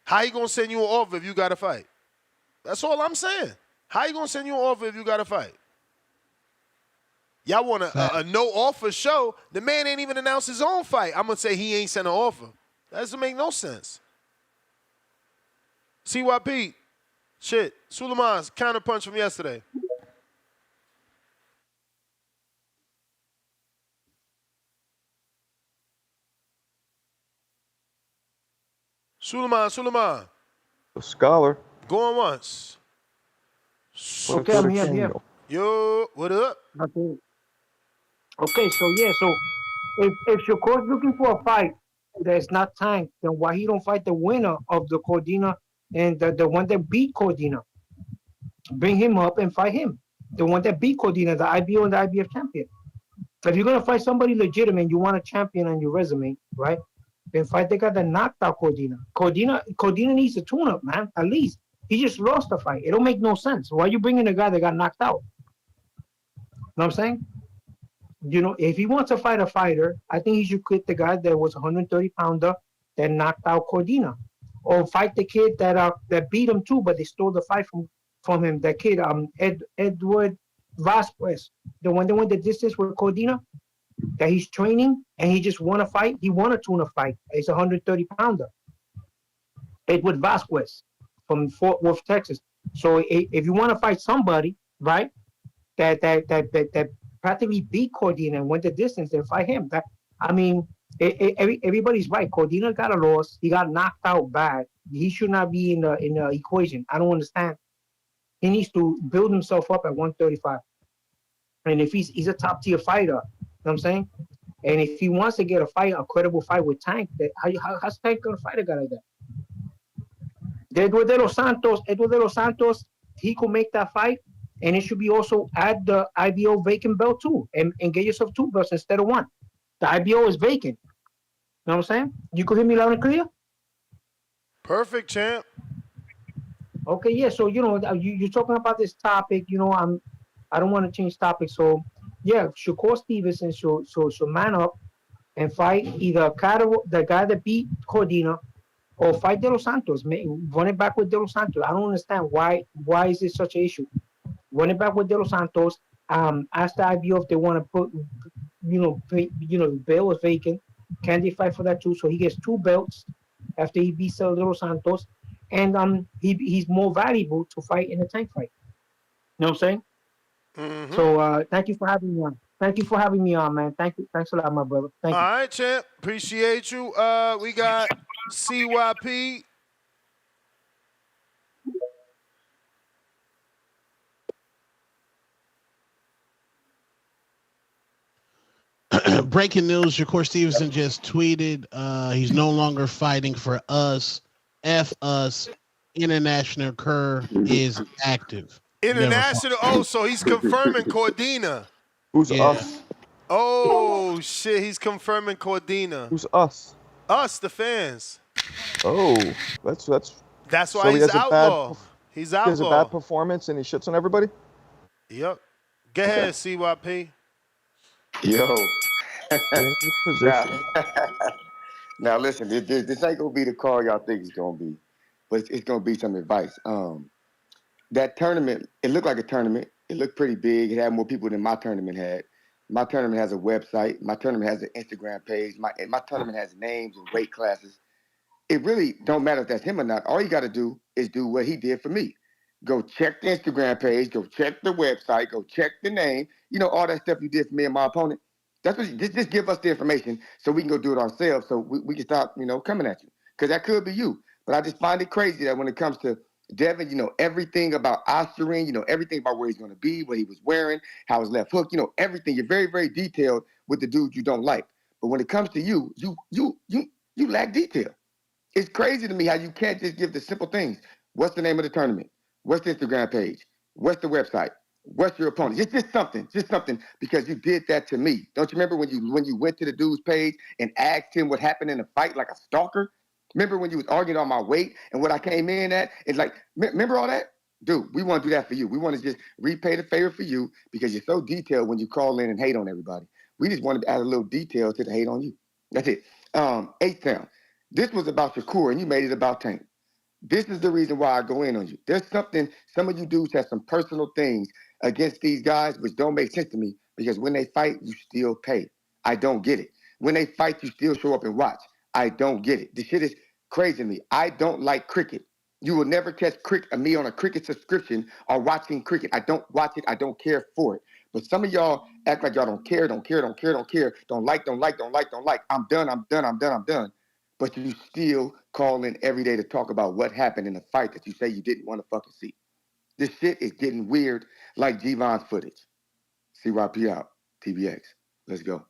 How you going to send you an offer if you got to fight? That's all I'm saying. How you going to send you an offer if you got to fight? Y'all want a no-offer show. The man ain't even announced his own fight. I'm going to say he ain't sent an offer. That doesn't make no sense. CYP, shit, Suleiman's counterpunch from yesterday. Suleiman. A scholar. Going once. Okay, I'm here. Yo, what up? Okay, so if Shakur's looking for a fight that's not Tank, then why he don't fight the winner of the Cordina and the one that beat Cordina? Bring him up and fight him. The one that beat Cordina, the IBO and the IBF champion. If you're gonna fight somebody legitimate, you want a champion on your resume, right? and fight the guy that knocked out Cordina. Cordina needs a tune-up, man. At least he just lost the fight. It don't make no sense. Why are you bringing a guy that got knocked out? You know what I'm saying? If he wants to fight a fighter, I think he should quit the guy that was 130 pounder that knocked out Cordina, or fight the kid that beat him too, but they stole the fight from him. That kid, Edward Vasquez, the one that went the distance with Cordina, that he's training and he just won a fight. He won a tuna fight. It's a 130 pounder. Edward Vasquez from Fort Worth, Texas. So if you want to fight somebody, right, that practically beat Cordina and went the distance, then fight him. Everybody's right. Cordina got a loss. He got knocked out bad. He should not be in the equation. I don't understand. He needs to build himself up at 135. And if he's a top tier fighter, you know what I'm saying? And if he wants to get a credible fight with Tank, how's Tank gonna fight a guy like that? Edward de los Santos, he could make that fight, and it should be also add the IBO vacant belt too, and get yourself 2 belts instead of 1. The IBO is vacant. You know what I'm saying? You could hear me loud and clear? Perfect, champ. Okay, yeah. So you're talking about this topic. I don't want to change topics. So yeah, Shakur Stevenson should man up and fight either the guy that beat Cordina, or fight De Los Santos. Run it back with De Los Santos. I don't understand why is this such an issue. Run it back with De Los Santos. Ask the IBO if they want to put, the belt is vacant. Can they fight for that too? So he gets 2 belts after he beats De Los Santos, and he's more valuable to fight in a Tank fight. You know what I'm saying? Mm-hmm. So thank you for having me on. Thank you for having me on, man. Thank you. Thanks a lot, my brother. Thank you. All right, champ. Appreciate you. We got CYP. Breaking news: Shakur Stevenson just tweeted he's no longer fighting for us. F us. International Kerr is active. International. Oh, so he's confirming Cordina. Who's us? Oh shit, he's confirming Cordina. Who's us? Us, the fans. Oh, that's That's why so he's outlaw. He's He has a outlaw. bad performance and he shits on everybody. Yep. Go ahead, CYP. Yo. Position. Now listen, this ain't gonna be the call y'all think it's gonna be, but it's gonna be some advice. That tournament, it looked like a tournament. It looked pretty big. It had more people than my tournament had. My tournament has a website. My tournament has an Instagram page. My tournament has names and weight classes. It really don't matter if that's him or not. All you got to do is do what he did for me. Go check the Instagram page. Go check the website. Go check the name. All that stuff you did for me and my opponent. That's what. Just give us the information so we can go do it ourselves. So we can stop, coming at you, because that could be you. But I just find it crazy that when it comes to Devin, everything about Osterring, everything about where he's going to be, what he was wearing, how his left hook, everything. You're very, very detailed with the dude you don't like. But when it comes to you lack detail. It's crazy to me how you can't just give the simple things. What's the name of the tournament? What's the Instagram page? What's the website? What's your opponent? It's just something, because you did that to me. Don't you remember when you went to the dude's page and asked him what happened in the fight like a stalker? Remember when you was arguing on my weight and what I came in at? It's like, remember all that? Dude, we want to do that for you. We want to just repay the favor for you because you're so detailed when you call in and hate on everybody. We just wanted to add a little detail to the hate on you. That's it. H-Town. This was about Shakur, and you made it about Tank. This is the reason why I go in on you. There's something, some of you dudes have some personal things against these guys which don't make sense to me, because when they fight, you still pay. I don't get it. When they fight, you still show up and watch. I don't get it. This shit is crazy to me. I don't like cricket. You will never catch me on a cricket subscription or watching cricket. I don't watch it. I don't care for it. But some of y'all act like y'all don't care, don't like. I'm done. But you still call in every day to talk about what happened in a fight that you say you didn't want to fucking see. This shit is getting weird, like G-Von's footage. CYP out. TBX. Let's go.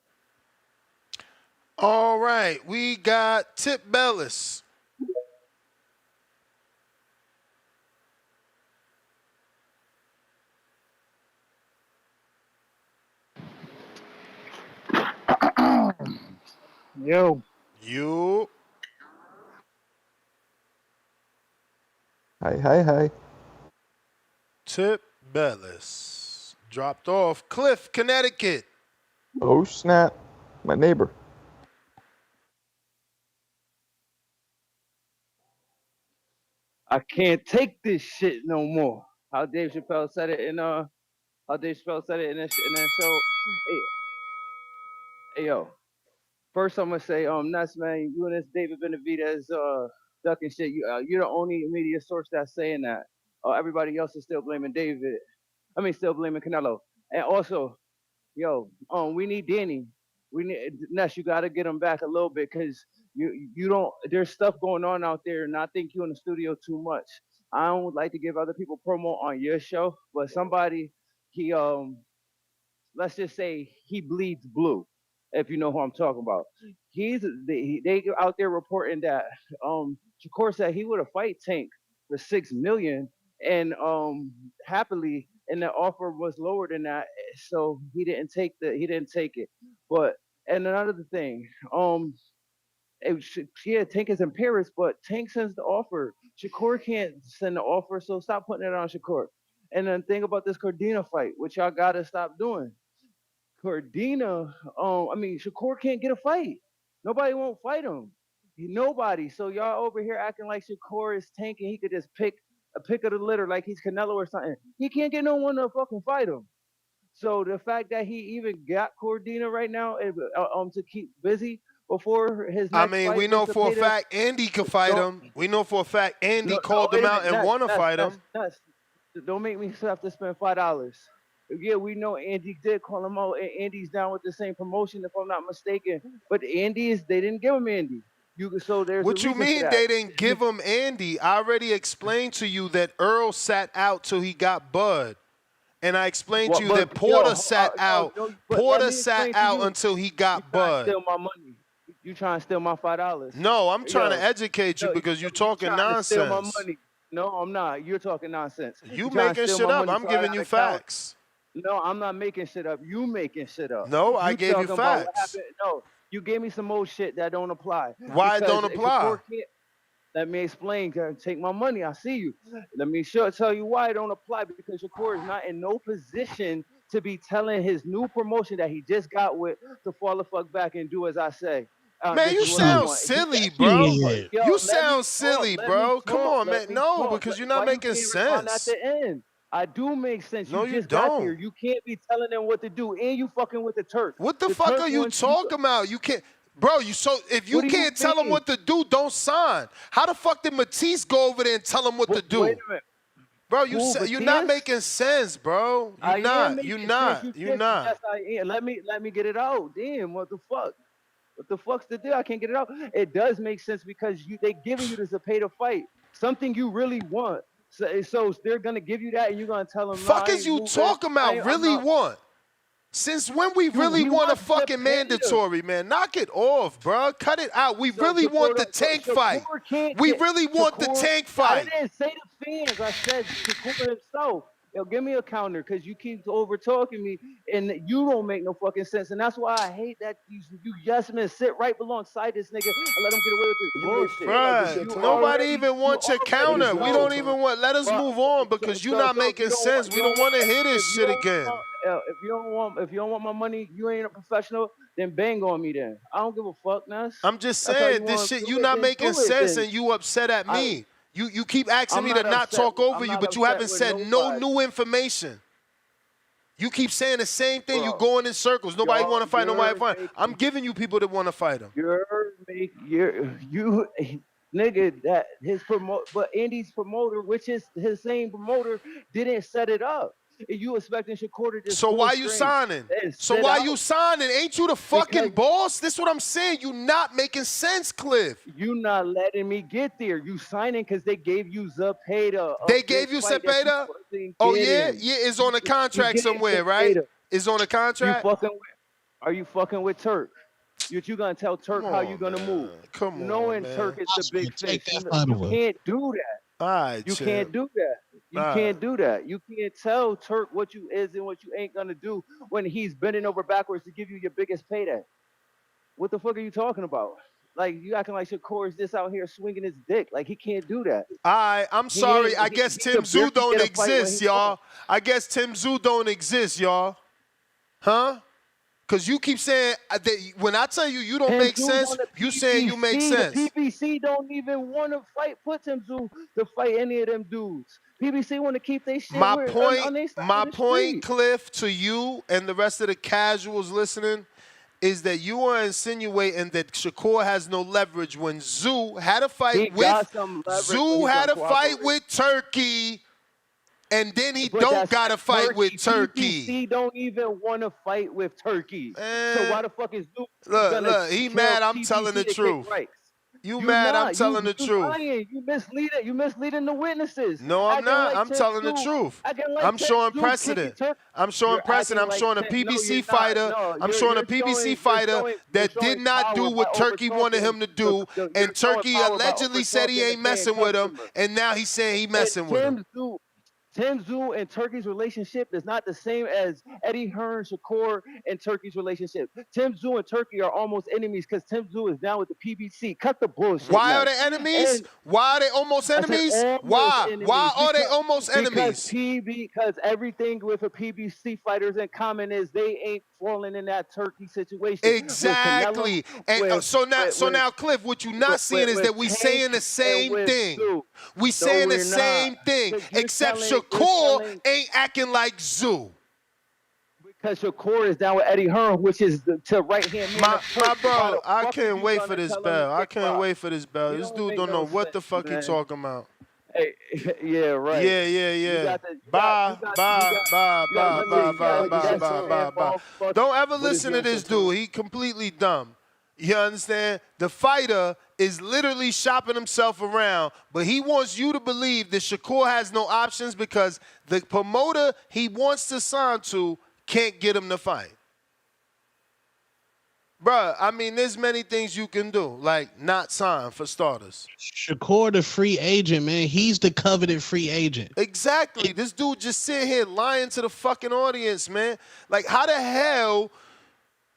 All right, we got Tip Bellis. Yo. You. Hi. Tip Bellis. Dropped off. Cliff, Connecticut. Oh, snap. My neighbor. I can't take this shit no more. How Dave Chappelle said it in that show. Hey yo. First I'm gonna say, Nuts man, you and this David Benavidez ducking shit. You're the only media source that's saying that. Everybody else is still blaming David. Still blaming Canelo. And also, yo, we need Danny. We need Ness. You got to get him back a little bit because you don't. There's stuff going on out there, and I think you in the studio too much. I don't like to give other people promo on your show, but somebody he let's just say he bleeds blue, if you know who I'm talking about. They out there reporting that Shakur said he would have fight Tank for $6 million, and happily, and the offer was lower than that, so he didn't take it. But and another thing, Tank is in Paris, but Tank sends the offer. Shakur can't send the offer, so stop putting it on Shakur. And then think about this Cordina fight, which y'all gotta stop doing. Cordina, Shakur can't get a fight. Nobody won't fight him. Nobody. So y'all over here acting like Shakur is Tank and he could just pick a pick of the litter like he's Canelo or something. He can't get no one to fucking fight him. So the fact that he even got Cordina right now to keep busy before his next fight. We know for a fact Andy could fight him. We know for a fact Andy called him out and want to fight him. Don't make me have to spend $5. Yeah, we know Andy did call him out, and Andy's down with the same promotion, if I'm not mistaken. But they didn't give him Andy. So there's what you mean they didn't give him Andy? I already explained to you that Earl sat out till he got Bud. And I explained to you that Porter sat out. Porter sat out until he got Bud. Steal my money. You trying to steal my $5? No, I'm trying to educate you because you're talking nonsense. Steal my money. No, I'm not. You're talking nonsense. You making shit up. I'm giving you facts. No, I'm not making shit up. You making shit up. No, I gave you facts. No, you gave me some old shit that don't apply. Why it don't apply? Let me explain. Take my money. I see you. Let me tell you why it don't apply. Because Shakur is not in no position to be telling his new promotion that he just got with to fall the fuck back and do as I say. Man, you sound silly, bro. You sound silly, bro. Come on, man. No, because you're not making sense. At the end. I do make sense. No, you just got here. You can't be telling them what to do, and you fucking with the Turk. What the fuck are you talking about? You can't, bro. If you can't tell them what to do, don't sign. How the fuck did Matisse go over there and tell them what to do? Wait a minute. Bro, you're not making sense, bro. You're not. Yes, I am. Let me get it out. Damn, what the fuck? What the fuck's the deal? I can't get it out. It does make sense because they giving you this to pay to fight. Something you really want. So they're gonna give you that, and you're gonna tell them. Fuck is you talking about? Really want? Since when we really want a fucking mandatory, man? Knock it off, bro. Cut it out. We really want the Tank fight. We really want the Tank fight. I didn't say the fans. I said Shakur himself. Yo, give me a counter because you keep over talking me and you don't make no fucking sense. And that's why I hate that you yes men sit right alongside this nigga and let him get away with this bullshit. Right. Nobody even wants your counter. We don't even want. Let us move on because you're not making sense. We don't want to hear this shit again. If you don't want my money, you ain't a professional. Then bang on me. Then I don't give a fuck, Ness. I'm just saying this shit. You not making sense and you upset at me. You keep asking me to not talk over you, but you haven't said no new information. You keep saying the same thing. You going in circles. Nobody want to fight. Nobody fight. I'm giving you people that want to fight him. Nigga, that but Andy's promoter, which is his same promoter, didn't set it up. And you expecting Shakur to just So why you signing? So why you signing? Ain't you the fucking boss? This is what I'm saying. You not making sense, Cliff. You not letting me get there. You signing because they gave you Zepeda. They gave you Zepeda? Oh, yeah? Yeah, it's on a contract somewhere, right? It's on a contract? Are you fucking with Turk? You gonna tell Turk how you gonna move? Come on, knowing man. Turk is the big fish. You can't do that. All right, you can't do that. You can't do that. You can't tell Turk what you is and what you ain't gonna do when he's bending over backwards to give you your biggest payday. What the fuck are you talking about? Like you acting like Shakur is just out here swinging his dick. Like he can't do that. I'm sorry. I guess Tim Zoo don't exist, y'all. I guess Tim Zoo don't exist, y'all. Huh? Because you keep saying that when I tell you you don't make sense, you saying you make sense. The PBC don't even want to put Tim Zoo to fight any of them dudes. PBC want to keep their shit My on their side my of the point, street. Cliff, to you and the rest of the casuals listening, is that you are insinuating that Shakur has no leverage when Zoo had a fight with Turkey, and then he don't got to fight with Turkey. PBC don't even want to fight with Turkey. So why the fuck is Zoo Look, he mad. I'm telling the truth. You mad? I'm telling the truth. Lying. You misleading the witnesses. No, I'm not. I'm telling the truth. I'm showing precedent. I'm showing precedent. I'm showing a PBC fighter. I'm showing a PBC fighter that did not do what Turkey wanted him to do, and Turkey allegedly said he ain't messing with him, and now he's saying he messing with him. Tim Zoo and Turkey's relationship is not the same as Eddie Hearn, Shakur, and Turkey's relationship. Tim Zoo and Turkey are almost enemies because Tim Zoo is down with the PBC. Cut the bullshit. Why are they enemies? Why are they almost enemies? Why? Why are they almost enemies? Because everything with a PBC fighters in common is they ain't falling in that Turkey situation. Exactly. And so now, Cliff, what you not seeing is that we saying the same thing. We saying the same thing, except Shakur ain't acting like Zoo. Because Shakur is down with Eddie Hearn, which is the right-hand man. My bro, I can't wait for this bell. I can't wait for this bell. This dude don't know what the fuck he talking about. Hey, yeah, right. Yeah. Bye. Don't ever listen to this dude. He completely dumb. You understand? The fighter is literally shopping himself around, but he wants you to believe that Shakur has no options because the promoter he wants to sign to can't get him to fight. Bruh, I mean, there's many things you can do, like not sign for starters. Shakur, the free agent, man. He's the coveted free agent. Exactly. This dude just sitting here lying to the fucking audience, man. Like, how the hell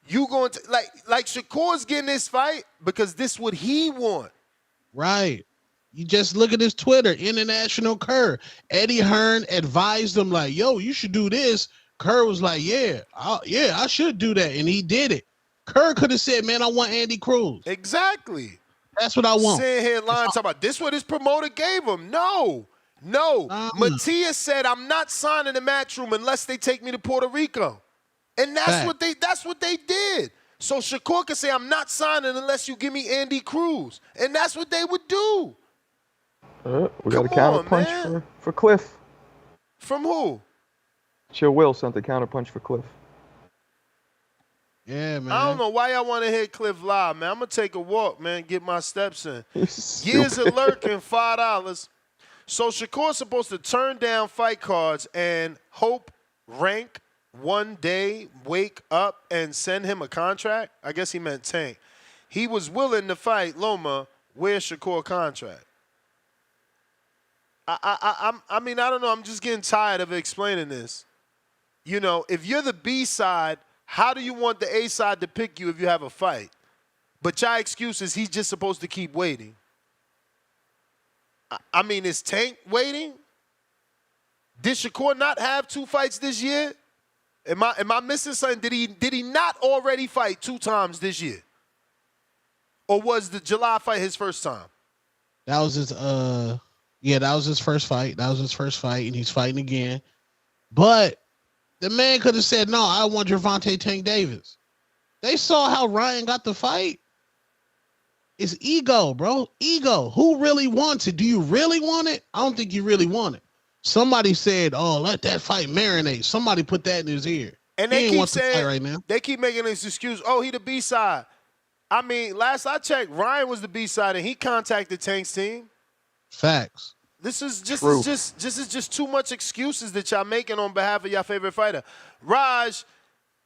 you going to, like Shakur's getting this fight because this what he want. Right. You just look at his Twitter, International Kerr. Eddie Hearn advised him like, yo, you should do this. Kerr was like, yeah, I should do that. And he did it. Kerr could have said, man, I want Andy Cruz. Exactly. That's what I want. Sitting here lying, talking about this what his promoter gave him. No. Matias said, I'm not signing the Matchroom unless they take me to Puerto Rico. And that's what they did. So Shakur could say, I'm not signing unless you give me Andy Cruz. And that's what they would do. We got a counter punch for Cliff. From who? Chill Will sent the counter punch for Cliff. Yeah, man. I don't know why y'all want to hear Cliff live, man. I'm going to take a walk, man, get my steps in. Years of lurking, $5. So Shakur's supposed to turn down fight cards and hope rank one day wake up and send him a contract. I guess he meant Tank. He was willing to fight Loma. Where's Shakur contract? I mean, I don't know. I'm just getting tired of explaining this. You know, if you're the B side, how do you want the A side to pick you if you have a fight? But your excuse is he's just supposed to keep waiting. I mean, is Tank waiting? Did Shakur not have 2 fights this year? Am I missing something? Did he not already fight 2 times this year? Or was the July fight his first time? That was his that was his first fight. That was his first fight, and he's fighting again. But the man could have said, no, I want Gervonta Tank Davis. They saw how Ryan got the fight. It's ego, bro. Ego. Who really wants it? Do you really want it? I don't think you really want it. Somebody said, oh, let that fight marinate. Somebody put that in his ear. And they keep saying, right now. They keep making this excuse, oh, he the B-side. I mean, last I checked, Ryan was the B-side, and he contacted Tank's team. Facts. This is just too much excuses that y'all making on behalf of your favorite fighter. Raj,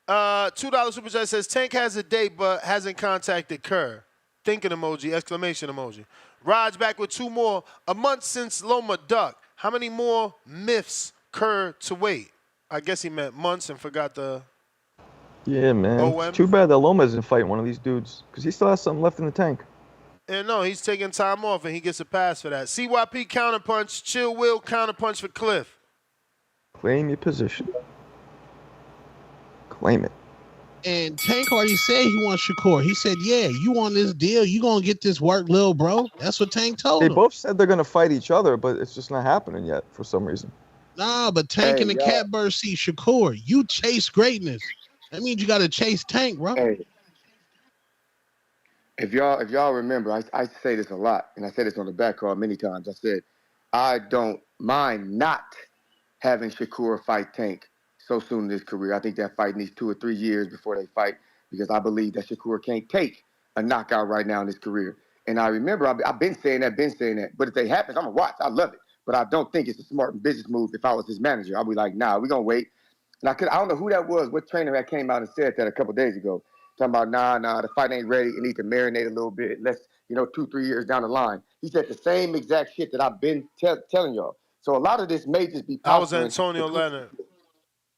$2 super chat says Tank has a date but hasn't contacted Kerr. Thinking emoji, exclamation emoji. Raj back with 2 more. A month since Loma duck. How many more myths Kerr to wait? I guess he meant months and forgot the. Yeah, man. It's too bad that Loma isn't fighting one of these dudes because he still has something left in the tank. And no, he's taking time off, and he gets a pass for that. CYP counterpunch, Chill Will counterpunch for Cliff. Claim your position. Claim it. And Tank already said he wants Shakur. He said, yeah, you on this deal. You going to get this work, little bro. That's what Tank told They him. both said they're going to fight each other, but it's just not happening yet for some reason. Nah, but Tank and the Catbird see Shakur. You chase greatness. That means you got to chase Tank, bro. Hey, if y'all remember, I say this a lot, and I said this on the back call many times. I said, I don't mind not having Shakur fight Tank so soon in his career. I think that fight needs 2 or 3 years before they fight, because I believe that Shakur can't take a knockout right now in his career. And I remember I've been saying that. But if they happen, I'm going to watch. I love it. But I don't think it's a smart business move if I was his manager. I'll be like, nah, we're going to wait. And I don't know who that was, what trainer that came out and said that a couple days ago. Talking about, nah, the fight ain't ready. It needs to marinate a little bit. Let's, 2, 3 years down the line. He said the same exact shit that I've been telling y'all. So a lot of this may just be That was posturing. Antonio Leonard.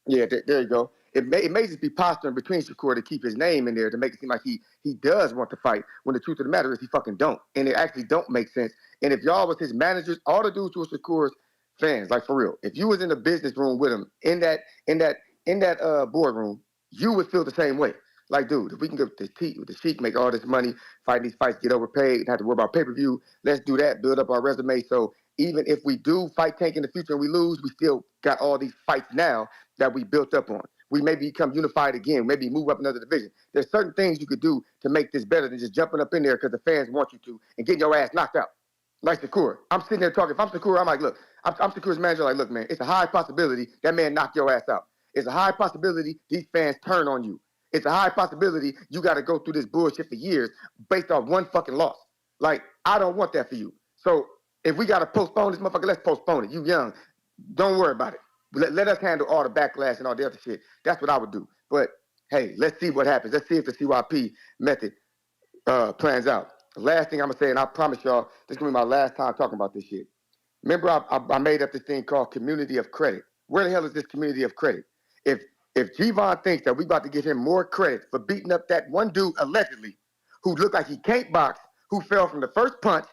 Yeah, there you go. It may just be posturing between Shakur to keep his name in there to make it seem like he does want to fight, when the truth of the matter is he fucking don't. And it actually don't make sense. And if y'all was his managers, all the dudes who were Shakur's fans, like for real, if you was in the business room with him in that boardroom, you would feel the same way. Like, dude, if we can get the Sheik, make all this money, fight these fights, get overpaid, and have to worry about pay-per-view, let's do that, build up our resume. So even if we do fight Tank in the future and we lose, we still got all these fights now that we built up on. We may become unified again, maybe move up another division. There's certain things you could do to make this better than just jumping up in there because the fans want you to and getting your ass knocked out. Like Shakur. I'm sitting there talking. If I'm Shakur, I'm like, look, I'm Shakur's manager. Like, look, man, it's a high possibility that man knock your ass out. It's a high possibility these fans turn on you. It's a high possibility you got to go through this bullshit for years based off one fucking loss. Like, I don't want that for you. So if we got to postpone this motherfucker, let's postpone it. You young. Don't worry about it. Let us handle all the backlash and all the other shit. That's what I would do. But, hey, let's see what happens. Let's see if the CYP method plans out. The last thing I'm going to say, and I promise y'all, this is going to be my last time talking about this shit. Remember, I made up this thing called community of credit. Where the hell is this community of credit? If Jeison thinks that we about to give him more credit for beating up that one dude, allegedly, who looked like he can't box, who fell from the first punch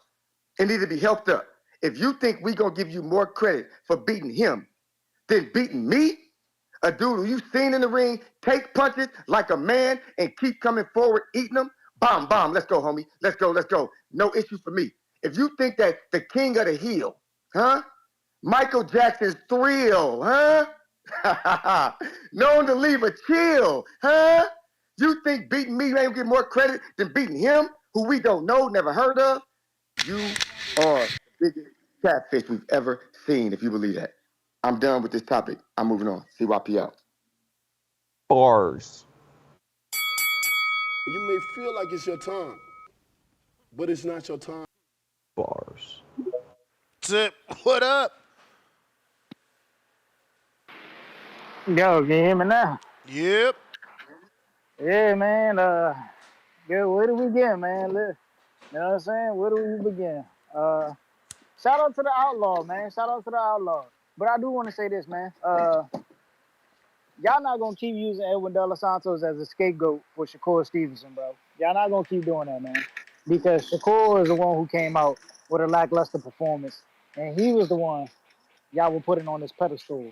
and needed to be helped up. If you think we going to give you more credit for beating him than beating me, a dude who you've seen in the ring take punches like a man and keep coming forward, eating them, bomb, let's go, homie. Let's go. No issue for me. If you think that the king of the heel, huh? Michael Jackson's Thrill, huh? Known to leave a chill, huh? You think beating me ain't gonna get more credit than beating him, who we don't know, never heard of? You are the biggest catfish we've ever seen, if you believe that. I'm done with this topic. I'm moving on. CYP out. Bars. You may feel like it's your time, but it's not your time. Bars. Zip, what up? Yo, can you hear me now? Yep. Yeah, man. Yo, where do we begin, man? You know what I'm saying? Where do we begin? Shout out to the Outlaw, man. Shout out to the Outlaw. But I do want to say this, man. Y'all not gonna keep using Edwin De Los Santos as a scapegoat for Shakur Stevenson, bro. Y'all not gonna keep doing that, man. Because Shakur is the one who came out with a lackluster performance, and he was the one y'all were putting on this pedestal.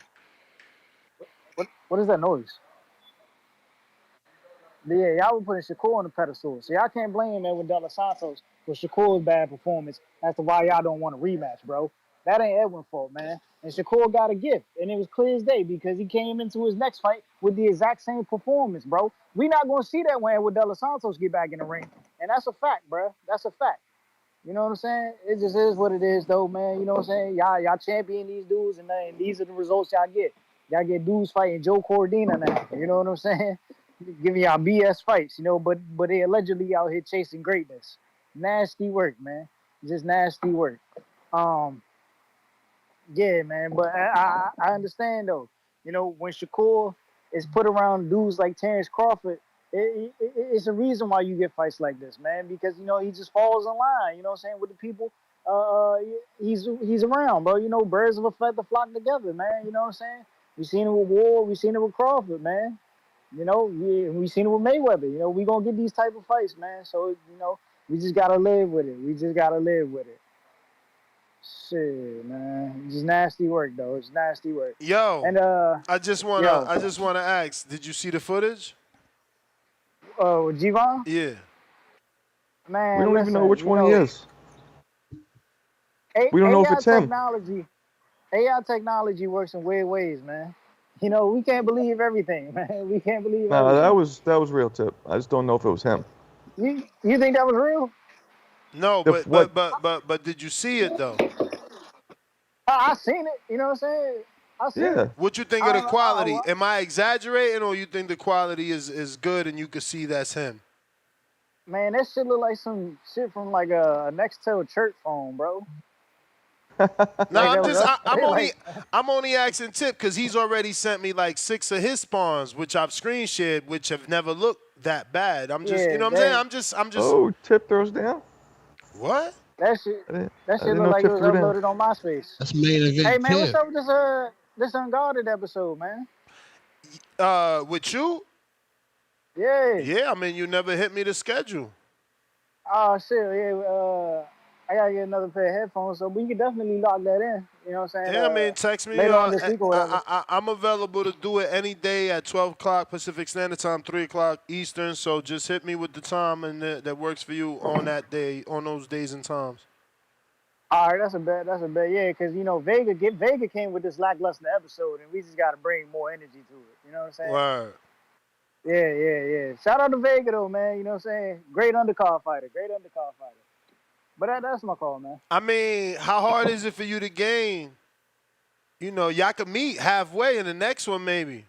What is that noise? Yeah, y'all were putting Shakur on the pedestal. So y'all can't blame Edwin De Los Santos for Shakur's bad performance as to why y'all don't want a rematch, bro. That ain't Edwin's fault, man. And Shakur got a gift, and it was clear as day because he came into his next fight with the exact same performance, bro. We not gonna see that when Edwin De Los Santos get back in the ring, and that's a fact, bro. That's a fact. You know what I'm saying? It just is what it is, though, man. You know what I'm saying? Y'all champion these dudes, and these are the results y'all get. Y'all get dudes fighting Joe Cordina now. You know what I'm saying? Giving y'all BS fights, but they allegedly out here chasing greatness. Nasty work, man. Just nasty work. Yeah, man. But I understand though. When Shakur is put around dudes like Terrence Crawford, it's a reason why you get fights like this, man. Because he just falls in line. You know what I'm saying, with the people. He's around, bro. Birds of a feather flock together, man. You know what I'm saying? We seen it with Ward. We seen it with Crawford, man. We seen it with Mayweather. We gonna get these type of fights, man. So We just gotta live with it. We just gotta live with it. Shit, man. Just nasty work though. It's nasty work. Yo, And I just yo, wanna ask, did you see the footage? Jeison? Yeah. We Man, don't even know listen, which one he is. We don't know if AI it's him. AI technology works in weird ways, man. You know, we can't believe everything, man. We can't believe No, everything. that was real tip. I just don't know if it was him. You think that was real? No, The what? but did you see it though? I seen it. You know what I'm saying? I seen Yeah. it. What you think I of the don't know. quality? Am I exaggerating, or you think the quality is good and you can see that's him? Man, that shit look like some shit from like a Nextel church phone, bro. No, Like that was I'm only asking Tip because he's already sent me like 6 of his spawns, which I've screen shared, which have never looked that bad. I'm just, you know what I'm saying? I'm just. Oh, Tip throws down. What? That shit I looked didn't know like it Tip was threw down. uploaded on MySpace. That's main event Hey man, what's Tip. up with this Unguarded episode, man? With you? Yeah. Yeah, I mean, you never hit me to schedule. Oh shit, yeah. I gotta get another pair of headphones, so we can definitely lock that in. You know what I'm saying? Yeah, I mean, text me. Later on this week or whatever. I'm available to do it any day at 12 o'clock Pacific Standard Time, 3 o'clock Eastern. So just hit me with the time and that works for you on that day, on those days and times. All right, that's a bet. Yeah, because you know Vega came with this lackluster episode, and we just got to bring more energy to it. You know what I'm saying? Word. Yeah. Shout out to Vega though, man. You know what I'm saying? Great undercard fighter. But that's my call, man. I mean, how hard is it for you to gain? You know, y'all could meet halfway in the next one, maybe.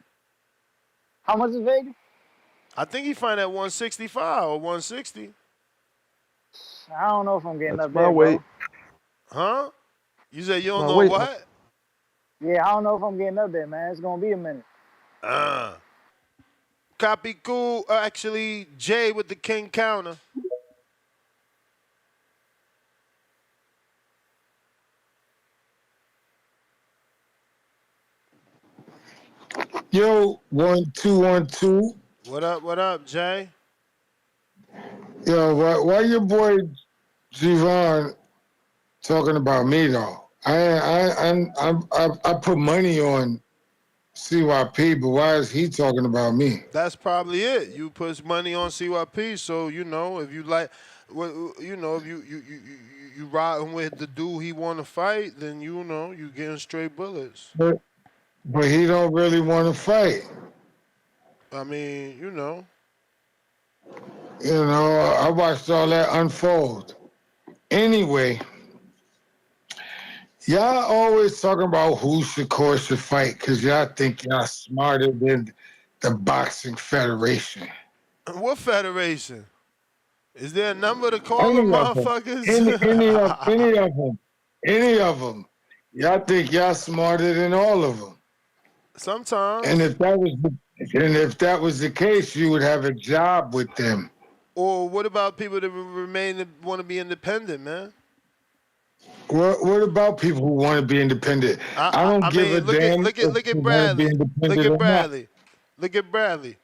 How much is Vega? I think he find at 165 or 160. I don't know if I'm getting That's up my there, weight. bro. Huh? You said you don't My know weight. what? Yeah, I don't know if I'm getting up there, man. It's gonna be a minute. Copy cool. Actually, Jay with the king counter. Yo, 1-2-1-2. What up, Jay? Yo, why your boy Jeison talking about me though? I put money on CYP, but why is he talking about me? That's probably it. You put money on CYP, so you know if you like, you know if you riding with the dude he want to fight, then you know you getting straight bullets. But he don't really want to fight. I mean, you know. You know, I watched all that unfold. Anyway, y'all always talking about who Shakur should fight because y'all think y'all smarter than the boxing federation. What federation? Is there a number to call Any them of them. motherfuckers? Any of them. Y'all think y'all smarter than all of them. Sometimes. And if that was the case, you would have a job with them. Or what about people that want to be independent, man? What about people who want to be independent? I don't give a damn. Look at Bradley. Look at Bradley.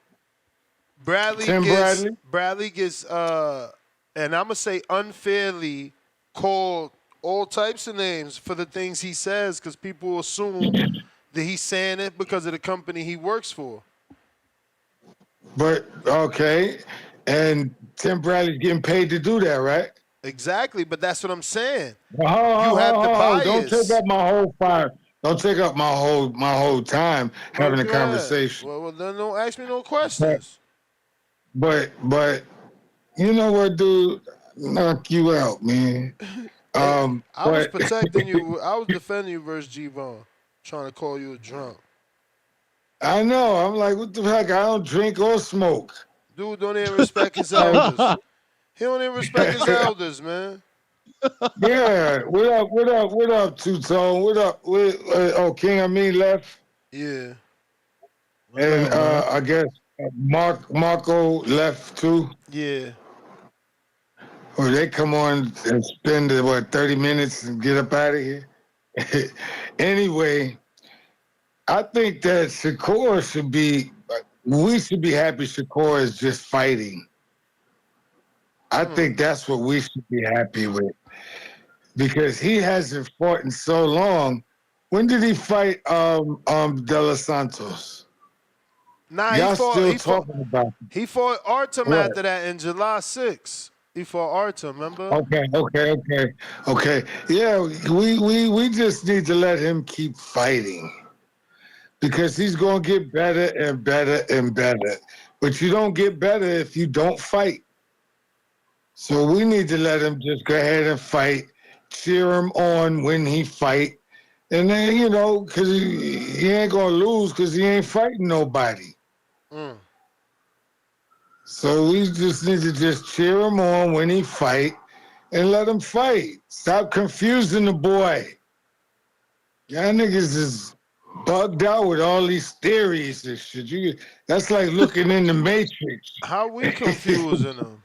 Bradley gets and I'm gonna say unfairly called all types of names for the things he says because people assume that he's saying it because of the company he works for. But okay, and Tim Bradley's getting paid to do that, right? Exactly, but that's what I'm saying. You have the bias. Don't take up my whole fire. Don't take up my whole time having a conversation. Well, then don't ask me no questions. But you know what, dude? Knock you out, man. I was protecting you. I was defending you versus G-Von, trying to call you a drunk. I know. I'm like, what the heck? I don't drink or smoke. Dude don't even respect his elders. He don't even respect his elders, man. Yeah. What up, Two-Tone? What up? King Amin left. Yeah. And I guess Marco left too. Yeah. Or they come on and spend 30 minutes and get up out of here. Anyway, I think that we should be happy Shakur is just fighting. I think that's what we should be happy with because he hasn't fought in so long. When did he fight De Los Santos? Nah, Y'all still talking about it. He fought Artem What? after that in July 6th. He fought Artem, remember? Okay. Yeah, we just need to let him keep fighting because he's gonna get better and better and better. But you don't get better if you don't fight. So we need to let him just go ahead and fight, cheer him on when he fight, and then because he ain't gonna lose because he ain't fighting nobody. So we just need to just cheer him on when he fight and let him fight. Stop confusing the boy. Y'all niggas is bugged out with all these theories and shit. That's like looking in the Matrix. How we confusing him?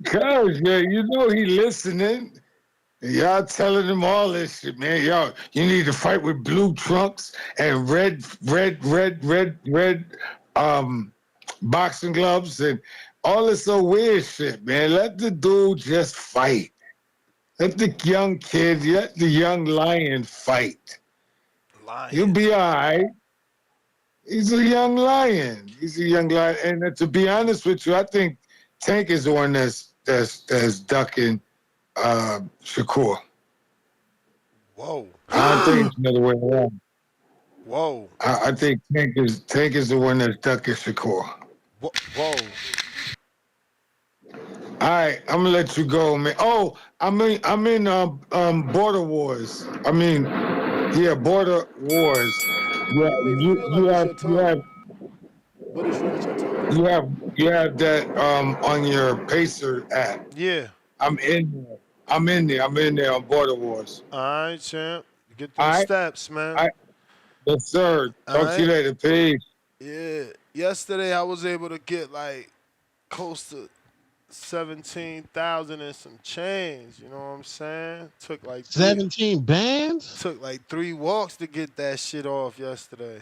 Cause he listening. Y'all telling him all this shit, man. Y'all, you need to fight with blue trunks and red boxing gloves and all this so weird shit, man. Let the dude just fight. Let the young kid, let the young lion fight. You'll be all right. He's a young lion. And to be honest with you, I think Tank is the one that's ducking Shakur. Whoa. I don't think it's another way around. Whoa. I think Tank is the one that's ducking Shakur. Whoa. All right, I'm gonna let you go, man. Oh, I'm in Border Wars. Border Wars. Yeah, you have that on your Pacer app. Yeah. I'm in there on Border Wars. All right, champ. Get them steps, man. Yes, sir. Talk to you later. Peace. Yeah. Yesterday I was able to get like close to 17,000 and some change. You know what I'm saying? Took like 17 bands. Took like 3 walks to get that shit off yesterday.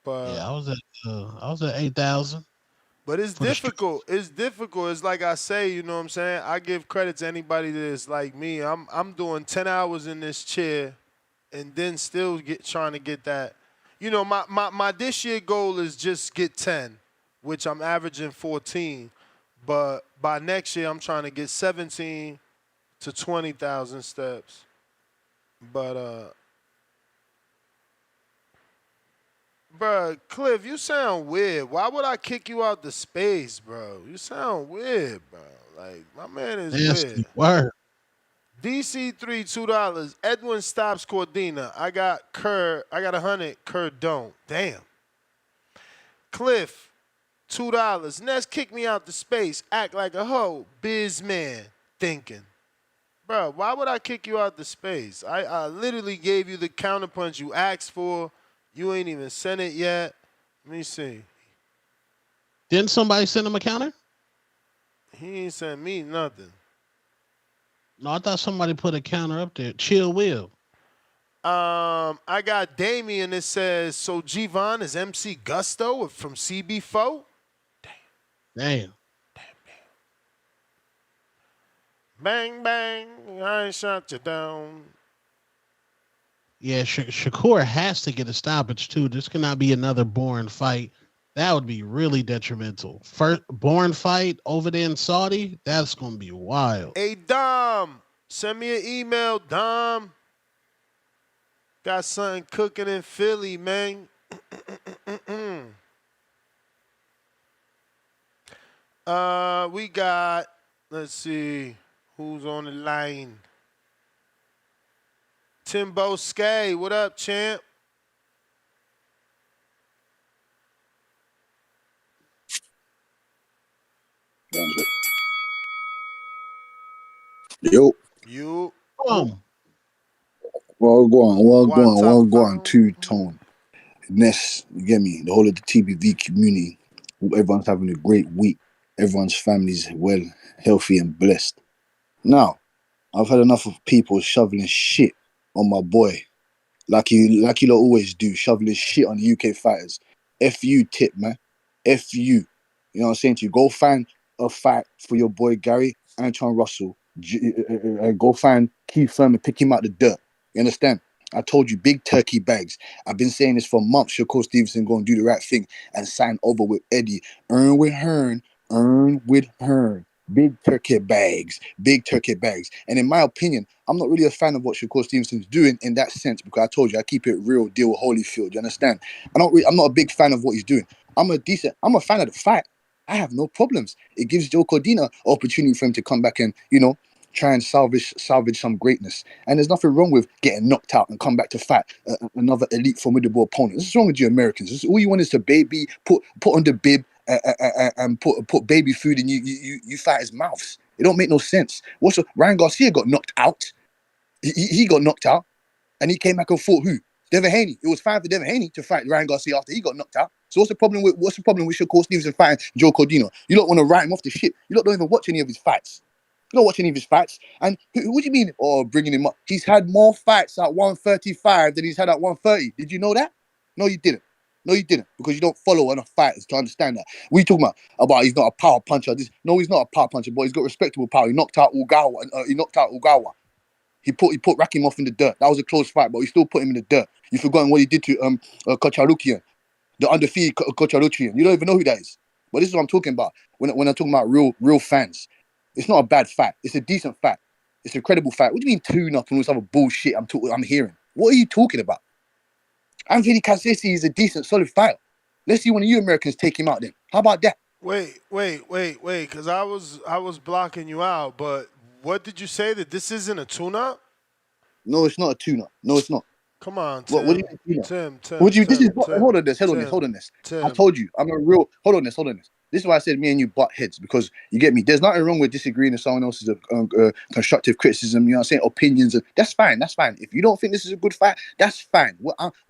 But yeah, I was at 8,000. But it's difficult. It's difficult. It's like I say, you know what I'm saying? I give credit to anybody that's like me. I'm doing 10 hours in this chair and then still trying to get that. You know, my this year goal is just get 10, which I'm averaging 14. But by next year, I'm trying to get 17 to 20,000 steps. But, bruh, Cliff, you sound weird. Why would I kick you out the space, bro? You sound weird, bro. Like, my man is weird. Word. DC3, $2. Edwin stops Cordina. I got 100. Kerr don't. Damn. Cliff, $2. Ness kick me out the space. Act like a hoe. Biz man. Thinking. Bro, why would I kick you out the space? I literally gave you the counterpunch you asked for. You ain't even sent it yet. Let me see. Didn't somebody send him a counter? He ain't sent me nothing. No, I thought somebody put a counter up there. Chill Will. I got Damien that says, so G-Von is MC Gusto from CB4? Damn. Bang, bang, I shot you down. Yeah, Shakur has to get a stoppage, too. This cannot be another boring fight. That would be really detrimental. First boring fight over there in Saudi, that's going to be wild. Hey, Dom, send me an email, Dom. Got something cooking in Philly, man. We got, let's see, who's on the line? Timbo Skay, what up, champ? Yo. You. Well, go on, two-tone. Ness, you get me? The whole of the TBV community, everyone's having a great week. Everyone's family's well, healthy, and blessed. Now, I've had enough of people shoveling shit on my boy. Like you lot always do, shoveling shit on UK fighters. F you, tip, man. F you. You know what I'm saying to you? Go find a fight for your boy Gary Anton Russell. Go find Keith Thurman, pick him out the dirt. You understand? I told you, big turkey bags. I've been saying this for months. Shakur Stevenson going to do the right thing and sign over with Eddie. Earn with Hearn. Earn with Hearn. Big turkey bags. Big turkey bags. And in my opinion, I'm not really a fan of what Shakur Stevenson's doing in that sense, because I told you, I keep it real deal with Holyfield. You understand? I'm not a big fan of what he's doing. I'm a fan of the fight. I have no problems. It gives Joe Cordina opportunity for him to come back and, try and salvage some greatness. And there's nothing wrong with getting knocked out and come back to fight another elite formidable opponent. What's wrong with you Americans? All you want is to baby, put on the bib and put baby food in you fight his mouths. It don't make no sense. Ryan Garcia got knocked out. He got knocked out and he came back and fought who? Devin Haney. It was fine for Devin Haney to fight Ryan Garcia after he got knocked out. So what's the problem with Shakur Stevenson fighting Joe Cordina? You don't want to write him off the ship. You don't even watch any of his fights. You don't watch any of his fights. And what do you mean? Oh, bringing him up. He's had more fights at 135 than he's had at 130. Did you know that? No, you didn't. No, you didn't, because you don't follow enough fighters to understand that. We talking about he's not a power puncher. No, he's not a power puncher, but he's got respectable power. He knocked out Ugawa. He put Rakimov in the dirt. That was a close fight, but he still put him in the dirt. You've forgotten what he did to Kocharukian, the undefeated Kocharukian. You don't even know who that is. But this is what I'm talking about when I'm talking about real fans. It's not a bad fight. It's a decent fight. It's a credible fight. What do you mean tune-up and all this other bullshit I'm hearing? What are you talking about? Anthony Cassisi is a decent, solid fighter. Let's see one of you Americans take him out then. How about that? Wait, because I was blocking you out, but what did you say, that this isn't a tune-up? No, it's not a tune-up. No, it's not. Come on, Tim. What do you mean tune-up? Tim. Hold on this. I told you, I'm a real. Hold on this. This is why I said me and you butt heads, because you get me. There's nothing wrong with disagreeing with someone else's constructive criticism. You know what I'm saying? Opinions. That's fine. If you don't think this is a good fight, that's fine.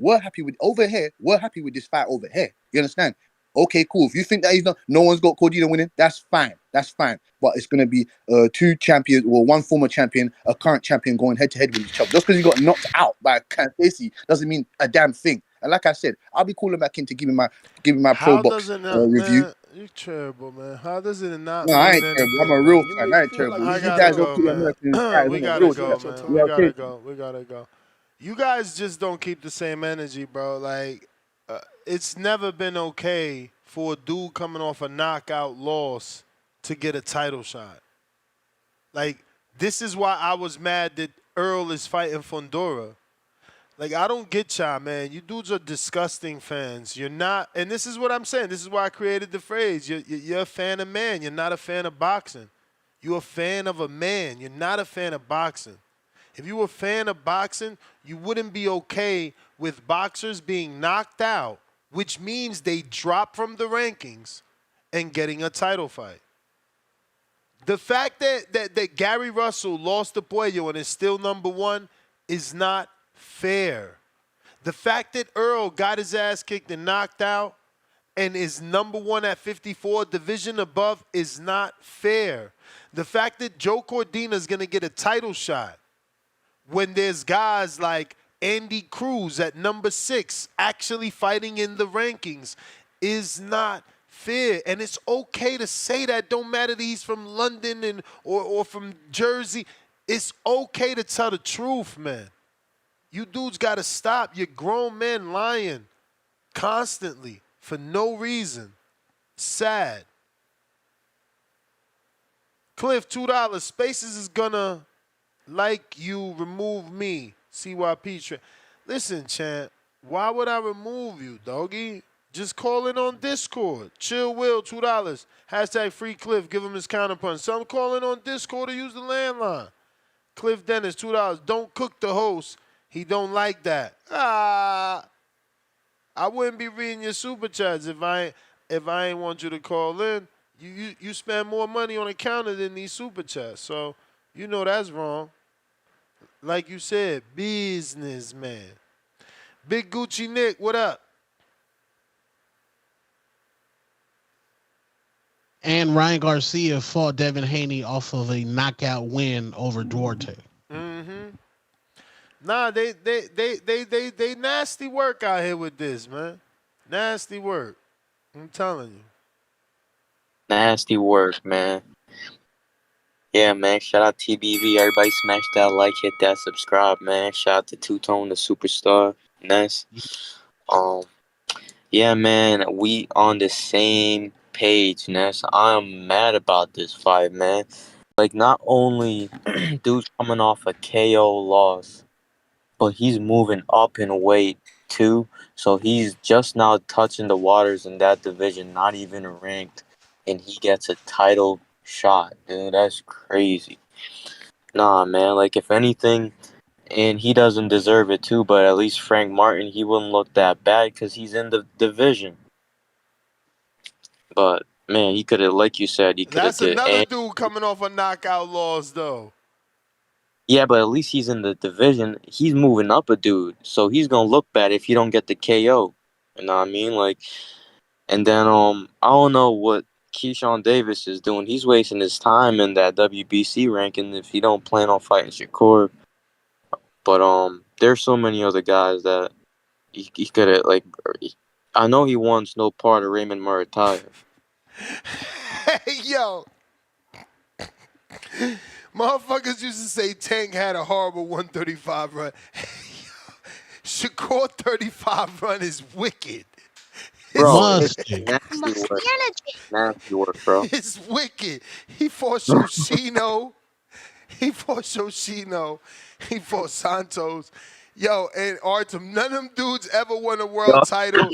We're happy with over here. We're happy with this fight over here. You understand? Okay, cool. If you think that no one's got Cordina winning, that's fine. But it's gonna be two champions, or one former champion, a current champion going head to head with each other. Just because you got knocked out by Casey doesn't mean a damn thing. And like I said, I'll be calling back in to give me my pro box review. Man, you're terrible, man. How does it not No, mean I ain't anything? terrible. I'm a real fan. I ain't terrible. I You gotta guys go, don't man. American We gotta go. You guys just don't keep the same energy, bro. Like, it's never been okay for a dude coming off a knockout loss to get a title shot. Like, this is why I was mad that Earl is fighting Fundora. Like, I don't get y'all, man. You dudes are disgusting fans. You're not, and this is what I'm saying. This is why I created the phrase. You're a fan of man. You're not a fan of boxing. You're a fan of a man. You're not a fan of boxing. If you were a fan of boxing, you wouldn't be okay with boxers being knocked out, which means they drop from the rankings and getting a title fight. The fact that Gary Russell lost to Puello and is still number one is not fair. The fact that Earl got his ass kicked and knocked out and is number one at 54, division above, is not fair. The fact that Joe Cordina is going to get a title shot when there's guys like Andy Cruz at number 6 actually fighting in the rankings is not fair. And it's okay to say that. Don't matter that he's from London or from Jersey. It's okay to tell the truth, man. You dudes got to stop. You're grown men lying constantly for no reason. Sad. Cliff, $2. Spaces is gonna like you remove me. CYP. Listen, champ. Why would I remove you, doggy? Just call in on Discord. Chill Will, $2. Hashtag free Cliff. Give him his counterpunch. Some calling on Discord to use the landline. Cliff Dennis, $2. Don't cook the host. He don't like that. I wouldn't be reading your super chats if I ain't want you to call in. You spend more money on a counter than these super chats, so you know that's wrong. Like you said, businessman. Big Gucci Nick, what up? And Ryan Garcia fought Devin Haney off of a knockout win over Duarte. Mm-hmm. Nah, they nasty work out here with this, man. Nasty work. I'm telling you. Nasty work, man. Yeah, man. Shout out TBV. Everybody smash that like, hit that subscribe, man. Shout out to Two Tone, the superstar. Ness. Yeah, man. We on the same page, Ness. I'm mad about this fight, man. Like, not only dude's coming off a KO loss, but he's moving up in weight too. So he's just now touching the waters in that division, not even ranked, and he gets a title shot, dude. That's crazy. Nah, man. Like, if anything, and he doesn't deserve it too, but at least Frank Martin, he wouldn't look that bad because he's in the division. But man, he could have, like you said, he could have That's did. another dude coming off a knockout loss, though. Yeah, but at least he's in the division. He's moving up a dude, so he's gonna look bad if he don't get the KO. You know what I mean? Like, and then I don't know what Keyshawn Davis is doing. He's wasting his time in that WBC ranking if he don't plan on fighting Shakur. But there's so many other guys that he could have like. I know he wants no part of Raymond Murataya. Hey, yo. Motherfuckers used to say Tank had a horrible 135 run. Shakur 35 run is wicked. Bro, it's nasty work. Nasty work, bro. It's wicked. He fought Shoshino. He fought Shoshino. He fought Santos. Yo, and Artem, none of them dudes ever won a world title.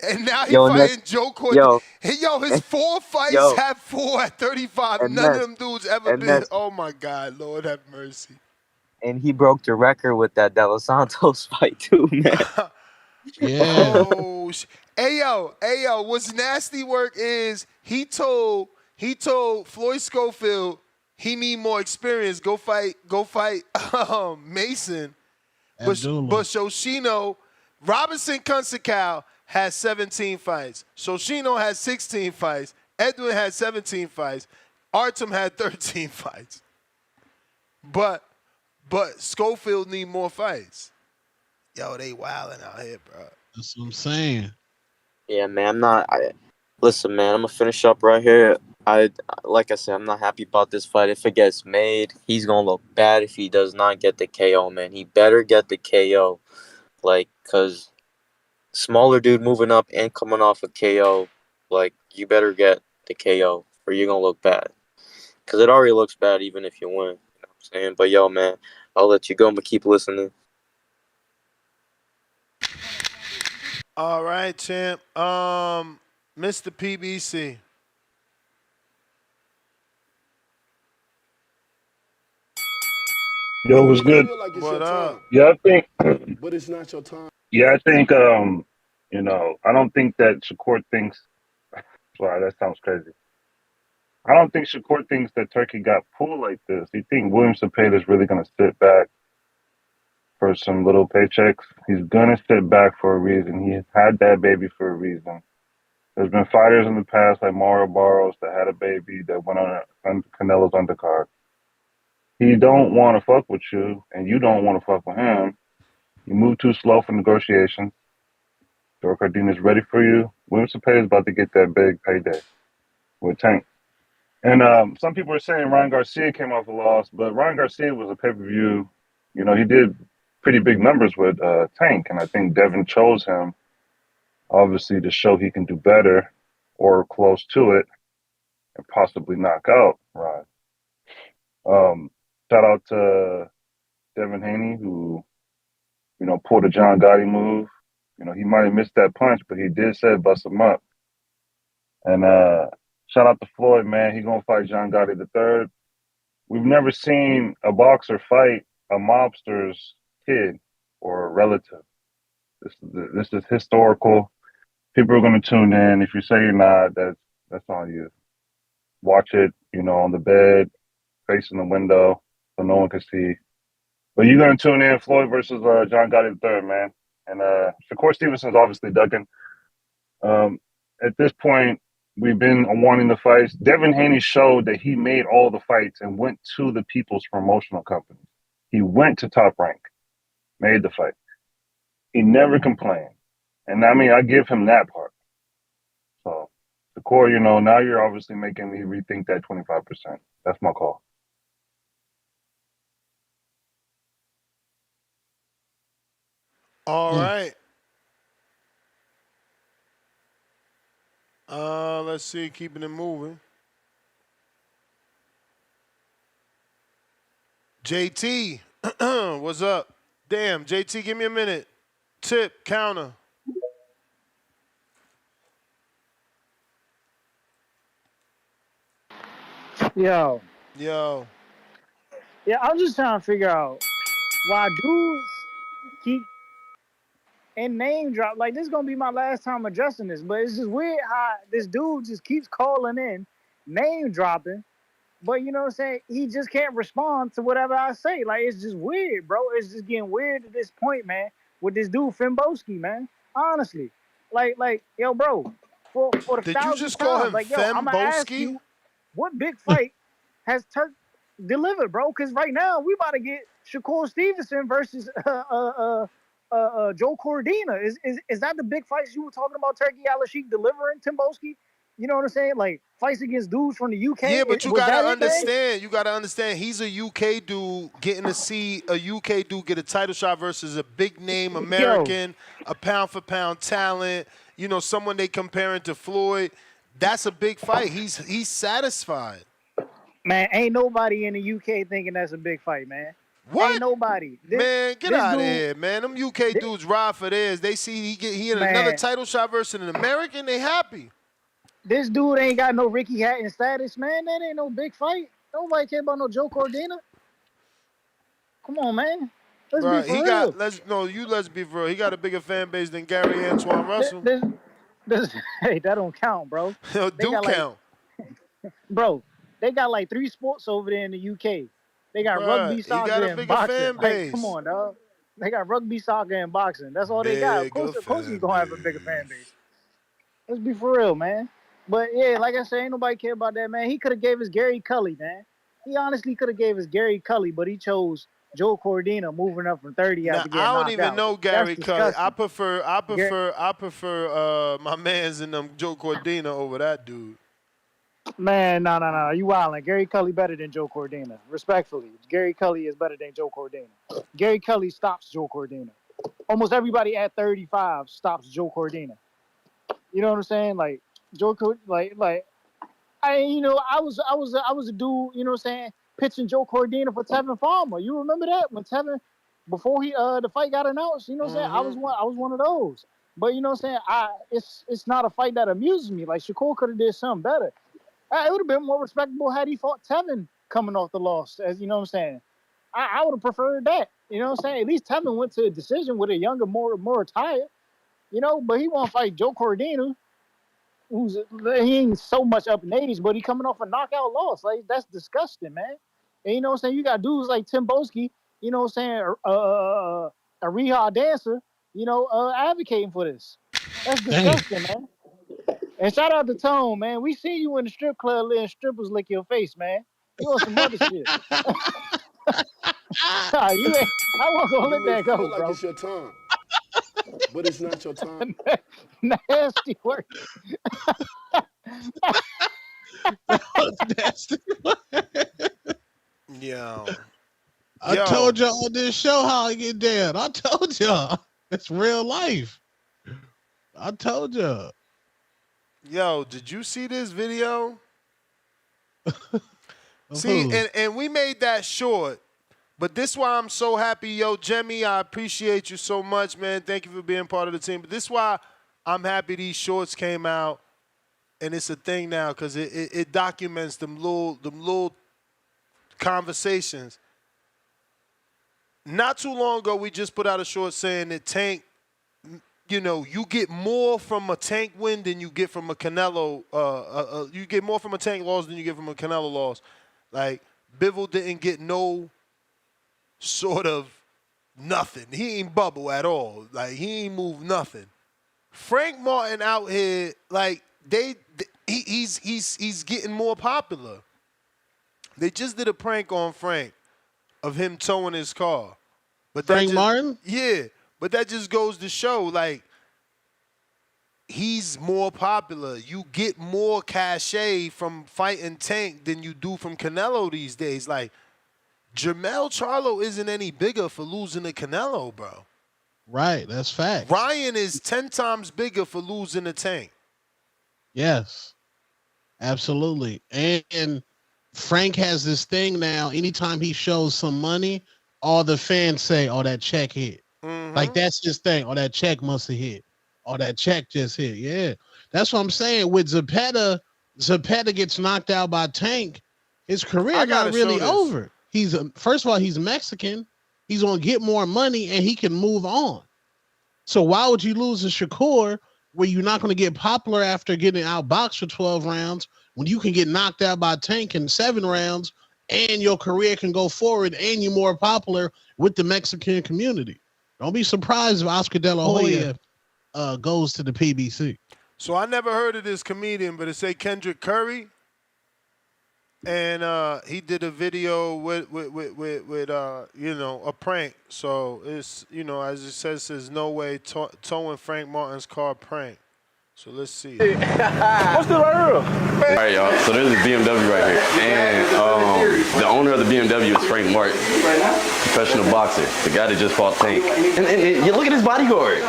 And now he fighting Joe Cordina. Hey, yo, his 4 fights have 4 at 35. None of them dudes ever been. Oh, my God. Lord have mercy. And he broke the record with that De Los Santos fight, too, man. Yeah. Oh, hey yo, what's nasty work is he told Floyd Schofield he need more experience. Go fight Mason. But Shoshino, Robinson Kunsakow has 17 fights. Shoshino has 16 fights. Edwin had 17 fights. Artem had 13 fights. But Schofield need more fights. Yo, they wilding out here, bro. That's what I'm saying. Yeah, man, listen, man, I'm gonna finish up right here. Like I said, I'm not happy about this fight. If it gets made, he's gonna look bad if he does not get the KO, man. He better get the KO, like, cause smaller dude moving up and coming off a KO, like, you better get the KO or you're gonna look bad. Cause it already looks bad even if you win. You know what I'm saying? But yo, man, I'll let you go. I'm gonna keep listening. All right, champ. Mr. PBC. Yo, what's good? What up? Yeah, I think. But it's not your time. Yeah, I think. I don't think that Shakur thinks. Wow, that sounds crazy. I don't think Shakur thinks that Turkey got pulled like this. He think William Cepeda is really gonna sit back for some little paychecks. He's gonna sit back for a reason. He had that baby for a reason. There's been fighters in the past like Mario Barros that had a baby that went on Canelo's undercard. He don't want to fuck with you, and you don't want to fuck with him. You move too slow for negotiations. Joe Cordina is ready for you. William Cepeda is about to get that big payday with Tank. And some people are saying Ryan Garcia came off a loss, but Ryan Garcia was a pay-per-view. You know, he did pretty big numbers with Tank, and I think Devin chose him, obviously, to show he can do better or close to it and possibly knock out Ryan. Shout out to Devin Haney, who, pulled a John Gotti move. He might have missed that punch, but he did say bust him up. And shout out to Floyd, man. He gonna fight John Gotti III. We've never seen a boxer fight a mobster's kid or a relative. This is historical. People are gonna tune in. If you say you're not, that's on you. Watch it, on the bed, facing the window, so no one can see. But you're gonna tune in Floyd versus John Gotti III, man. And Shakur Stevenson's obviously ducking. At this point, we've been wanting the fights. Devin Haney showed that he made all the fights and went to the people's promotional company. He went to Top Rank, made the fight. He never complained. And I mean, I give him that part. So Shakur, now you're obviously making me rethink that 25%. That's my call. All right. Let's see, keeping it moving. JT, what's up? Damn, JT, give me a minute. Tip, counter. Yo. Yo. Yeah, I'm just trying to figure out why dudes keep and name drop. Like, this is gonna be my last time addressing this, but it's just weird how this dude just keeps calling in, name dropping, but you know what I'm saying? He just can't respond to whatever I say. Like, it's just weird, bro. It's just getting weird at this point, man, with this dude Fimboski, man. Honestly. Like, yo, bro, for the Did you thousandth just call time, him like, yo, I'ma ask Femboski? you, what big fight has Turk delivered, bro? Because right now we about to get Shakur Stevenson versus Joe Cordina. Is that the big fights you were talking about? Turkey Al-Sheikh delivering Timboski? You know what I'm saying? Like fights against dudes from the UK. Yeah, but you Was gotta that it, man? understand. You gotta understand. He's a UK dude getting to see a UK dude get a title shot versus a big name American, a pound for pound talent. You know, someone they comparing to Floyd. That's a big fight. He's satisfied. Man, ain't nobody in the UK thinking that's a big fight, man. What? Ain't nobody. Man, get this out of dude, here, man. Them UK dudes ride for theirs. They see he had another Man. title shot versus an American. They happy. This dude ain't got no Ricky Hatton status, man. That ain't no big fight. Nobody care about no Joe Cordina. Come on, man. Let's be Right, for real. let's be for real. He got a bigger fan base than Gary Antoine Russell. Hey, that don't count, bro. They Do got count. Bro, they got like 3 sports over there in the UK. They got Right, rugby, he got soccer, a and bigger boxing. fan Like, come base. on, dog. They got rugby, soccer, and boxing. That's all they got. Of course he's gonna have a bigger fan base. Let's be for real, man. But yeah, like I said, ain't nobody care about that, man. He could have gave us Gary Cully, man. He honestly could have gave us Gary Cully, but he chose Joe Cordina moving up from 30 Now after I getting don't knocked even out. know That's Gary Cully. I disgusting. prefer my man's in them Joe Cordina over that dude. Man, no. You wildin'. Gary Cully better than Joe Cordina. Respectfully, Gary Cully is better than Joe Cordina. Gary Cully stops Joe Cordina. Almost everybody at 35 stops Joe Cordina. You know what I'm saying? Like Joe, like I was a dude. You know what I'm saying? Pitching Joe Cordina for Tevin Farmer. You remember that when Tevin, before the fight got announced? You know what I'm saying? I was one of those. But you know what I'm saying? It's not a fight that amuses me. Like Shakur could have did something better. It would have been more respectable had he fought Tevin coming off the loss. As you know what I'm saying? I would have preferred that. You know what I'm saying? At least Tevin went to a decision with a younger, more retired. You know, but he won't fight Joe Cordina, he ain't so much up in age, but he coming off a knockout loss. Like that's disgusting, man. And you know what I'm saying? You got dudes like Tim Boski, you know what I'm saying, a rehab dancer, advocating for this. That's disgusting, man. And shout out to Tone, man. We see you in the strip club letting strippers lick your face, man. You on some other shit. You ain't. I wasn't gonna You let may that feel go, like bro. it's your time, but it's not your time. Nasty work. That was nasty. Yo. I told y'all on this show how I get down. I told y'all. It's real life. I told y'all. Yo, did you see this video? See, and we made that short. But this is why I'm so happy, yo, Jemmy, I appreciate you so much, man. Thank you for being part of the team. But this is why I'm happy these shorts came out, and it's a thing now because it documents them little conversations. Not too long ago, we just put out a short saying that Tank, you know, you get more from a Tank win than you get from a Canelo. You get more from a Tank loss than you get from a Canelo loss. Like, Bivol didn't get no sort of nothing. He ain't bubble at all. Like, he ain't move nothing. Frank Martin out here, like, he's getting more popular. They just did a prank on Frank of him towing his car. But Frank Martin? Yeah. But that just goes to show, like, he's more popular. You get more cachet from fighting Tank than you do from Canelo these days. Like, Jermell Charlo isn't any bigger for losing to Canelo, bro. Right, that's fact. Ryan is 10 times bigger for losing to Tank. Yes, absolutely. And Frank has this thing now. Anytime he shows some money, all the fans say, "Oh, that check hit." Like that's his thing. Oh, that check must have hit. Oh, that check just hit. Yeah, that's what I'm saying. With Zepeda gets knocked out by Tank. His career not really over. He's first of all, he's Mexican. He's gonna get more money and he can move on. So why would you lose to Shakur where you're not going to get popular after getting outboxed for 12 rounds when you can get knocked out by Tank in 7 rounds and your career can go forward and you're more popular with the Mexican community? Don't be surprised if Oscar De La Hoya goes to the PBC. So I never heard of this comedian, but it say Kendrick Curry. And he did a video with a prank. So it's, as it says no way towing Frank Martin's car prank. So let's see. What's the right here? All right, y'all. So there's a BMW right here, and the owner of the BMW is Frank Martin, professional boxer, the guy that just fought Tank. And you look at his bodyguard.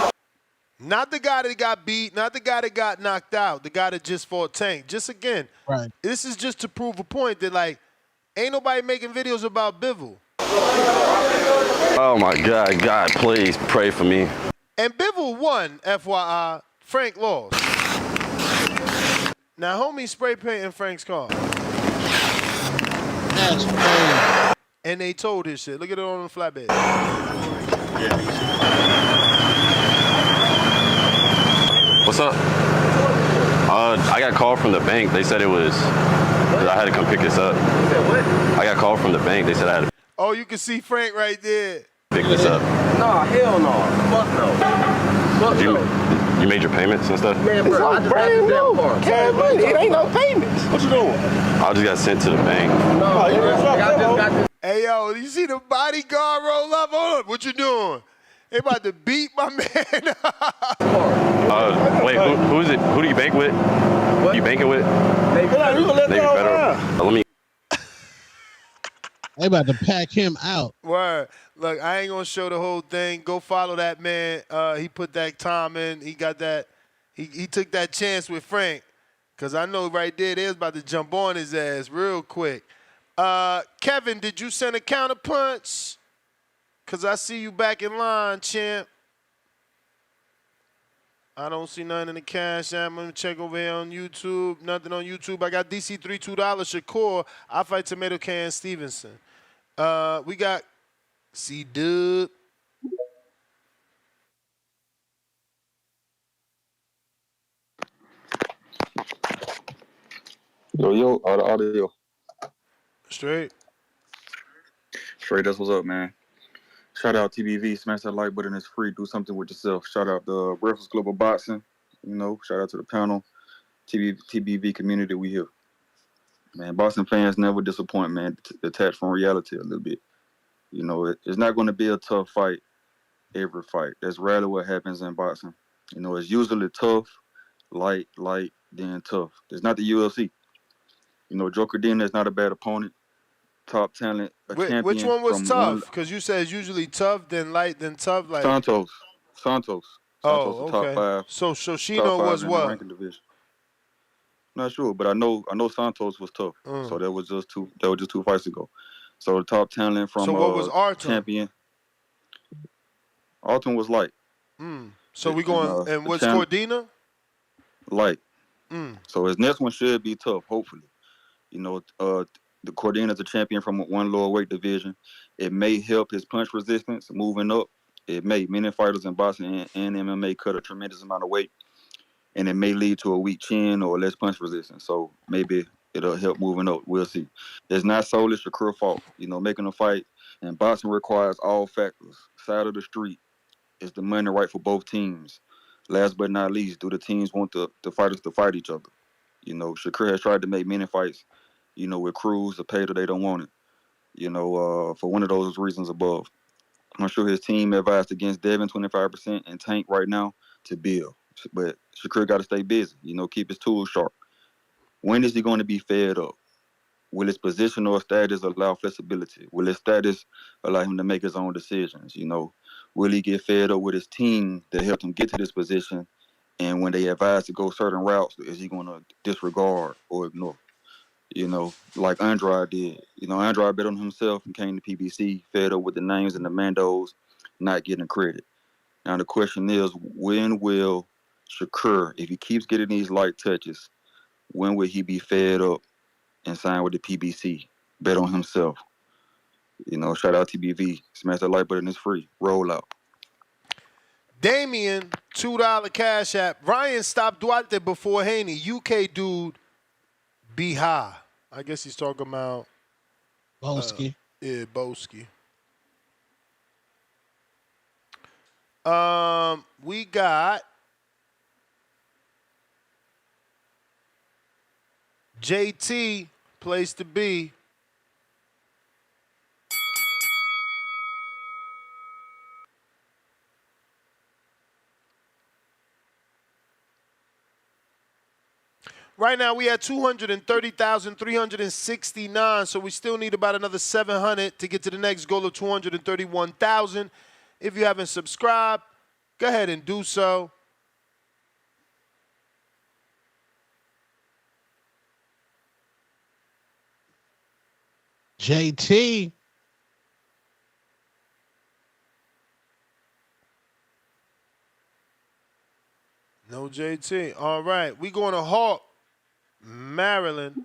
Not the guy that got beat, not the guy that got knocked out, the guy that just fought Tank. Just again, right. This is just to prove a point that, like, ain't nobody making videos about Bivol. Oh, my God. God, please pray for me. And Bivol won, FYI. Frank lost. Now, homie spray painting Frank's car. That's crazy. And they told his shit. Look at it on the flatbed. What's up? I got called from the bank. They said I had to come pick this up. I got called from the bank. They said I had to. Oh, you can see Frank right there. Pick this up. Nah, hell no. Fuck no. Fuck no. You made your payments and stuff? Man, bro, I just brand new. Cash money. It ain't no payments. What you doing? I just got sent to the bank. No, you just got this. Hey, yo, you see the bodyguard roll up? Hold up. What you doing? They about to beat my man. Wait, who is it? Who do you bank with? What? You banking with? Navy Federal. Let me. They about to pack him out. Word. Look, I ain't gonna show the whole thing. Go follow that man. He put that time in. He got that. He took that chance with Frank. Cause I know right there, they was about to jump on his ass real quick. Kevin, did you send a counterpunch? Cause I see you back in line, champ. I don't see nothing in the cash app. I'm gonna check over here on YouTube. Nothing on YouTube. I got DC3 $2 Shakur. I fight Tomato Can Stevenson. We got C-Dub. Yo, audio. Straight, that's what's up, man. Shout out TBV, smash that like button, it's free, do something with yourself. Shout out the Breakfast Global Boxing, shout out to the panel, TBV community, we here. Man, boxing fans never disappoint, man, detached from reality a little bit. It's not going to be a tough fight, every fight. That's rarely what happens in boxing. It's usually tough, light, then tough. It's not the UFC. Joe Cordina is not a bad opponent. Top talent, champion. Which one was tough? Because you said it's usually tough, then light, then tough. Like Santos. Oh, the okay. top 5. So Shoshino was in what? The ranking division. Not sure, but I know Santos was tough. So that was just 2 fights ago. So the top talent from So what was Artem? Champion. Artem was light. So we going and what's Cordina? Light. So his next one should be tough, hopefully. The Cordina is a champion from one lower weight division. It may help his punch resistance moving up. It may. Many fighters in boxing and MMA cut a tremendous amount of weight, and it may lead to a weak chin or less punch resistance. So maybe it'll help moving up. We'll see. It's not solely Shakur fault. Making a fight in boxing requires all factors. Side of the street is the money right for both teams. Last but not least, do the teams want the fighters to fight each other? Shakur has tried to make many fights, with Cruz, the pay that they don't want it, for one of those reasons above. I'm sure his team advised against Devin 25% and Tank right now to build. But Shakur got to stay busy. Keep his tools sharp. When is he going to be fed up? Will his position or status allow flexibility? Will his status allow him to make his own decisions? Will he get fed up with his team that helped him get to this position? And when they advise to go certain routes, is he going to disregard or ignore? Like Andrade did. Andrade bet on himself and came to PBC, fed up with the names and the Mandos, not getting credit. Now the question is, when will Shakur, if he keeps getting these light touches, when will he be fed up and sign with the PBC? Bet on himself. Shout out TBV. Smash that like button. It's free. Roll out. Damien, $2 cash app. Ryan stopped Duarte before Haney. UK dude, be high. I guess he's talking about Boski. Yeah, Boski. We got JT, place to be. Right now we at 230,369, so we still need about another 700 to get to the next goal of 231,000. If you haven't subscribed, go ahead and do so. JT. No JT. All right, we going to Hawk, Maryland.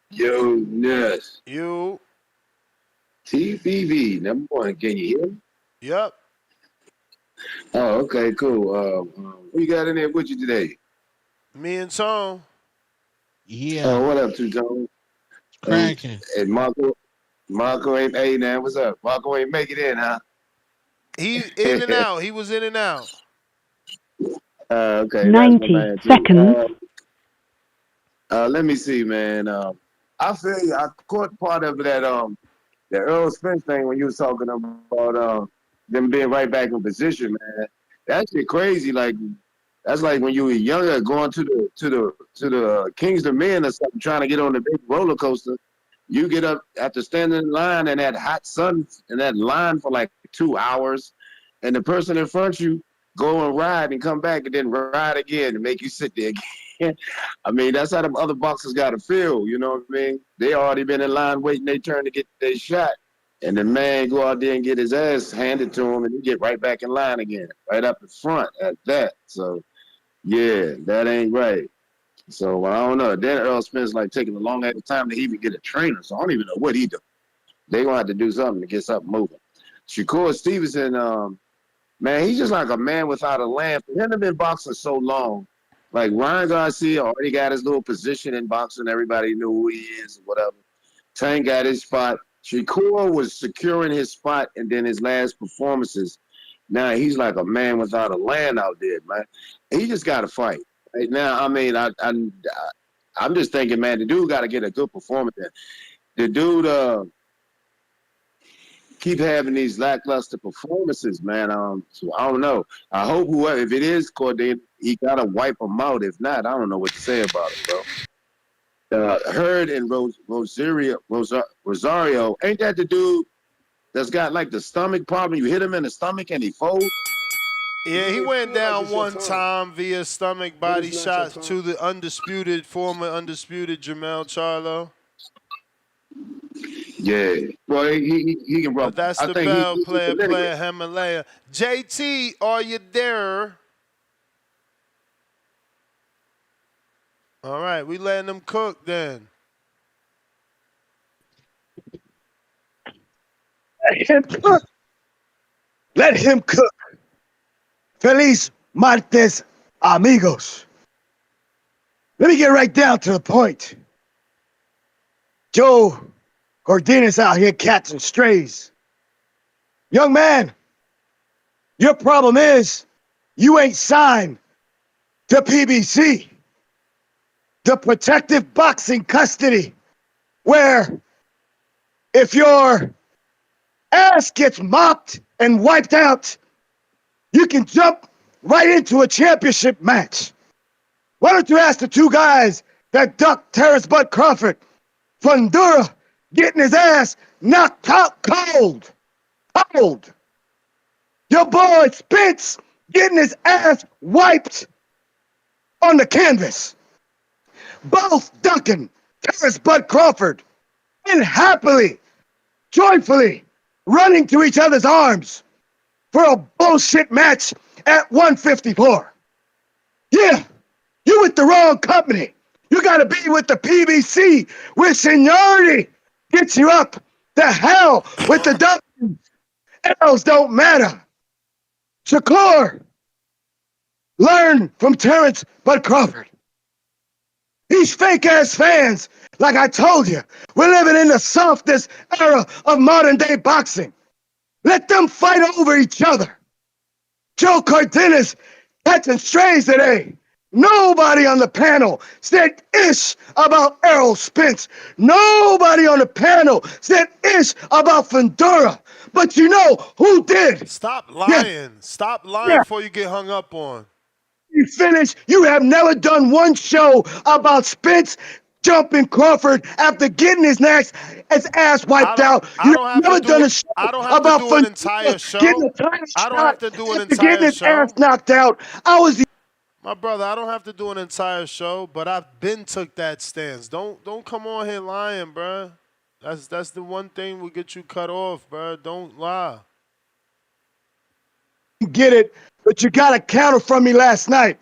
Yo, Ness. You. TVV, number one. Can you hear me? Yep. Oh, okay, cool. Who you got in there with you today? Me and Tone. Yeah. Oh, what up, Two-Tone? Cracking. And Marco ain't, hey, man, what's up? Marco ain't make it in, huh? He in and out. He was in and out. Okay, 90 seconds. Let me see, man. I feel you. I caught part of that the Earl Spence thing when you was talking about them being right back in position, man. That shit crazy. Like that's like when you were younger, going to the King's Men or something, trying to get on the big roller coaster. You get up after standing in line in that hot sun in that line for like 2 hours, and the person in front of you go and ride and come back and then ride again and make you sit there again. I mean, that's how the other boxers got to feel. You know what I mean? They already been in line waiting their turn to get their shot. And the man go out there and get his ass handed to him, and he get right back in line again, right up in front at that. So, yeah, that ain't right. So, I don't know. Then Earl Spence like taking a long ass time to even get a trainer, so I don't even know what he do. They gonna have to do something to get something moving. Shakur Stevenson, man, he's just like a man without a land. For him to been boxing so long, like Ryan Garcia already got his little position in boxing. Everybody knew who he is and whatever. Tank got his spot. Shakur was securing his spot, and then his last performances, now he's like a man without a land out there, man. He just got to fight. Right now, I mean, I'm just thinking, man, the dude got to get a good performance. The dude keep having these lackluster performances, man. So I don't know. I hope whoever, if it is Cordina, he got to wipe them out. If not, I don't know what to say about it, bro. Hurd and Rosario, ain't that the dude that's got like the stomach problem? You hit him in the stomach and he folds? Yeah, he went down one time via stomach body shots to the former undisputed Jamel Charlo. Yeah. Well, he can rub. But that's I the think bell he player Himalaya. JT, are you there? All right, we letting them cook then. Let him cook. Let him cook. Feliz martes, amigos. Let me get right down to the point. Joe Cordina's out here catching strays. Young man, your problem is you ain't signed to PBC. the protective boxing custody, where if your ass gets mopped and wiped out, you can jump right into a championship match. Why don't you ask the two guys that ducked Terrence Bud Crawford? Fundura getting his ass knocked out cold. Cold. Your boy Spence getting his ass wiped on the canvas. Both ducking Terrence Bud Crawford and happily, joyfully running to each other's arms for a bullshit match at 154. Yeah, you with the wrong company. You gotta be with the PBC, where seniority gets you up. The hell with the W's. L's don't matter. Shakur, learn from Terrence Bud Crawford. These fake-ass fans, like I told you, we're living in the softest era of modern-day boxing. Let them fight over each other. Joe Cordina's catching strays today. Nobody on the panel said ish about Errol Spence. Nobody on the panel said ish about Fundura. But you know who did? Stop lying. Yeah. Stop lying before you get hung up on. You finish. You have never done one show about Spence jumping Crawford after getting his ass wiped out. You have never done a show about an entire show. Getting a title I don't have to do an after entire getting his show. ass knocked out. My brother, I don't have to do an entire show, but I've been took that stance. Don't come on here lying, bro. That's the one thing will get you cut off, bro. Don't lie. Get it, but you got a counter from me last night.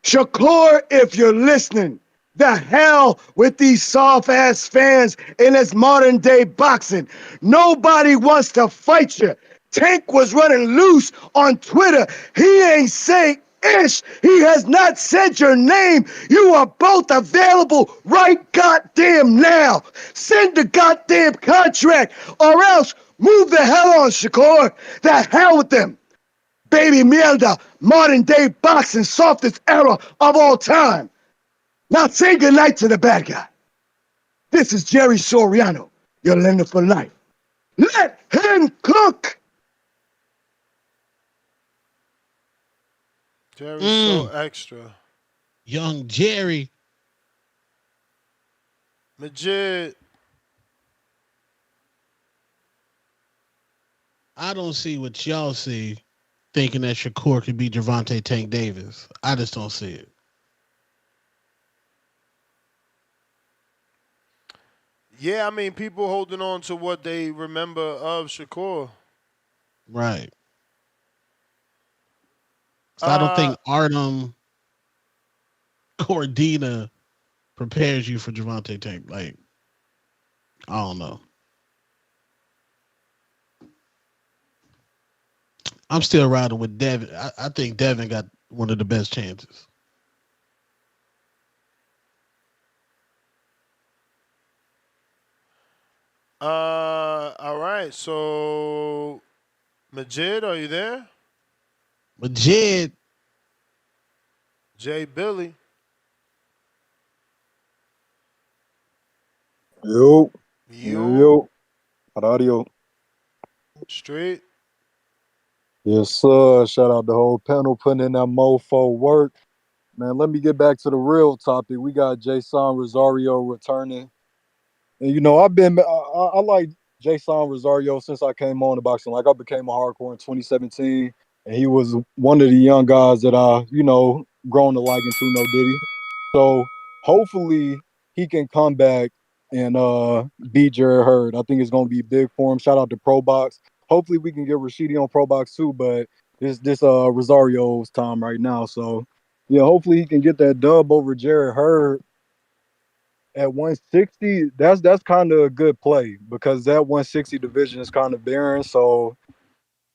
Shakur, if you're listening, the hell with these soft-ass fans in this modern-day boxing. Nobody wants to fight you. Tank was running loose on Twitter. He ain't saying ish. He has not said your name. You are both available right goddamn now. Send the goddamn contract or else move the hell on, Shakur. The hell with them. Baby mierda, modern day boxing, softest era of all time. Now say goodnight to the bad guy. This is Jerry Soriano, your lender for life. Let him cook. Jerry's so extra. Young Jerry. Majid. I don't see what y'all see. Thinking that Shakur could be Gervonta Tank Davis. I just don't see it. Yeah, I mean, people holding on to what they remember of Shakur. Right. So I don't think Artem Cordina prepares you for Gervonta Tank. Like, I don't know. I'm still riding with Devin. I think Devin got one of the best chances. All right. So, Majid, are you there? Majid. Jay Billy. Yo. Radio. Straight. Yes, sir. Shout out the whole panel putting in that mofo work. Man, let me get back to the real topic. We got Jeison Rosario returning. And, you know, I like Jeison Rosario since I came on the boxing. Like, I became a hardcore in 2017. And he was one of the young guys that I, grown to like into No Diddy. So, hopefully, he can come back and beat Jarrett Hurd. I think it's going to be big for him. Shout out to Pro Box. Hopefully we can get Rashidi on Pro Box too, but this Rosario's time right now. So yeah, hopefully he can get that dub over Jarrett Hurd at 160. That's kind of a good play because that 160 division is kind of barren. So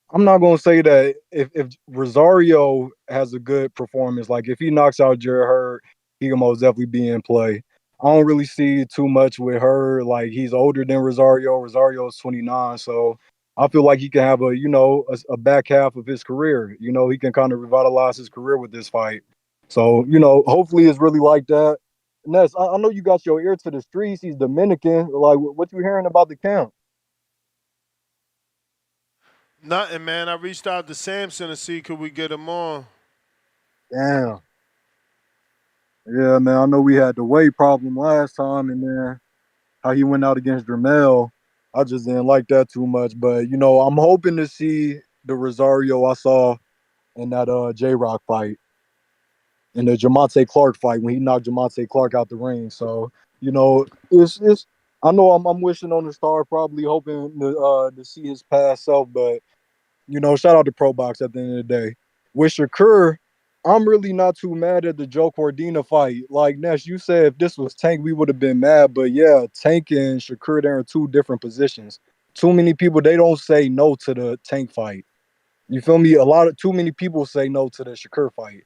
I'm not gonna say that if Rosario has a good performance, like if he knocks out Jarrett Hurd, he can most definitely be in play. I don't really see too much with her. Like he's older than Rosario. Rosario is 29, so I feel like he can have a back half of his career. He can kind of revitalize his career with this fight. So hopefully it's really like that. Ness, I know you got your ear to the streets. He's Dominican. Like, what you hearing about the camp? Nothing, man. I reached out to Samson to see could we get him on. Damn. Yeah, man. I know we had the weight problem last time, and then how he went out against Dramel. I just didn't like that too much. But I'm hoping to see the Rosario I saw in that J Rock fight, in the Jamonte Clark fight when he knocked Jamonte Clark out the ring. So it's. I know I'm wishing on the star, probably hoping to see his past self, but shout out to Pro Box at the end of the day. With Shakur, I'm really not too mad at the Joe Cordina fight. Like Nash, you said if this was Tank, we would have been mad. But yeah, Tank and Shakur, they're in two different positions. Too many people, they don't say no to the Tank fight. You feel me? Too many people say no to the Shakur fight.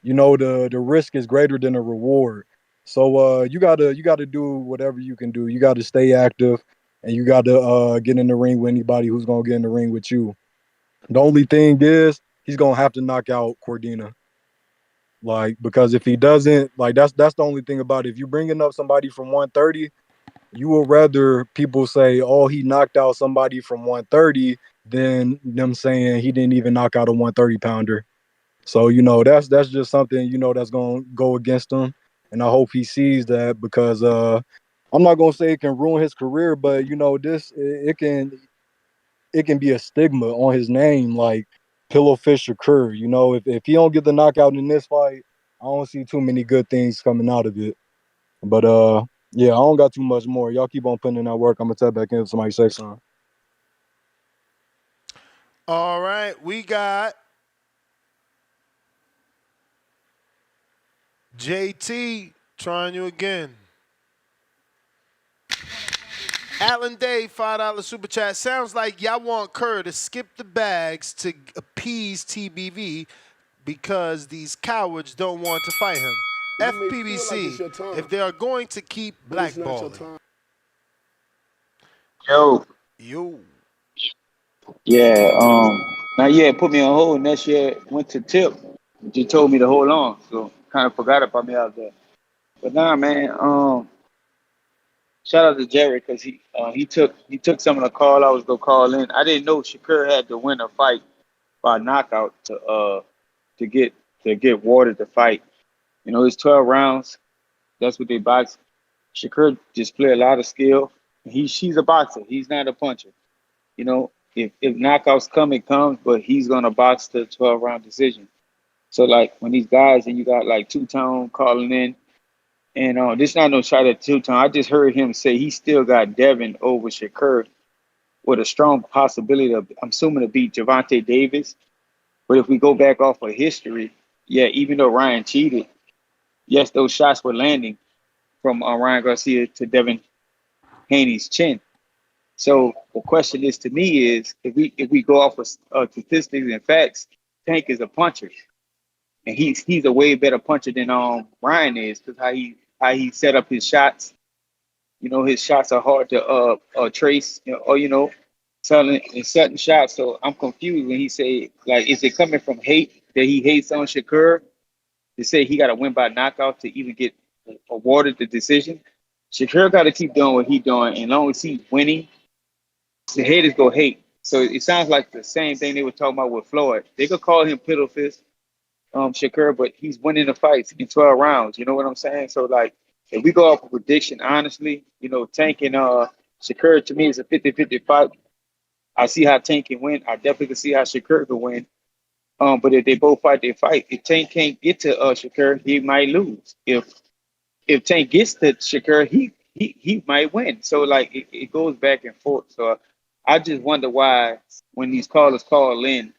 The risk is greater than the reward. So you gotta do whatever you can do. You gotta stay active, and you gotta get in the ring with anybody who's gonna get in the ring with you. The only thing is he's gonna have to knock out Cordina. Like, because if he doesn't, like that's the only thing about it. If you bringing up somebody from 130, you will rather people say, "Oh, he knocked out somebody from 130," than them saying he didn't even knock out a 130 pounder. So that's just something that's gonna go against him, and I hope he sees that because I'm not gonna say it can ruin his career, but this it can be a stigma on his name, like Pillowfish Shakur. If he don't get the knockout in this fight, I don't see too many good things coming out of it. But yeah, I don't got too much more. Y'all keep on putting in that work. I'm gonna tap back in if somebody say something. All right, we got JT trying you again. Alan Day, $5 super chat. Sounds like y'all want Kerr to skip the bags to appease TBV because these cowards don't want to fight him. FPBC, if they are going to keep blackballing. Yo. Yo. Yeah, now yeah, put me on hold and that shit went to tip. Just told me to hold on. So kind of forgot about me out there. But nah man, shout out to Jerry because he took some of the call I was gonna call in. I didn't know Shakur had to win a fight by knockout to get Water to fight. It's 12 rounds. That's what they box. Shakur displayed a lot of skill. She's a boxer. He's not a puncher. If knockouts come, it comes, but he's gonna box the 12-round decision. So like when these guys and you got like Two Tone calling in, and this not no shot at Two Tone. I just heard him say he still got Devin over Shakur with a strong possibility of, I'm assuming, to beat Javante Davis. But if we go back off of history, yeah, even though Ryan cheated, yes, those shots were landing from Ryan Garcia to Devin Haney's chin. So the question is to me is if we go off of statistics and facts, Tank is a puncher, and he's a way better puncher than Ryan is because how he set up his shots. His shots are hard to trace, or certain shots. So I'm confused when he say, like, is it coming from hate that he hates on Shakur to say he got to win by knockout to even get awarded the decision? Shakur got to keep doing what he's doing, and as long as he's winning, the haters go hate. So it sounds like the same thing they were talking about with Floyd. They could call him Piddle Fist, Shakur, but he's winning the fights in 12 rounds. You know what I'm saying? So like, if we go off of prediction, honestly, Tank and Shakur to me is a 50-50 fight. I see how Tank can win. I definitely can see how Shakur can win. But if they both fight, they fight. If Tank can't get to Shakur, he might lose. If Tank gets to Shakur, he might win. So like it goes back and forth. So I just wonder why when these callers call in,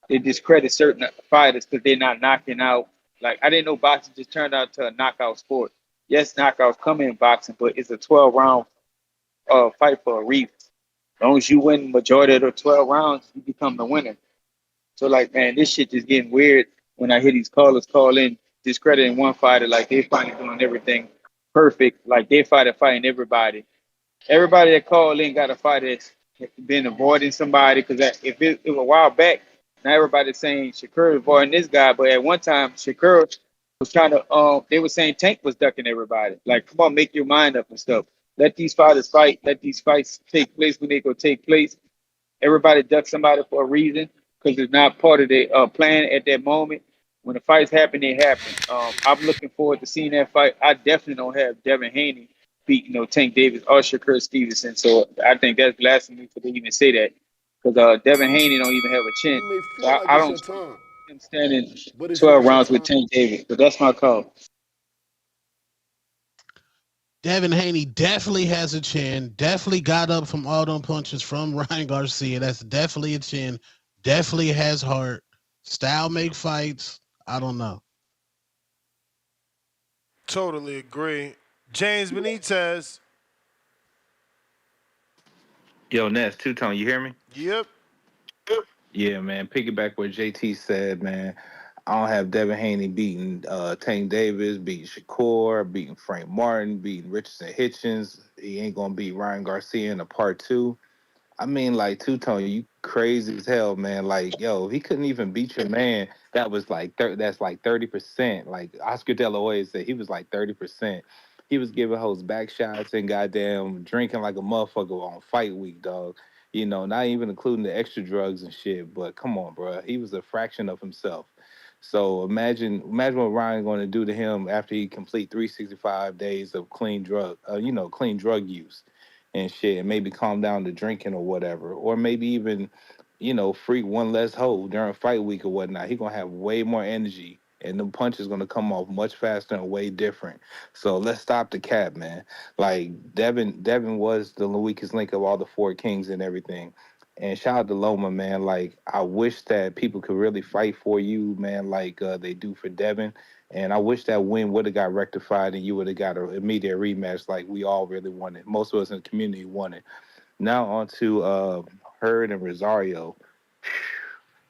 they discredit certain fighters because they're not knocking out. Like I didn't know boxing just turned out to a knockout sport. Yes, knockouts come in boxing, but it's a 12-round fight for a reason. As long as you win majority of the 12 rounds, you become the winner. So like, man, this shit just getting weird when I hear these callers call in discrediting one fighter like they finally doing everything perfect, like they fighting everybody. Everybody that called in got a fight that's been avoiding somebody because if it was a while back, now everybody's saying Shakur is avoiding this guy, but at one time Shakur was trying to they were saying Tank was ducking everybody. Like, come on, make your mind up and stuff. Let these fighters fight. Let these fights take place when they go take place. Everybody ducks somebody for a reason because it's not part of the plan at that moment. When the fights happen, they happen. I'm looking forward to seeing that fight. I definitely don't have Devin Haney beat Tank Davis or Shakur Stevenson. So I think that's blasphemy for them to even say that because Devin Haney don't even have a chin. You may So feel like I it's don't your see time, him standing but it's 12 not your rounds with time. Tank Davis. But that's my call. Devin Haney definitely has a chin. Definitely got up from all them punches from Ryan Garcia. That's definitely a chin. Definitely has heart. Style make fights. I don't know. Totally agree. James Benitez. Yo, Ness, Two Tone, you hear me? Yep. Yeah, man. Piggyback what JT said, man. I don't have Devin Haney beating Tank Davis, beating Shakur, beating Frank Martin, beating Richardson Hitchens. He ain't gonna beat Ryan Garcia in a part two. I mean, like Two Tone, you crazy as hell, man. Like, yo, he couldn't even beat your man. That was like that's like 30%. Like Oscar De La Hoya said, he was like 30%. He was giving hoes back shots and goddamn drinking like a motherfucker on fight week, dog. Not even including the extra drugs and shit. But come on, bro, he was a fraction of himself. So imagine what Ryan going to do to him after he complete 365 days of clean drug use and shit, and maybe calm down the drinking or whatever, or maybe even, freak one less hoe during fight week or whatnot. He gonna have way more energy, and the punch is gonna come off much faster and way different. So let's stop the cap, man. Like Devin was the weakest link of all the four kings and everything. And shout out to Loma, man. Like, I wish that people could really fight for you, man, like they do for Devin. And I wish that win would have got rectified and you would have got an immediate rematch like we all really wanted. Most of us in the community wanted. Now on to Hurd and Rosario.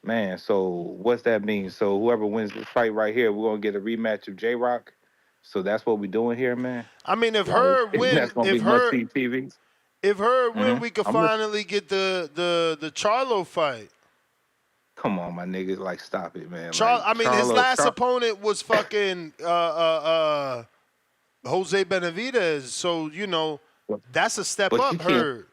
Man, so what's that mean? So whoever wins this fight right here, we're gonna get a rematch of J Rock. So that's what we're doing here, man. I mean, if Like, Hurd win, that's gonna be must see TV. if Hurd win, we could I'm listening. finally get the Charlo fight. Come on, my niggas, like stop it, man. I mean, his last opponent was fucking Jose Benavidez. So that's a step but you up, can't. Hurd.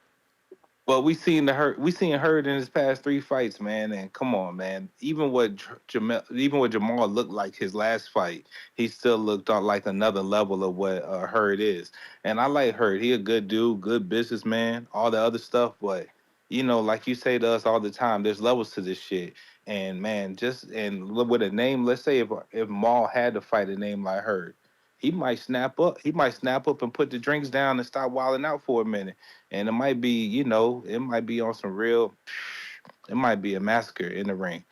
Well, we seen Hurd in his past three fights, man. And come on, man. Even what Jamal looked like his last fight, he still looked on like another level of what Hurd is. And I like Hurd. He a good dude, good businessman, all the other stuff. But like you say to us all the time, there's levels to this shit. And man, with a name, let's say if Maul had to fight a name like Hurd, he might snap up. He might snap up and put the drinks down and stop wilding out for a minute, and it might be on some real, it might be a massacre in the ring.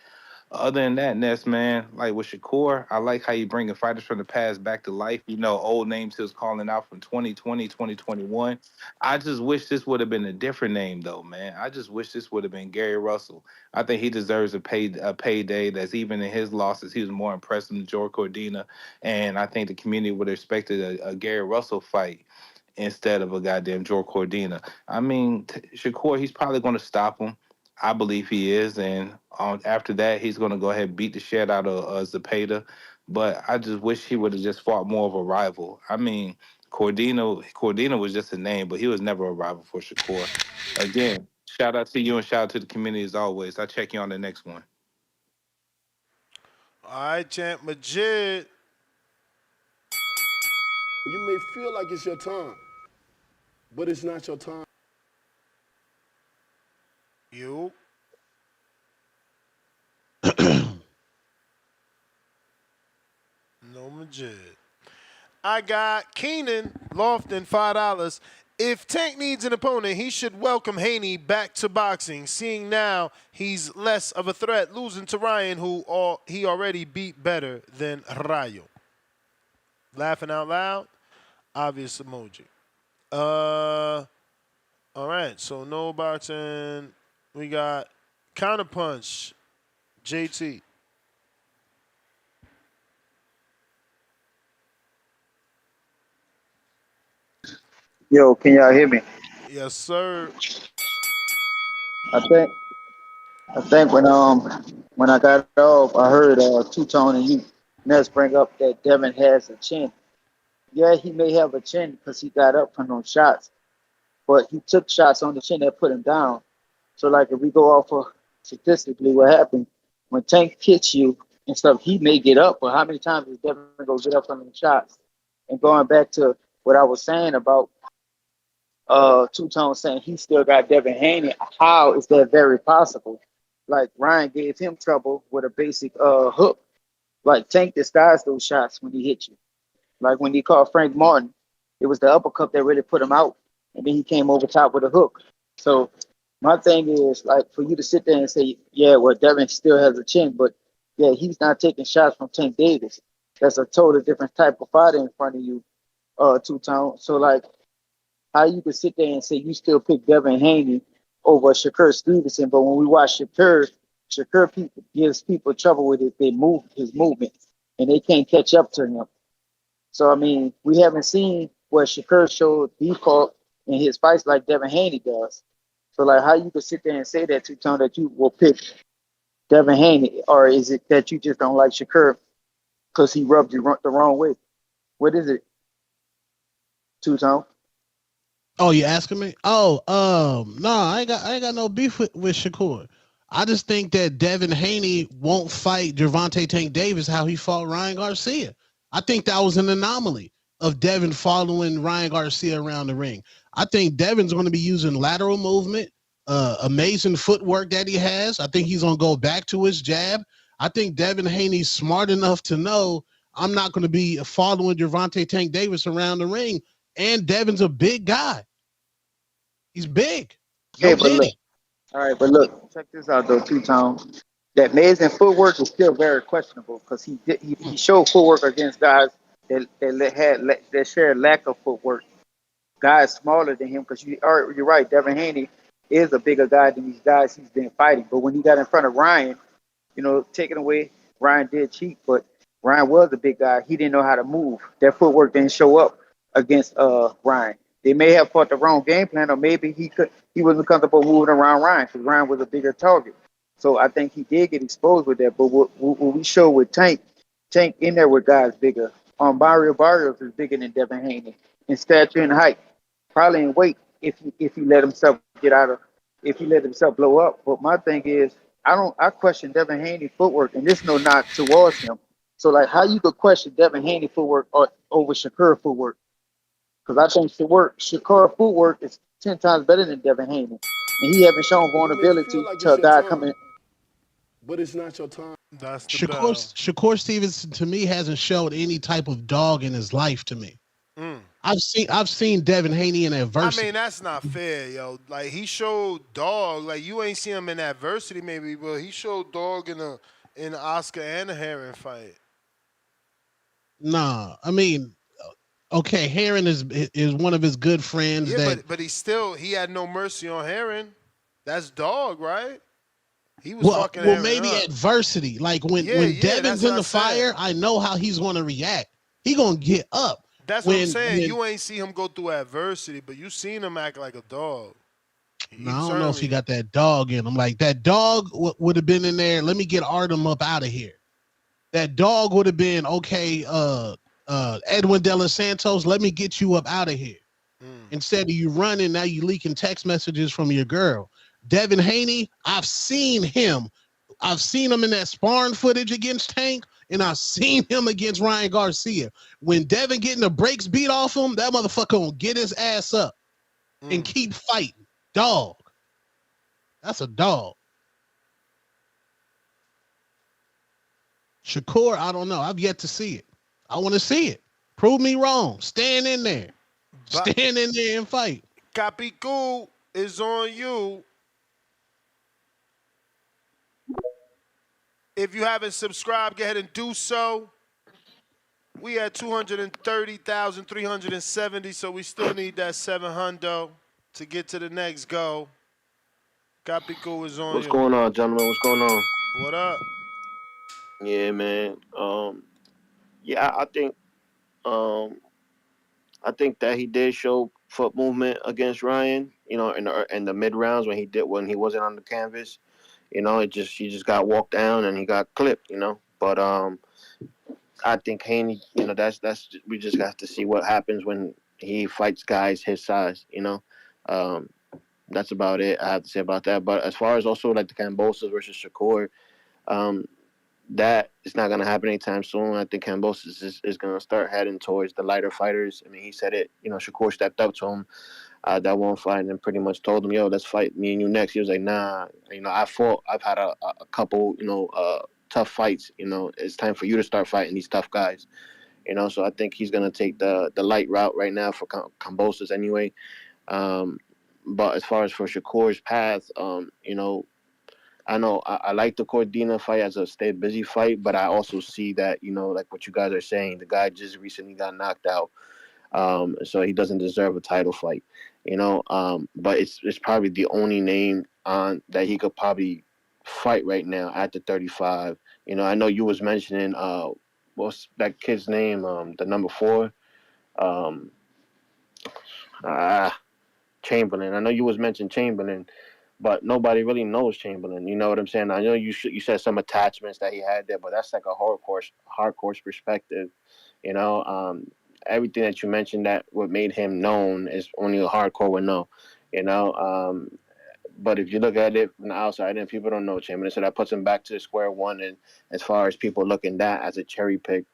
Other than that, Ness, man, like with Shakur, I like how you bringing fighters from the past back to life. Old names he was calling out from 2020, 2021. I just wish this would have been a different name, though, man. I just wish this would have been Gary Russell. I think he deserves a payday that's even in his losses. He was more impressive than George Cordina, and I think the community would have expected a Gary Russell fight instead of a goddamn Joe Cordina. I mean, Shakur, he's probably going to stop him. I believe he is, and after that, he's going to go ahead and beat the shit out of Zepeda. But I just wish he would have just fought more of a rival. I mean, Cordina was just a name, but he was never a rival for Shakur. Again, shout out to you and shout out to the community as always. I'll check you on the next one. All right, Champ Majid. You may feel like it's your time, but it's not your time. You. No Majid. I got Keenan Lofton, $5. If Tank needs an opponent, he should welcome Haney back to boxing, seeing now he's less of a threat, losing to Ryan, who he already beat better than Rayo. Laughing out loud, obvious emoji. All right, so no boxing. We got Counterpunch, JT. Yo, can y'all hear me? Yes, sir. I think when I got off, I heard Two Tone and you. Ness bring up that Devin has a chin. Yeah, he may have a chin because he got up from those shots, but he took shots on the chin that put him down. So, like, if we go off of statistically, what happened when Tank hits you and stuff, he may get up, but how many times is Devin go get up from the shots? And going back to what I was saying about Two Tone saying he still got Devin Haney, how is that very possible? Like Ryan gave him trouble with a basic hook. Like Tank disguised those shots when he hit you. Like when he caught Frank Martin, it was the uppercut that really put him out, and then he came over top with a hook. So my thing is like for you to sit there and say, yeah, well Devin still has a chin, but yeah, he's not taking shots from Tank Davis. That's a totally different type of fighter in front of you, Two Tone. So like how you could sit there and say you still pick Devin Haney over Shakur Stevenson, but when we watch Shakur people gives people trouble with it. They move his movement, and they can't catch up to him. So I mean, we haven't seen what Shakur showed default in his fights like Devin Haney does. So like, how you could sit there and say that Two Tone that you will pick Devin Haney, or is it that you just don't like Shakur because he rubbed you the wrong way? What is it, Two Tone? Oh, you asking me? Oh, no, I ain't got no beef with Shakur. I just think that Devin Haney won't fight Gervonta Tank Davis how he fought Ryan Garcia. I think that was an anomaly of Devin following Ryan Garcia around the ring. I think Devin's going to be using lateral movement, amazing footwork that he has. I think he's going to go back to his jab. I think Devin Haney's smart enough to know I'm not going to be following Gervonta Tank Davis around the ring. And Devin's a big guy. He's big. Okay, No but look, Diddy. all right, but look, check this out though, Two Tone. That amazing footwork is still very questionable because he showed footwork against guys that shared lack of footwork. Guys smaller than him because you're right. Devin Haney is a bigger guy than these guys he's been fighting. But when he got in front of Ryan, taken away. Ryan did cheat, but Ryan was a big guy. He didn't know how to move. That footwork didn't show up against Ryan. They may have fought the wrong game plan, or maybe he wasn't comfortable moving around Ryan because Ryan was a bigger target. So I think he did get exposed with that. But what we showed with Tank in there with guys bigger. Barrios is bigger than Devin Haney in stature and height, probably in weight if he let himself get out of if he let himself blow up. But my thing is, I question Devin Haney footwork, and this no knock towards him. So like, how you could question Devin Haney footwork over Shakur footwork? Because I think Shakur footwork is 10 times better than Devin Haney, and he haven't shown You may feel vulnerability like to it's a your guy coming. time, but it's not your time. That's the Shakur bell. Shakur Stevenson to me hasn't showed any type of dog in his life to me. I've seen Devin Haney in I mean, adversity. that's not fair, yo. Like he showed dog. Like you ain't see him in adversity, maybe, but he showed dog in the Oscar and the Heron fight. Nah, I mean, okay, Heron is one of his good friends Yeah, that but he had no mercy on Heron. That's dog, right? He was fucking well Heron maybe up. adversity. Like when Yeah, when yeah, that's Devin's what in I the said. fire, I know how he's going to react. He going to get up. That's what I'm saying. When You ain't see him go through adversity, but you seen him act like a dog. No, He I don't know if he certainly. got that dog in him. Like that dog would have been in there. Let me get Artem up out of here. That dog would have been okay. Edwin De Los Santos, let me get you up out of here. Instead of you running, now you leaking text messages from your girl. Devin Haney, I've seen him. I've seen him in that sparring footage against Tank, and I've seen him against Ryan Garcia. When Devin getting the brakes beat off him, that motherfucker gonna get his ass up and keep fighting. Dog. That's a dog. Shakur, I don't know. I've yet to see it. I want to see it. Prove me wrong. Stand in there. Stand in there and fight. Capicu is on you. If you haven't subscribed, go ahead and do so. We at 230,370, so we still need that 700 to get to the next goal. Capicu is on What's you. going on, gentlemen? What's going on? What up? Yeah, man. Yeah, um, I think that he did show foot movement against Ryan. In the mid rounds when he wasn't on the canvas. He just got walked down and he got clipped. But I think Haney, that's we just have to see what happens when he fights guys his size. Um, that's about it I have to say about that. But as far as also like the Cambosos versus Shakur, um, that is not going to happen anytime soon. I think Cambosos is going to start heading towards the lighter fighters. I mean, he said it. Shakur stepped up to him that one fight and pretty much told him, "Yo, let's fight me and you next." He was like, "Nah, I've had a couple, tough fights. It's time for you to start fighting these tough guys." So I think he's gonna take the light route right now for Kambosos anyway. Um, but as far as for Shakur's path, I know I like the Cordina fight as a stay busy fight, but I also see that like what you guys are saying, the guy just recently got knocked out, so he doesn't deserve a title fight, but it's probably the only name on that he could probably fight right now at the 35. I know you was mentioning what's that kid's name, the number 4, um, ah, Chamberlain. I know you was mentioning Chamberlain, but nobody really knows Chamberlain. You know what I'm saying? I know you said some attachments that he had there, but that's like a hardcore perspective. You know, um, Everything that you mentioned that what made him known is only a hardcore would know. You know, but if you look at it from the outside, and people don't know Chamberlain, so that puts him back to square one. And as far as people looking that as a cherry pick,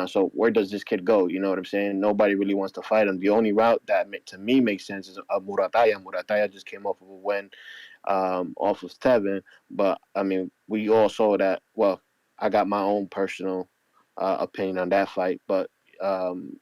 so where does this kid go? You know what I'm saying? Nobody really wants to fight him. The only route that to me makes sense is Murataya. Murataya just came off of a win off of Tevin, but I mean, we all saw that. Well, I got my own personal opinion on that fight, um,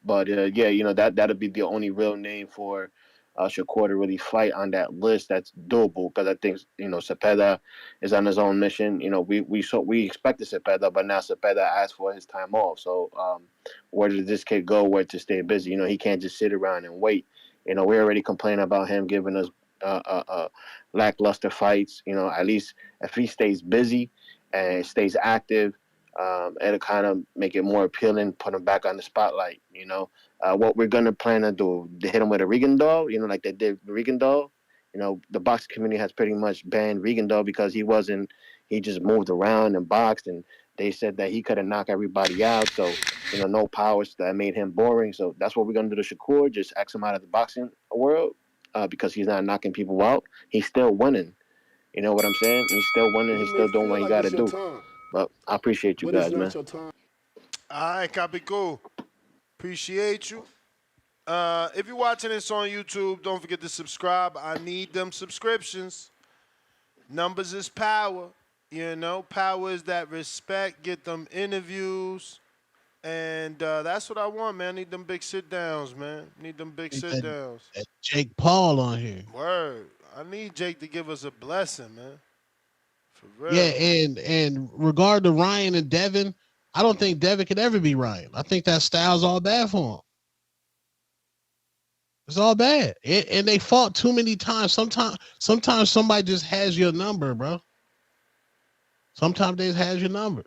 but yeah, that'd be the only real name for Shakur to really fight on that list that's doable because I think Cepeda is on his own mission. We expected Cepeda, but now Cepeda asked for his time off. So where did this kid go? Where to stay busy? He can't just sit around and wait. We already complain about him giving us lackluster fights. At least if he stays busy and stays active, it'll kind of make it more appealing, put him back on the spotlight. What we're gonna plan to do, to hit him with a Regan-Dahl, like they did Regan-Dahl. The boxing community has pretty much banned Regan-Dahl because he just moved around and boxed, and they said that he could have knocked everybody out. So, no powers that made him boring. So that's what we're gonna do to Shakur, just X him out of the boxing world because he's not knocking people out. He's still winning. You know what I'm saying? He's still winning. He's You may still doing feel what he like got to it's your do. time, But I appreciate you but it's guys, not man. your time. All right, copy cool. Appreciate you. If you're watching this on YouTube, don't forget to subscribe. I need them subscriptions. Numbers is power. Power is that respect. Get them interviews. And that's what I want, man. I need them big sit downs, man. Need them big Think sit downs. that Jake Paul on here. Word. I need Jake to give us a blessing, man. For real. Yeah, and regard to Ryan and Devin, I don't think Devin could ever be Ryan. I think that style's all bad for him. It's all bad, and they fought too many times. Sometimes somebody just has your number, bro. Sometimes they just has your number.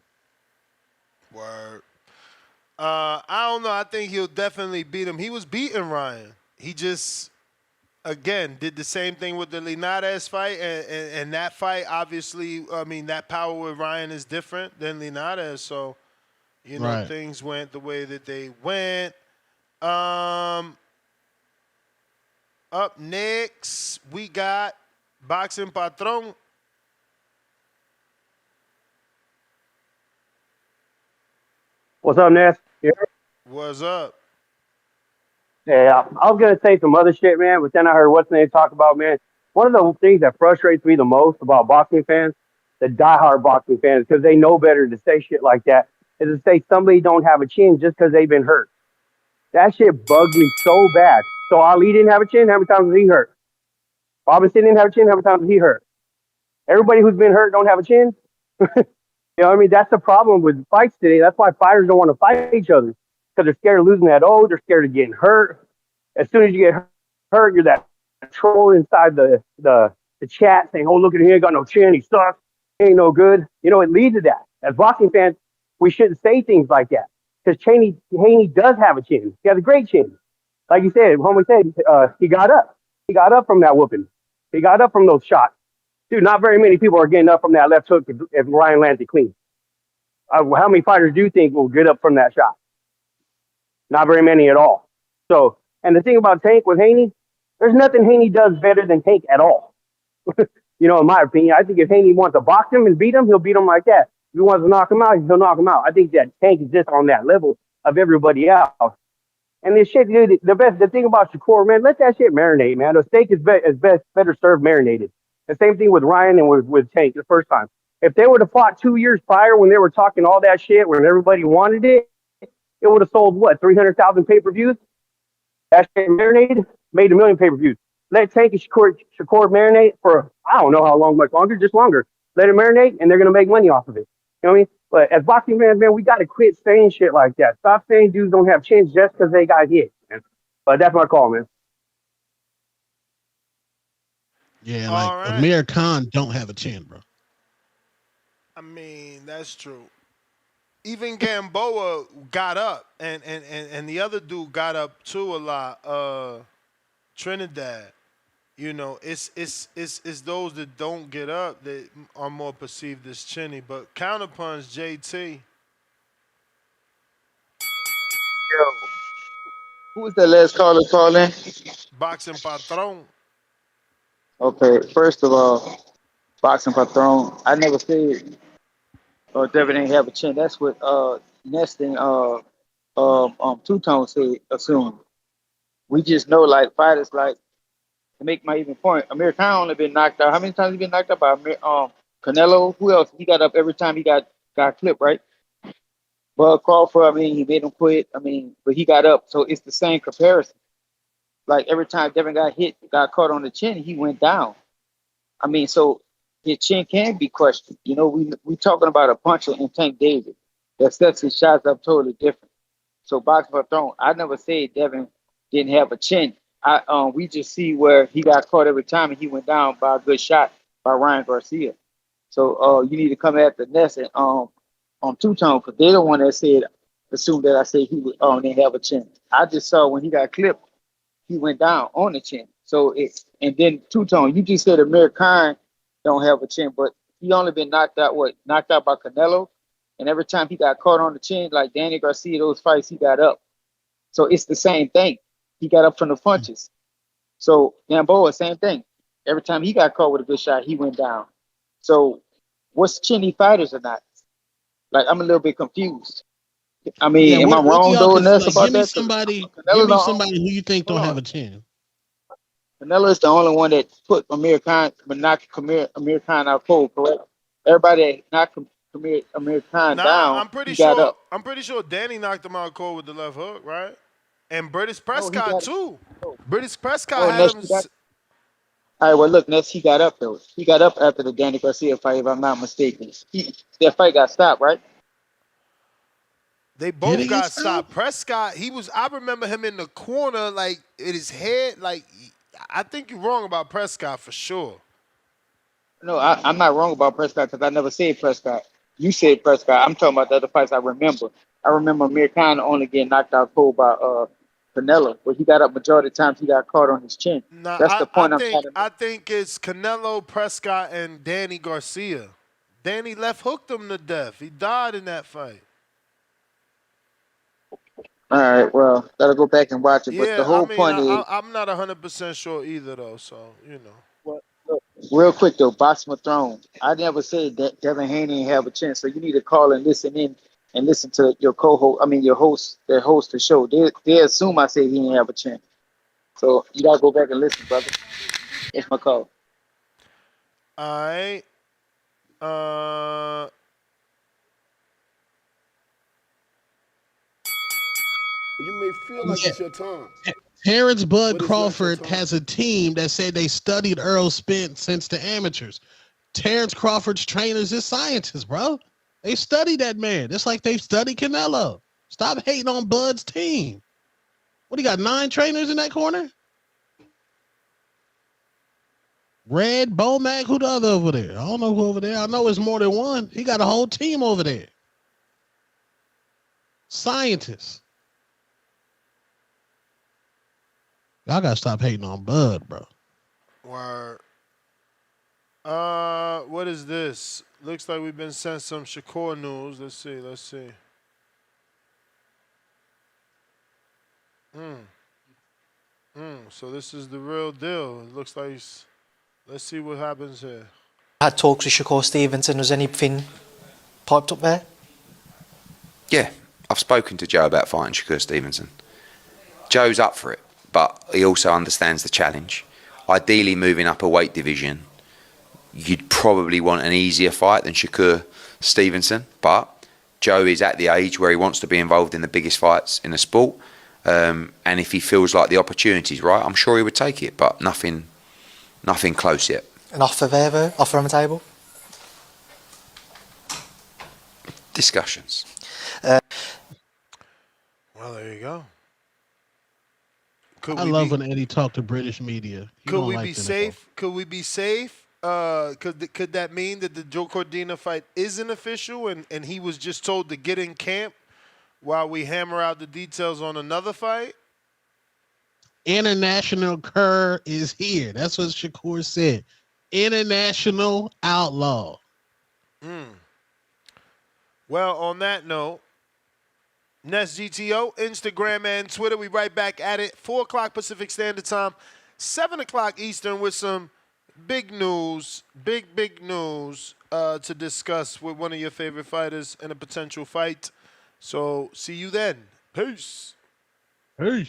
Word. I don't know. I think he'll definitely beat him. He was beating Ryan. He just, again, did the same thing with the Linares fight. And that fight, obviously, I mean, that power with Ryan is different than Linares. So, Right. things went the way that they went. Up next, we got Boxing Patron. What's up, Ness? Yeah, What's up? I was gonna say some other shit, man, but then I heard what's name talk about, man. One of the things that frustrates me the most about boxing fans, the diehard boxing fans, because they know better to say shit like that, is to say somebody don't have a chin just because they've been hurt. That shit bugs me so bad. So Ali didn't have a chin. How many times was he hurt? Robinson didn't have a chin. How many times was he hurt? Everybody who's been hurt don't have a chin. You know what I mean? That's the problem with fights today. That's why fighters don't want to fight each other because they're scared of losing that oath. They're scared of getting hurt. As soon as you get hurt, you're that troll inside the chat saying, "Oh, look at him, he ain't got no chin. He sucks. He ain't no good." It leads to that. As boxing fans, we shouldn't say things like that because Haney does have a chin. He has a great chin. Like you said, homie said, he got up. He got up from that whooping. He got up from those shots. Dude, not very many people are getting up from that left hook if Ryan lands it clean. How many fighters do you think will get up from that shot? Not very many at all. So, and the thing about Tank with Haney, there's nothing Haney does better than Tank at all. In my opinion, I think if Haney wants to box him and beat him, he'll beat him like that. If he wants to knock him out, he'll knock him out. I think that Tank is just on that level of everybody else. And this shit, dude, the thing about Shakur, man, let that shit marinate, man. The steak is better served marinated. The same thing with Ryan and with Tank the first time. If they would have fought 2 years prior when they were talking all that shit, when everybody wanted it, it would have sold what, 300,000 pay-per-views? That shit marinated, made 1 million pay-per-views. Let Tank and Shakur marinate for, I don't know how long, much longer, just longer. Let it marinate, and they're going to make money off of it. You know what I mean? But as boxing fans, man, we got to quit saying shit like that. Stop saying dudes don't have chins just because they got hit, man. But that's my call, man. Yeah, like Amir Khan don't have a chin, bro. I mean, that's true. Even Gamboa got up, and the other dude got up too a lot. Trinidad. It's those that don't get up that are more perceived as chinny. But counterpunch JT. Yo, who was that last caller calling? Boxing Patron. Okay, first of all, boxing patron. I never said Devin ain't have a chin. That's what Nest and Two Tone said. Assume we just know like fighters like to make my even point. Amir Khan only been knocked out. How many times he been knocked out by Canelo? Who else? He got up every time he got clipped, right? Bud Crawford. I mean, he made him quit. I mean, but he got up. So it's the same comparison. Like every time Devin got hit, got caught on the chin, he went down. I mean, so his chin can be questioned. We talking about a puncher in Tank Davis that sets his shots up totally different. So box for throne. I never said Devin didn't have a chin. We just see where he got caught every time and he went down by a good shot by Ryan Garcia. So you need to come at the Ness and on Two Tone because they're the one that said assume that I said he would didn't have a chin. I just saw when he got clipped, he went down on the chin. So and then Two Tone, you just said Amir Khan don't have a chin, but he only been knocked out by Canelo, and every time he got caught on the chin, like Danny Garcia, those fights he got up. So it's the same thing. He got up from the punches. So Gamboa, same thing. Every time he got caught with a good shot, he went down. So what's chinny fighters or not? Like I'm a little bit confused. I mean, Yeah, am I what do wrong y'all though, consider? Ness, Like, about give me that? somebody. Canelo's Give me the somebody who you think don't hold have on. a chin. Canelo is the only one that put Amir Khan, but knocked Amir Khan out cold, correct? Everybody that knocked Amir Khan Nah, down, I'm pretty he got sure. up. I'm pretty sure Danny knocked him out cold with the left hook, right? And British No, he Prescott got too. British Prescott no had Ness. him. He got all right. Well, look, Ness, he got up though. He got up after the Danny Garcia fight, if I'm not mistaken. That fight got stopped, right? They Did both it get got stopped? stopped. Prescott, he was. I remember him in the corner, like in his head. Like I think you're wrong about Prescott for sure. No, I'm not wrong about Prescott because I never said Prescott. You said Prescott. I'm talking about the other fights I remember. I remember Amir Khan only getting knocked out cold by Canelo, but he got up majority of the times he got caught on his chin. Nah, That's I, the I point I'm trying think to I make. think it's Canelo, Prescott, and Danny Garcia. Danny left hooked him to death. He died in that fight. All right, well, gotta go back and watch it. But the Yeah, I whole mean, point is, I'm not 100% sure either though. So well, look, real quick though, Box my throne. I never said that Devin Haney ain't have a chance, so you need to call and listen in and listen to your co-host. I mean, your host that host the show. They assume I said he didn't have a chance, so you gotta go back and listen, brother. It's my call. all right. Uh, You may feel like Yeah. it's your time, Terrence Bud but it's not your Crawford time. has a team that said they studied Earl Spence since the amateurs. Terrence Crawford's trainers is scientists, bro. They study that man. Just like they study Canelo. Stop hating on Bud's team. What, he got 9 trainers in that corner? Red, Bomac, who the other over there? I don't know who over there. I know it's more than one. He got a whole team over there. Scientists. Y'all gotta stop hating on Bud, bro. word. What is this? Looks like we've been sent some Shakur news. Let's see. So this is the real deal. It looks like. Let's see what happens here. Had talks with Shakur Stevenson. Was anything piped up there? Yeah, I've spoken to Joe about fighting Shakur Stevenson. Joe's up for it, but he also understands the challenge. Ideally, moving up a weight division, you'd probably want an easier fight than Shakur Stevenson, but Joe is at the age where he wants to be involved in the biggest fights in the sport, and if he feels like the opportunity's right, I'm sure he would take it, but nothing close yet. An offer there, though? Offer on the table? Discussions. Well, there you go. I love when Eddie talk to British media. Could we be safe? Could that mean that the Joe Cordina fight isn't official and he was just told to get in camp while we hammer out the details on another fight? International Kerr is here. That's what Shakur said. International outlaw. Well, on that note, Nest GTO, Instagram and Twitter. We right back at it. 4 o'clock Pacific Standard Time, 7 o'clock Eastern with some big news, big news to discuss with one of your favorite fighters and a potential fight. So see you then. Peace. Peace.